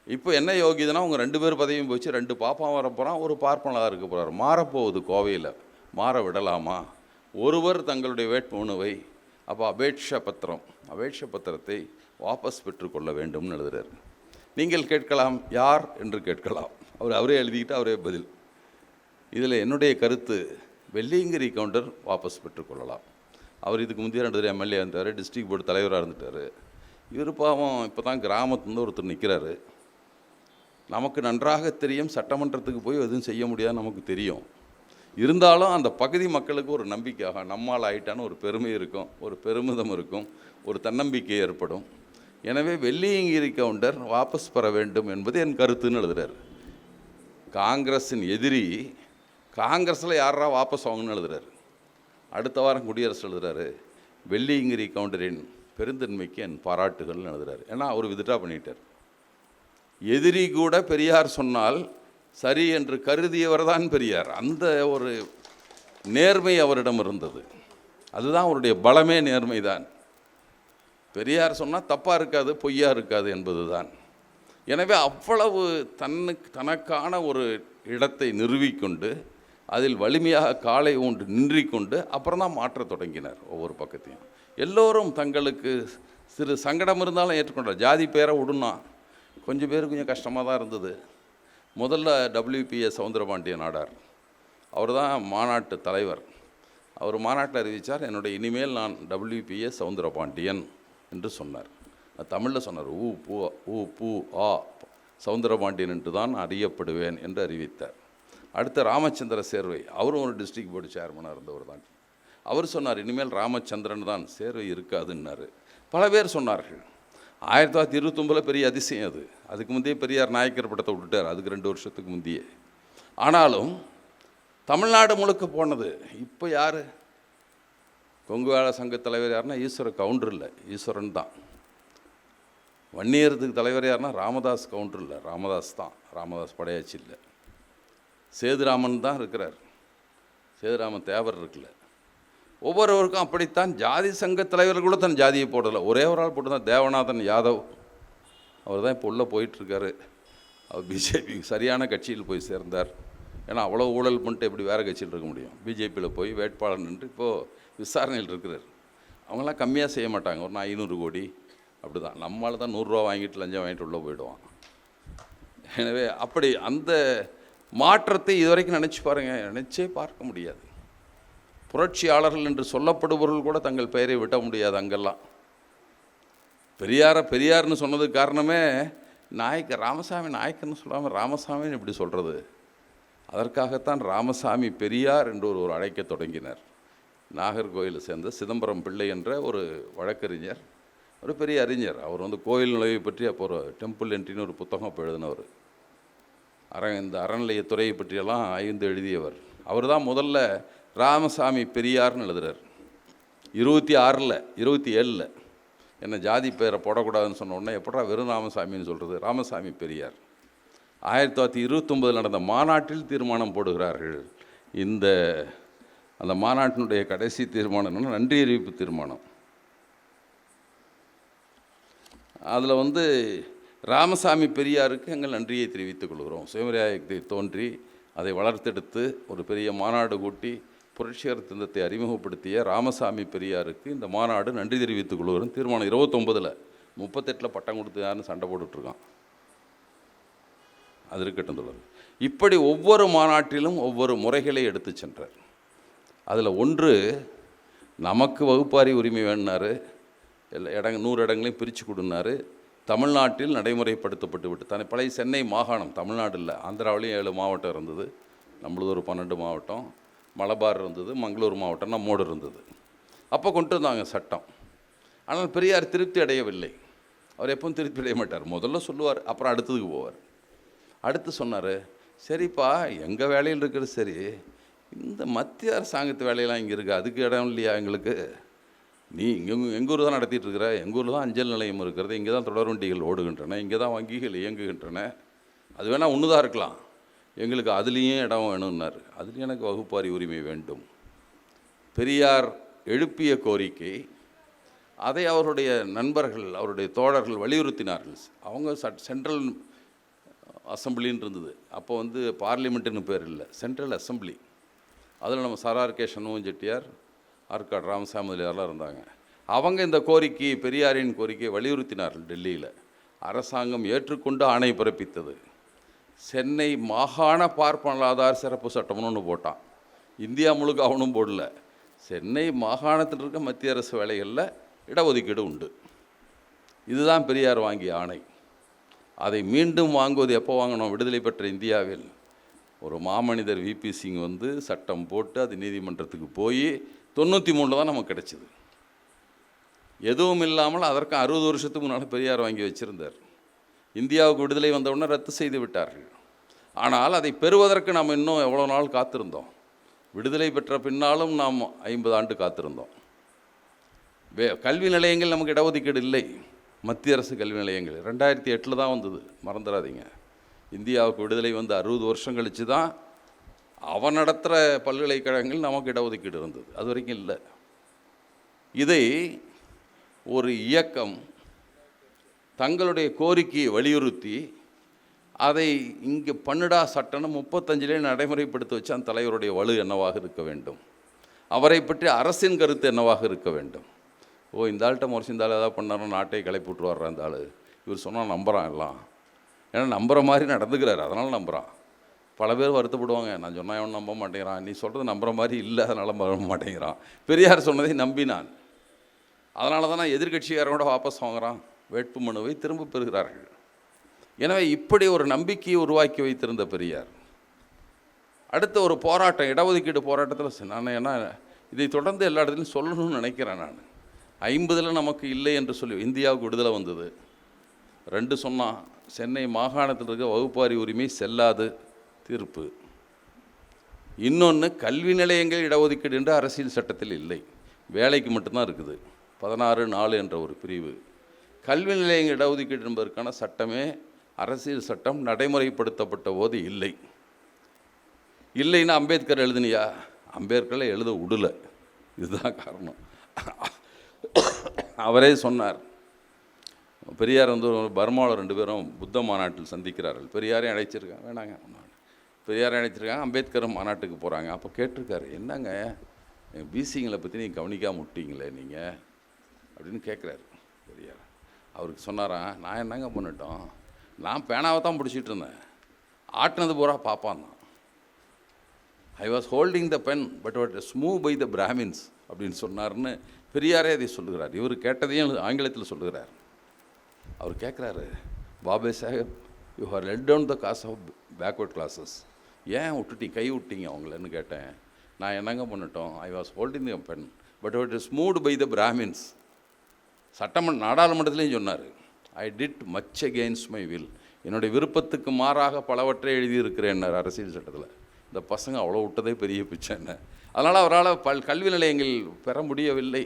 இப்போ என்ன யோகியதுன்னா, அவங்க 2 பேர் பதவியும் போச்சு, 2 பாப்பான் வரப்போகிறான், ஒரு பார்ப்பனதாக இருக்க போகிறார். மாறப்போகுது கோவையில், மாற விடலாமா? ஒருவர் தங்களுடைய வேட்புமனுவை, அப்போ அபேட்ச பத்திரத்தை வாபஸ் பெற்றுக்கொள்ள வேண்டும்னு எழுதுறாரு. நீங்கள் கேட்கலாம், யார் என்று கேட்கலாம். அவரே எழுதிக்கிட்டு அவரே பதில். இதில் என்னுடைய கருத்து வெள்ளியங்கிரி கவுண்டர் வாபஸ் பெற்றுக்கொள்ளலாம். அவர் இதுக்கு முந்தைய 2 தடவை எம்எல்ஏ இருந்தார், டிஸ்ட்ரிக்ட் போர்டு தலைவராக இருந்துட்டார். இவர் பாவம் இப்போ தான் கிராமத்துலேருந்து ஒருத்தர் நிற்கிறாரு. நமக்கு நன்றாக தெரியும், சட்டமன்றத்துக்கு போய் எதுவும் செய்ய முடியாதுன்னு நமக்கு தெரியும். இருந்தாலும் அந்த பகுதி மக்களுக்கு ஒரு நம்பிக்கையாக நம்மால் ஆயிட்டான்னு ஒரு பெருமை இருக்கும், ஒரு பெருமிதம் இருக்கும், ஒரு தன்னம்பிக்கை ஏற்படும். எனவே வெள்ளியங்கிரி கவுண்டர் வாபஸ் பெற வேண்டும் என்பது என் கருத்துன்னு எழுதுகிறார். காங்கிரஸின் எதிரி காங்கிரஸில் யாரா வாபஸ் வாங்கணும்னு எழுதுகிறார். அடுத்த வாரம் குடியரசு எழுதுகிறாரு, வெள்ளியங்கிரி கவுண்டரின் பெருந்தன்மைக்கு என் பாராட்டுகள்னு எழுதுகிறார். ஏன்னா அவர் வித்ட்ரா பண்ணிட்டார். எதிரி கூட பெரியார் சொன்னால் சரி என்று கருதியவர் தான் பெரியார். அந்த ஒரு நேர்மை அவரிடம் இருந்தது. அதுதான் அவருடைய பலமே, நேர்மை தான். பெரியார் சொன்னால் தப்பாக இருக்காது, பொய்யா இருக்காது என்பது தான். எனவே அவ்வளவு தனக்கான ஒரு இடத்தை நிறுவிக்கொண்டு அதில் வலிமையாக காலை ஊன்று நின்றிக்கொண்டு அப்புறம் தான் மாற்றத் தொடங்கினார். ஒவ்வொரு பக்கத்தையும் எல்லோரும் தங்களுக்கு சிறு சங்கடம் இருந்தாலும் ஏற்றுக்கொண்டார். ஜாதி பேரை விடுனா கொஞ்சம் பேர் கொஞ்சம் கஷ்டமாக தான் இருந்தது. முதல்ல WPA சவுந்தரபாண்டியன் நாடார், அவர் தான் மாநாட்டு தலைவர். அவர் மாநாட்டில் அறிவித்தார், என்னுடைய இனிமேல் நான் WPA சவுந்தரபாண்டியன் என்று சொன்னார். தமிழில் சொன்னார், பூ ஆ சவுந்தரபாண்டியன் என்று தான் அறியப்படுவேன் என்று அறிவித்தார். அடுத்த ராமச்சந்திர சேர்வை, அவரும் ஒரு டிஸ்ட்ரிக்ட் போர்டு சேர்மனாக இருந்தவர் தான். அவர் சொன்னார், இனிமேல் ராமச்சந்திரன் தான், சேர்வை இருக்காதுன்னாரு. பல பேர் சொன்னார்கள். 1929 பெரிய அதிசயம் அது. அதுக்கு முந்தைய பெரியார் நாயக்கர் படத்தை விட்டுட்டார், அதுக்கு 2 வருஷத்துக்கு முந்தைய. ஆனாலும் தமிழ்நாடு முழுக்க போனது. இப்போ யார் கொங்கு வேள சங்க தலைவர் யாருன்னா ஈஸ்வர கவுண்டர் இல்லை, ஈஸ்வரன் தான். வன்னியரத்துக்கு தலைவர் யாருன்னா ராமதாஸ் கவுண்டர் இல்லை, ராமதாஸ் தான். ராமதாஸ் படையாச்சி இல்லை. சேதுராமன் தான் இருக்கிறார். சேதுராமன் தேவர் இருக்குல்ல. ஒவ்வொருவருக்கும் அப்படித்தான். ஜாதி சங்க தலைவர்கள் கூட தன் ஜாதியை போடலை. ஒரே ஒரு ஆள் போட்டு தான், தேவநாதன் யாதவ். அவர் தான் இப்போ உள்ளே போயிட்டுருக்காரு. அவர் பிஜேபி சரியான கட்சியில் போய் சேர்ந்தார். ஏன்னா அவ்வளோ ஊழல் பண்ணிட்டு எப்படி வேறு கட்சியில் இருக்க முடியும். பிஜேபியில் போய் வேட்பாளர் நின்று இப்போது விசாரணையில் இருக்கிறார். அவங்களாம் கம்மியாக செய்ய மாட்டாங்க, ஒரு 500 கோடி அப்படி தான். நம்மளால் தான் 100 ரூபா வாங்கிட்டு லஞ்சம் வாங்கிட்டு உள்ளே போயிடுவான். எனவே அப்படி அந்த மாற்றத்தை இதுவரைக்கும் நினச்சி பாருங்கள், நினச்சே பார்க்க முடியாது. புரட்சியாளர்கள் என்று சொல்லப்படுபவர்கள் கூட தங்கள் பெயரை விட்ட முடியாது. அங்கெல்லாம் பெரியார்னு சொன்னதுக்கு காரணமே நாயக்கர், ராமசாமி நாயக்கர்னு சொல்லாமல் ராமசாமின்னு இப்படி சொல்கிறது. அதற்காகத்தான் ராமசாமி பெரியார் என்று ஒரு அழைக்க தொடங்கினார். நாகர்கோயிலை சேர்ந்த சிதம்பரம் பிள்ளை என்ற ஒரு வழக்கறிஞர், ஒரு பெரிய அறிஞர். அவர் கோயில் நுழைவை பற்றி அப்போ ஒரு டெம்பிள் என்ட்ரின்னு ஒரு புத்தகம் இப்போ எழுதினவர். இந்த அறநிலையத்துறையை பற்றியெல்லாம் ஆய்ந்து எழுதியவர். அவர் தான் முதல்ல ராமசாமி பெரியார்னு எழுதுறார். 26 27 என்ன ஜாதி பேரை போடக்கூடாதுன்னு சொன்ன உடனே எப்படா வெறும் ராமசாமின்னு சொல்கிறது, ராமசாமி பெரியார். 1929 நடந்த மாநாட்டில் தீர்மானம் போடுகிறார்கள். அந்த மாநாட்டினுடைய கடைசி தீர்மானம் என்னன்னா நன்றி அறிவிப்பு தீர்மானம். அதில் ராமசாமி பெரியாருக்கு எங்கள் நன்றியை தெரிவித்துக் கொள்கிறோம். சுயமரியாதை தோன்றி அதை வளர்த்தெடுத்து ஒரு பெரிய மாநாடு கூட்டி புரட்சிகர திட்டத்தை அறிமுகப்படுத்திய ராமசாமி பெரியாருக்கு இந்த மாநாடு நன்றி தெரிவித்துக் கொள்கிறோம். தீர்மானம் 29 38 பட்டம் கொடுத்து யாருன்னு சண்டை போட்டுட்ருக்கான். அது இருக்கட்டும் தொடர். இப்படி ஒவ்வொரு மாநாட்டிலும் ஒவ்வொரு முறைகளை எடுத்து சென்றார். அதில் ஒன்று, நமக்கு வகுப்பாரி உரிமை வேணுனார். 100 இடங்களையும் பிரித்து கொடுனார். தமிழ்நாட்டில் நடைமுறைப்படுத்தப்பட்டு விட்டு பழைய சென்னை மாகாணம், தமிழ்நாடு இல்லை, ஆந்திராவிலையும் 7 மாவட்டம் இருந்தது. நம்மளது ஒரு 12 மாவட்டம், மலபார் இருந்தது, மங்களூர் மாவட்டம், நம்மோடு இருந்தது. அப்போ கொண்டு வந்தாங்க சட்டம். ஆனால் பெரியார் திருப்தி அடையவில்லை. அவர் எப்பவும் திருப்தி அடைய மாட்டார். முதல்ல சொல்லுவார், அப்புறம் அடுத்ததுக்கு போவார். அடுத்து சொன்னார், சரிப்பா எங்கள் வேலையில் இருக்கிறது சரி, இந்த மத்திய அரசாங்கத்து வேலையெல்லாம் இங்கே இருக்குது, அதுக்கு இடம் இல்லையா எங்களுக்கு? நீ எங்கள் ஊர் தான் நடத்திட்டு இருக்கிற, எங்கள் ஊரில் தான் அஞ்சல் நிலையம் இருக்கிறது, இங்கே தான் தொடர் வண்டிகள் ஓடுகின்றன, இங்கே தான் வங்கிகள் இயங்குகின்றன, அது வேணால் ஒன்று தான் இருக்கலாம், எங்களுக்கு அதுலேயும் இடம் வேணும்னார். அதுலேயும் எனக்கு வகுப்பாரி உரிமை வேண்டும். பெரியார் எழுப்பிய கோரிக்கை, அதை அவருடைய நண்பர்கள், அவருடைய தோழர்கள் வலியுறுத்தினார்கள். அவங்க சென்ட்ரல் அசம்பிளின்னு இருந்தது அப்போ, பார்லிமெண்ட்டுன்னு பேர் இல்லை, சென்ட்ரல் அசம்பிளி. அதில் நம்ம சரார் கே சண்முகம் செட்டியார், ஆற்காடு ராமசாமி முதலியாரெலாம் இருந்தாங்க. அவங்க இந்த கோரிக்கையை, பெரியாரின் கோரிக்கையை வலியுறுத்தினார்கள். டெல்லியில் அரசாங்கம் ஏற்றுக்கொண்டு ஆணை பிறப்பித்தது. சென்னை மாகாண பார்ப்பனலாதார் சிறப்பு சட்டம்னு ஒன்று போட்டான். இந்தியா முழுக்க அவனும் போடல. சென்னை மாகாணத்தில் இருக்க மத்திய அரசு வேலைகளில் இடஒதுக்கீடு உண்டு. இதுதான் பெரியார் வாங்கிய ஆணை. அதை மீண்டும் வாங்குவது எப்போ வாங்கணும்? விடுதலை பெற்ற இந்தியாவில் ஒரு மாமனிதர் விபி சிங் வந்து சட்டம் போட்டு அது நீதிமன்றத்துக்கு போய் 93 தான் நமக்கு கிடைச்சிது. எதுவும் இல்லாமல் அதற்கு 60 வருஷத்துக்கு முன்னால் பெரியார் வாங்கி வச்சுருந்தார். இந்தியாவுக்கு விடுதலை வந்தவுடனே ரத்து செய்து விட்டார்கள். ஆனால் அதை பெறுவதற்கு நாம் இன்னும் எவ்வளோ நாள் காத்திருந்தோம்? விடுதலை பெற்ற பின்னாலும் நாம் 50 ஆண்டு காத்திருந்தோம். கல்வி நிலையங்கள் நமக்கு இடஒதுக்கீடு இல்லை. மத்திய அரசு கல்வி நிலையங்கள் 2008 தான் வந்தது, மறந்துடாதீங்க. இந்தியாவுக்கு விடுதலை வந்து 60 வருஷம் கழித்து தான் அவன் நடத்துகிற பல்கலைக்கழகங்கள் நமக்கு இடஒதுக்கீடு இருந்தது. அது வரைக்கும் இல்லை. இதை ஒரு இயக்கம் தங்களுடைய கோரிக்கையை வலியுறுத்தி அதை இங்கே பண்ணுடா சட்டம்னு 35 நடைமுறைப்படுத்தி வச்சு அந்த தலைவருடைய வலு என்னவாக இருக்க வேண்டும்? அவரை பற்றி அரசின் கருத்து என்னவாக இருக்க வேண்டும்? இந்த ஆள்கிட்ட முறைச்சி இந்த ஆள் ஏதாவது பண்ணாலும் நாட்டை கிளப்பி விட்டு வர்ற அந்த ஆள், இவர் சொன்னால் நம்புகிறான் எல்லாம். ஏன்னா நம்புகிற மாதிரி நடந்துக்கிறார், அதனால் நம்புகிறான். பல பேர் வருத்தப்படுவாங்க, நான் சொன்னால் அவன் நம்ப மாட்டேங்கிறான், நீ சொல்கிறது நம்புகிற மாதிரி இல்லை, அதனால் நம்ப மாட்டேங்கிறான். பெரியார் சொன்னதை நம்பினான். அதனால தான் நான் எதிர்கட்சியாரோட வாபஸ் வாங்குகிறான், வேட்பு மனுவை திரும்ப பெறுகிறார்கள். எனவே இப்படி ஒரு நம்பிக்கையை உருவாக்கி வைத்திருந்த பெரியார் அடுத்த ஒரு போராட்டம், இடஒதுக்கீடு போராட்டத்தில் நான் ஏன்னா இதை தொடர்ந்து எல்லா இடத்துலையும் சொல்லணும்னு நினைக்கிறேன். நான் 50 நமக்கு இல்லை என்று சொல்லி இந்தியாவுக்கு விடுதலை வந்தது. 2 சொன்னால் சென்னை மாகாணத்தில் இருக்க வகுப்பாரி உரிமை செல்லாது தீர்ப்பு. இன்னொன்று, கல்வி நிலையங்கள் இடஒதுக்கீடு என்று அரசியல் சட்டத்தில் இல்லை, வேலைக்கு மட்டும்தான் இருக்குது. 16(4) என்ற ஒரு பிரிவு. கல்வி நிலையங்கள் இடஒதுக்கீடு என்பதற்கான சட்டமே அரசியல் சட்டம் நடைமுறைப்படுத்தப்பட்ட போது இல்லை. இல்லைன்னா அம்பேத்கர் எழுதினியா? அம்பேத்கரை எழுத விடலை. இதுதான் காரணம். அவரே சொன்னார். பெரியார் வந்து பர்மாவில் 2 பேரும் புத்த மாநாட்டில் சந்திக்கிறார்கள். பெரியாரையும் அழைச்சிருக்காங்க, வேணாங்க பெரியாரையும் அழைச்சிருக்காங்க, அம்பேத்கரும் மாநாட்டுக்கு போகிறாங்க. அப்போ கேட்டிருக்காரு, என்னங்க பிசிங்களை பற்றி நீங்கள் கவனிக்காம விட்டீங்களே நீங்கள் அப்படின்னு கேட்குறாரு பெரியார். அவருக்கு சொன்னாராம், நான் என்னங்க பண்ணிட்டோம், நான் பேனாவை தான் பிடிச்சிட்டு இருந்தேன், ஆட்டினது பூரா பாப்பான் தான். I was holding the pen but was move by the Brahmins அப்படின்னு சொன்னார்னு பெரியாரே அதை சொல்லுகிறார். இவர் கேட்டதையும் ஆங்கிலத்தில் சொல்லுகிறார். அவர் கேட்குறாரு, Babasaheb, you have let down the cause of backward classes, ஏன் விட்டுட்டீங்க, கை விட்டீங்க அவங்களன்னு கேட்டேன். நான் என்னங்க பண்ணிட்டோம், I was holding the pen but it is moved by the Brahmins. நாடாளுமன்றத்துலேயும் சொன்னார், I did much against my will, என்னுடைய விருப்பத்துக்கு மாறாக பலவற்றை எழுதியிருக்கிறேன்னார் அரசியல் சட்டத்தில். இந்த பசங்க அவ்வளோ விட்டதே பெரிய பிச்சை என்ன. அதனால் அவரால் கல்வி நிலையங்கள் பெற முடியவில்லை.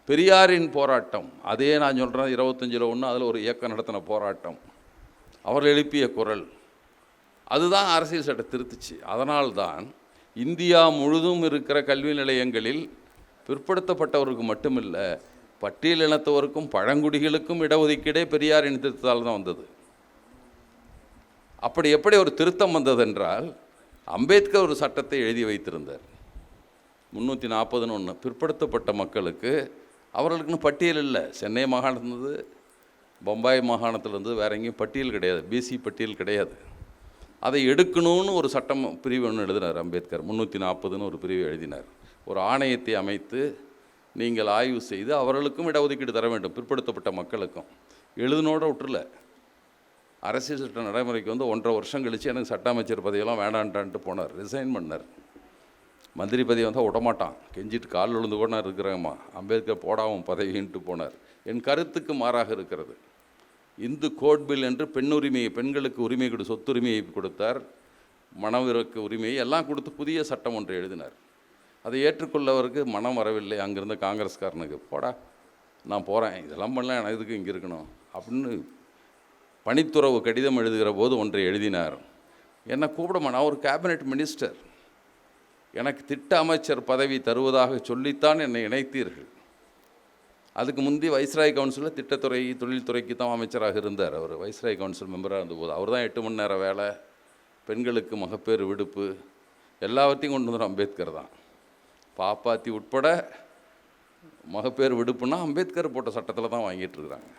பெரியாரின் போராட்டம், அதே நான் சொல்கிறேன் 25 1 அதில் ஒரு இயக்கம் நடத்தின போராட்டம், அவர்கள் எழுப்பிய குரல், அதுதான் அரசியல் சட்டம் திருத்துச்சு. அதனால்தான் இந்தியா முழுதும் இருக்கிற கல்வி நிலையங்களில் பிற்படுத்தப்பட்டவருக்கு மட்டுமில்லை, பட்டியலினத்தவருக்கும் பழங்குடிகளுக்கும் இடஒதுக்கீடே பெரியாரின் திருத்தத்தால் தான் வந்தது. அப்படி எப்படி ஒரு திருத்தம் வந்ததென்றால், அம்பேத்கர் ஒரு சட்டத்தை எழுதி வைத்திருந்தார், 340ன்னு ஒன்று. பிற்படுத்தப்பட்ட மக்களுக்கு அவர்களுக்குன்னு பட்டியல் இல்லை. சென்னை மாகாணத்திலிருந்து பம்பாய் மாகாணத்திலேருந்து வேற எங்கேயும் பட்டியல் கிடையாது, பிசி பட்டியல் கிடையாது. அதை எடுக்கணும்னு ஒரு சட்டம் பிரிவு ஒன்று எழுதினார் அம்பேத்கர். 340ன்னு ஒரு பிரிவு எழுதினார். ஒரு ஆணையத்தை அமைத்து நீங்கள் ஆய்வு செய்து அவர்களுக்கும் இடஒதுக்கீடு தர வேண்டும், பிற்படுத்தப்பட்ட மக்களுக்கும். எழுதுனோட விட்டுல. அரசியல் சட்ட நடைமுறைக்கு வந்து 1.5 வருஷம் கழித்து எனக்கு சட்ட அமைச்சர் பதவியெல்லாம் வேண்டான்ட்டான்ட்டு போனார், ரிசைன் பண்ணார். மந்திரி பதவி வந்தால் விடமாட்டான், கெஞ்சிட்டு கால் விழுந்து கூட நான் இருக்கிறேம்மா, அம்பேத்கர் போடாமல் பதவின்ட்டு போனார். என் கருத்துக்கு மாறாக இருக்கிறது. இந்து கோட் பில் என்று பெண்களுக்கு உரிமை சொத்துரிமையை கொடுத்தார், மனவிறக்க உரிமையை எல்லாம் கொடுத்து புதிய சட்டம் ஒன்று எழுதினார். அதை ஏற்றுக்கொள்ளவருக்கு மனம் வரவில்லை. அங்கேருந்த காங்கிரஸ்காரனுக்கு, போடா நான் போகிறேன், இதெல்லாம் பண்ணலாம், எனக்கு இதுக்கு இங்கே இருக்கணும் அப்படின்னு பணித்துறவு கடிதம் எழுதுகிற போது ஒன்றை எழுதினார். என்னை கூப்பிடமா, நான் ஒரு கேபினெட் மினிஸ்டர், எனக்கு திட்ட அமைச்சர் பதவி தருவதாக சொல்லித்தான் என்னை இணைத்தீர்கள். அதுக்கு முந்தி வைஸ்ராய் கவுன்சிலில் திட்டத்துறை தொழில்துறைக்கு தான் அமைச்சராக இருந்தார். அவர் வைஸ்ராய் கவுன்சில் மெம்பராக இருந்தபோது அவர் தான் 8 மணி நேர வேலை, பெண்களுக்கு மகப்பேறு விடுப்பு எல்லாவற்றையும் கொண்டு வந்தார் அம்பேத்கர் தான். பாப்பாத்தி உட்பட மகப்பேறு விடுப்புன்னா அம்பேத்கர் போட்ட சட்டத்தில் தான் வாங்கிட்டு இருக்கிறாங்க.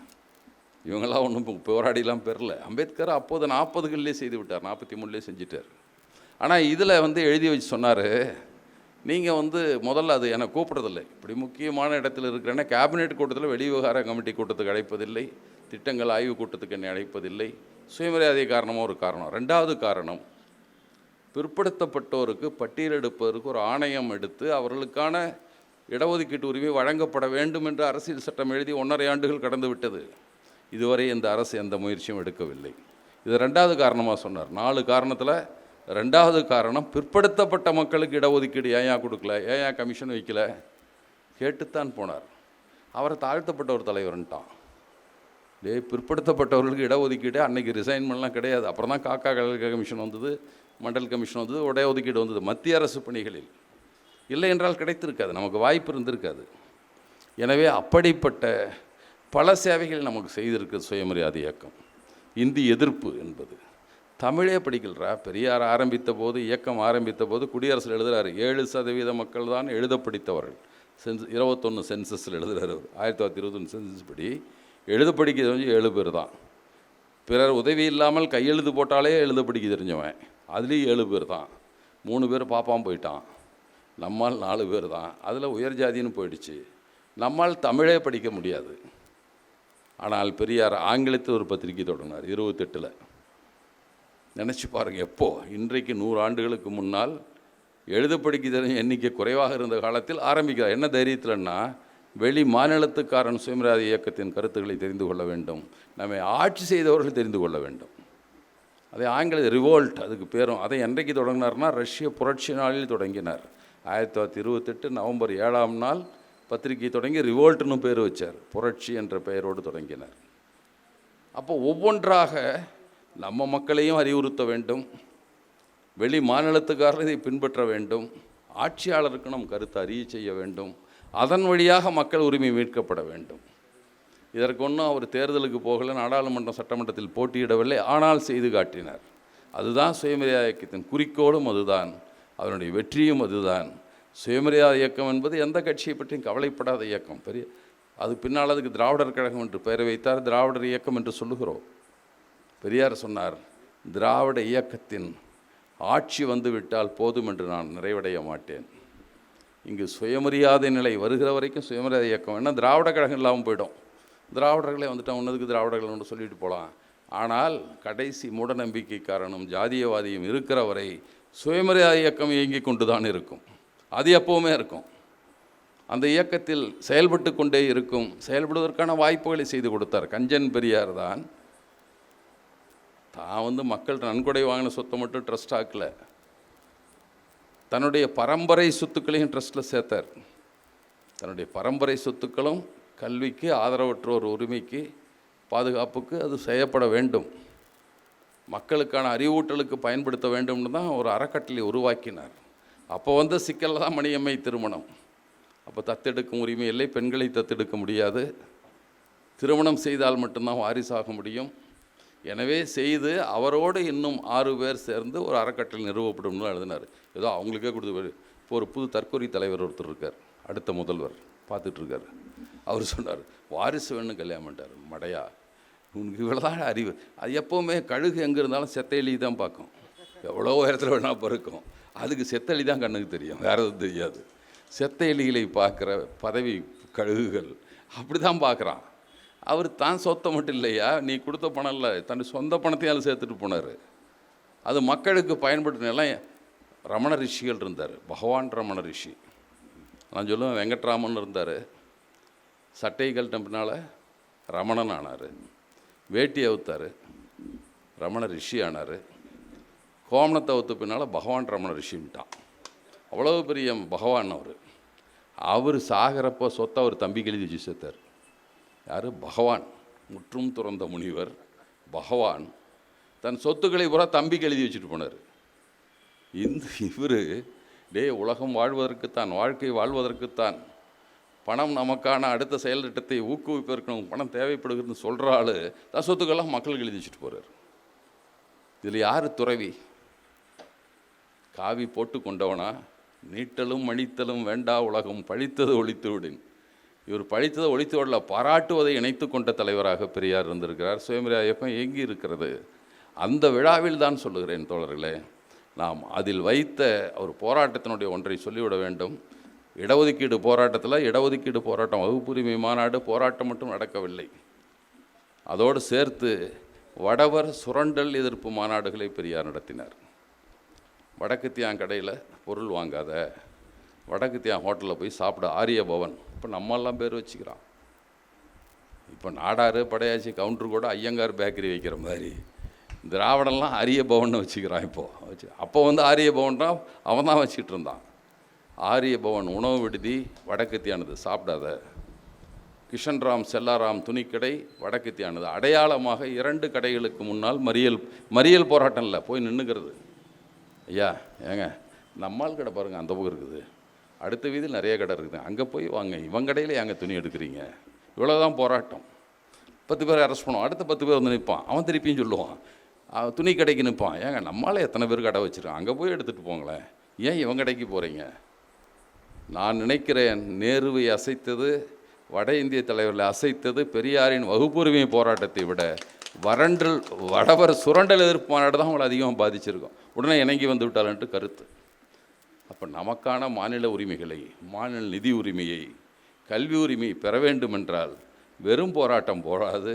இவங்களாம் ஒன்றும் போராடிலாம் பெறல. அம்பேத்கர் அப்போது 40களிலே செய்து விட்டார், 43லே செஞ்சிட்டார். ஆனால் இதில் வந்து எழுதி வச்சு சொன்னார், நீங்கள் வந்து முதல்ல அது என்னை கூப்பிட்றதில்லை, இப்படி முக்கியமான இடத்துல இருக்கிறேன்னா கேபினெட் கூட்டத்தில் வெளிவிவகார கமிட்டி கூட்டத்துக்கு அழைப்பதில்லை, திட்டங்கள் ஆய்வு கூட்டத்துக்கு என்னை அழைப்பதில்லை. சுயமரியாதை காரணமாக ஒரு காரணம். ரெண்டாவது காரணம், பிற்படுத்தப்பட்டோருக்கு பட்டியலெடுப்பதற்கு ஒரு ஆணையம் எடுத்து அவர்களுக்கான இடஒதுக்கீட்டு உரிமை வழங்கப்பட வேண்டும் என்று அரசியல் சட்டம் எழுதி 1.5 ஆண்டுகள் கடந்து விட்டது. இதுவரை இந்த அரசு எந்த முயற்சியும் எடுக்கவில்லை. இது ரெண்டாவது காரணமாக சொன்னார். 4 காரணத்தில் ரெண்டாவது காரணம், பிற்படுத்தப்பட்ட மக்களுக்கு இடஒதுக்கீடு ஏன் கொடுக்கல, ஏன் கமிஷன் வைக்கல கேட்டுத்தான் போனார். அவரை தாழ்த்தப்பட்ட ஒரு தலைவர்ன்ட்டான். பிற்படுத்தப்பட்டவர்களுக்கு இடஒதுக்கீடு அன்றைக்கி ரிசைன்மெண்ட்லாம் கிடையாது. அப்புறம் தான் காக்கா கமிஷன் வந்தது, மண்டல் கமிஷன் வந்தது, இடஒதுக்கீடு வந்தது மத்திய அரசு பணிகளில். இல்லை என்றால் கிடைத்திருக்காது, நமக்கு வாய்ப்பு இருந்திருக்காது. எனவே அப்படிப்பட்ட பல சேவைகள் நமக்கு செய்திருக்கு சுயமரியாதை இயக்கம். இந்தி எதிர்ப்பு என்பது தமிழே படிக்கலரா. பெரியார் ஆரம்பித்த போது, இயக்கம் ஆரம்பித்த போது குடியரசில் எழுதுகிறார், 7% மக்கள் தான் எழுத படித்தவர்கள். 21 சென்சஸில் எழுதுகிறார். 1921 சென்சஸ் படி எழுத படிக்க தெரிஞ்சு 7 பேர் தான். பிறர் உதவி இல்லாமல் கையெழுத்து போட்டாலே எழுத படிக்க தெரிஞ்சவன், அதுலேயும் 7 பேர் தான். 3 பேர் பாப்பான் போயிட்டான். நம்மால் 4 பேர் தான். அதில் உயர் ஜாதின்னு போயிடுச்சு. நம்மால் தமிழே படிக்க முடியாது. ஆனால் பெரியார் ஆங்கிலத்தில் ஒரு பத்திரிகை தொடங்கினார் 28. நினச்சி பாருங்கள், எப்போ இன்றைக்கு 100 ஆண்டுகளுக்கு முன்னால் எழுத படிக்க தெரிஞ்ச எண்ணிக்கை குறைவாக இருந்த காலத்தில் ஆரம்பிக்கிறார். என்ன தைரியத்தில்னா, வெளி மாநிலத்துக்காரன் சுயமரியாதை இயக்கத்தின் கருத்துக்களை தெரிந்து கொள்ள வேண்டும், நம்மை ஆட்சி செய்தவர்கள் தெரிந்து கொள்ள வேண்டும். அதை ஆங்கில ரிவோல்ட் அதுக்கு பேரும். அதை என்றைக்கு தொடங்கினார்னா, ரஷ்ய புரட்சி நாளில் தொடங்கினார். 1928 நவம்பர் 7ஆம் நாள் பத்திரிகை தொடங்கி ரிவோல்ட்னு பேர் வச்சார். புரட்சி என்ற பெயரோடு தொடங்கினார். அப்போ ஒவ்வொன்றாக நம்ம மக்களையும் அறிவுறுத்த வேண்டும், வெளி மாநிலத்துக்காரர் இதை பின்பற்ற வேண்டும், ஆட்சியாளருக்கு நம் கருத்தை அறிய செய்ய வேண்டும், அதன் வழியாக மக்கள் உரிமை மீட்கப்பட வேண்டும். இதற்கு ஒன்றும் அவர் தேர்தலுக்கு போகலை, நாடாளுமன்றம் சட்டமன்றத்தில் போட்டியிடவில்லை, ஆனால் செய்து காட்டினார். அதுதான் சுயமரியாதை இயக்கத்தின் குறிக்கோளும், அதுதான் அதனுடைய வெற்றியும், அதுதான். சுயமரியாதை இயக்கம் என்பது எந்த கட்சியை பற்றியும் கவலைப்படாத இயக்கம். அது பின்னால் அதுக்கு திராவிடர் கழகம் என்று பெயரை வைத்தார். திராவிடர் இயக்கம் என்று சொல்லுகிறோம். பெரியார் சொன்னார், திராவிட இயக்கத்தின் ஆட்சி வந்துவிட்டால் போதும் என்று நான் நிறைவடைய மாட்டேன். இங்கு சுயமரியாதை நிலை வருகிற வரைக்கும் சுயமரியாதை இயக்கம் என்ன, திராவிட கழகம் இல்லாமல் போயிடும். திராவிடர்களே வந்துட்டால் ஒன்றதுக்கு திராவிடர்கள் ஒன்று சொல்லிட்டு போகலாம். ஆனால் கடைசி மூட நம்பிக்கைக்காரனும் ஜாதியவாதியும் இருக்கிற வரை சுயமரியாதை இயக்கம் இயங்கிக் கொண்டு தான் இருக்கும். அது எப்போவுமே இருக்கும். அந்த இயக்கத்தில் செயல்பட்டு கொண்டே இருக்கும். செயல்படுவதற்கான வாய்ப்புகளை செய்து கொடுத்தார். கஞ்சன் பெரியார் தான் மக்கள் நன்கொடை வாங்கின சொத்தை மட்டும் ட்ரஸ்ட் ஆக்கல, தன்னுடைய பரம்பரை சொத்துக்களையும் ட்ரஸ்ட்டில் சேர்த்தார். தன்னுடைய பரம்பரை சொத்துக்களும் கல்விக்கு, ஆதரவற்றோர் உரிமைக்கு, பாதுகாப்புக்கு அது செய்யப்பட வேண்டும், மக்களுக்கான அறிவூட்டலுக்கு பயன்படுத்த வேண்டும்னு தான் ஒரு அறக்கட்டளை உருவாக்கினார். அப்போ சிக்கலில் தான் மணியம்மை திருமணம். அப்போ தத்தெடுக்கும் உரிமை இல்லை, பெண்களை தத்தெடுக்க முடியாது, திருமணம் செய்தால் மட்டும்தான் வாரிசாக முடியும். எனவே செய்து அவரோடு இன்னும் 6 பேர் சேர்ந்து ஒரு அறக்கட்டளை நிறுவப்படும்னு எழுதினார். ஏதோ அவங்களுக்கே கொடுத்து. இப்போ ஒரு புது தற்கொலை தலைவர் ஒருத்தர் இருக்கார், அடுத்த முதல்வர் பார்த்துட்ருக்கார். அவர் சொன்னார், வாரிசு வேணும் கல்யாணம் பண்ணிட்டார். மடையா, உனக்கு இவ்வளோதான் அறிவு. அது எப்போவுமே கழுகு எங்கே இருந்தாலும் செத்த எலி தான் பார்க்கும். எவ்வளோ உயரத்தில் வேணால் பறக்கும், அதுக்கு செத்த எலி தான் கண்ணுக்கு தெரியும், வேறு எதுவும் தெரியாது. செத்த எலிகளை பார்க்குற பதவி கழுகுகள் அப்படி தான் பார்க்குறான். அவர் தான் சொத்தை மட்டும் இல்லையா, நீ கொடுத்த பணம் இல்லை, தன் சொந்த பணத்தையும் அதில் சேர்த்துட்டு போனார். அது மக்களுக்கு பயன்படுத்தினெல்லாம் ரமண ரிஷிகள் இருந்தார். பகவான் ரமண ரிஷி நான் சொல்லுவேன். வெங்கட்ராமன் இருந்தார். சட்டை கழட்ட பின்னால் ரமணன் ஆனார். வேட்டி அவுத்தார், ரமண ரிஷி ஆனார். கோமணத்தை அவுத்த பின்னால் பகவான் ரமண ரிஷின்ட்டான். அவ்வளோ பெரிய பகவான் அவர் சாகிறப்போ சொத்தை அவர் தம்பிக்கு எழுதி வச்சு சேர்த்தார். யார்? பகவான். முற்றும் துறந்த முனிவர் பகவான் தன் சொத்துக்களை பூரா தம்பிக்கு எழுதி வச்சுட்டு போனார். இவர் உலகம் வாழ்வதற்குத்தான், வாழ்க்கை வாழ்வதற்குத்தான், பணம் நமக்கான அடுத்த செயல் திட்டத்தை ஊக்குவிப்பதற்கு பணம் தேவைப்படுகிறதுன்னு சொல்கிற ஆள் தான் சொத்துக்கெல்லாம் மக்களுக்கு எழுதி வச்சுட்டு போகிறார். இதில் யார் துறவி? காவி போட்டு கொண்டவனா? நீட்டலும் மணித்தலும் வேண்டா உலகம் பழித்தது ஒழித்து விடுன். இவர் பழித்ததை ஒழித்து விடல, பாராட்டுவதை இணைத்து கொண்ட தலைவராக பெரியார் இருந்திருக்கிறார். சுயமரியாதை இயக்கம் இயங்கி இருக்கிறது. அந்த விழாவில் தான் சொல்லுகிறேன் தோழர்களே, நாம் அதில் வைத்த ஒரு போராட்டத்தினுடைய ஒன்றை சொல்லிவிட வேண்டும். இடஒதுக்கீடு போராட்டத்தில் இடஒதுக்கீடு போராட்டம், வகுப்புரிமை மாநாடு போராட்டம் மட்டும் நடக்கவில்லை. அதோடு சேர்த்து வடவர் சுரண்டல் எதிர்ப்பு மாநாடுகளை பெரியார் நடத்தினார். வடக்குத்தியான் கடையில் பொருள் வாங்காத, வடக்குத்தியான் ஹோட்டலில் போய் சாப்பிட ஆரிய பவன், இப்போ நம்மெல்லாம் பேர் வச்சுக்கிறான். இப்போ நாடாறு படையாச்சி கவுண்டர் கூட ஐயங்கார் பேக்கரி வைக்கிற மாதிரி திராவிடம்லாம் ஆரிய பவன் வச்சுக்கிறான். இப்போது அப்போ ஆரிய பவன் தான் அவன் தான் வச்சுக்கிட்டு இருந்தான். ஆரிய பவன் உணவு விடுதி வடக்குத்தியானது, சாப்பிடாத. கிஷன்ராம் செல்லாராம் துணிக்கடை வடக்குத்தியானது. அடையாளமாக 2 கடைகளுக்கு முன்னால் மறியல் போராட்டம் இல்லை, போய் நின்றுக்கிறது. ஐயா ஏங்க நம்மால் கடை பாருங்கள், அந்த பக்கம் இருக்குது, அடுத்த வீதியில் நிறைய கடை இருக்குது, அங்கே போய் வாங்க, இவன் கடையில் ஏங்க துணி எடுக்கிறீங்க, இவ்வளோதான் போராட்டம். 10 பேர் அரெஸ்ட் பண்ணுவான், அடுத்த 10 பேர் நிற்பான், அவன் திருப்பியும் சொல்லுவான், துணி கடைக்கு நிற்பான், ஏங்க நம்மளால் எத்தனை பேர் கடை வச்சுருக்கான், அங்கே போய் எடுத்துகிட்டு போங்களேன், ஏன் இவன் கடைக்கு போகிறீங்க? நான் நினைக்கிறேன் நேருவை அசைத்தது, வட இந்திய தலைவர்களை அசைத்தது பெரியாரின் வகுப்புரிமை போராட்டத்தை விட வடவர் சுரண்டல் எதிர்ப்பு மாநாடு தான் அவங்களை அதிகமாக பாதிச்சிருக்கும். உடனே இணங்கி வந்து விட்டாலன்ட்டு கருத்து. அப்போ நமக்கான மாநில உரிமைகளை, மாநில நிதி உரிமையை, கல்வி உரிமை பெற வேண்டுமென்றால் வெறும் போராட்டம் போராது,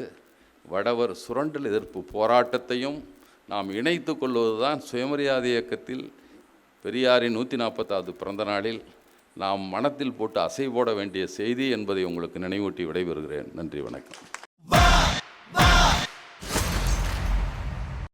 வடவர் சுரண்டல் எதிர்ப்பு போராட்டத்தையும் நாம் இணைத்து கொள்வது தான் சுயமரியாதை இயக்கத்தில் பெரியாரின் 140வது பிறந்த நாளில் நாம் மனத்தில் போட்டு அசை போட வேண்டிய செய்தி என்பதை உங்களுக்கு நினைவூட்டி விடைபெறுகிறேன். நன்றி, வணக்கம்.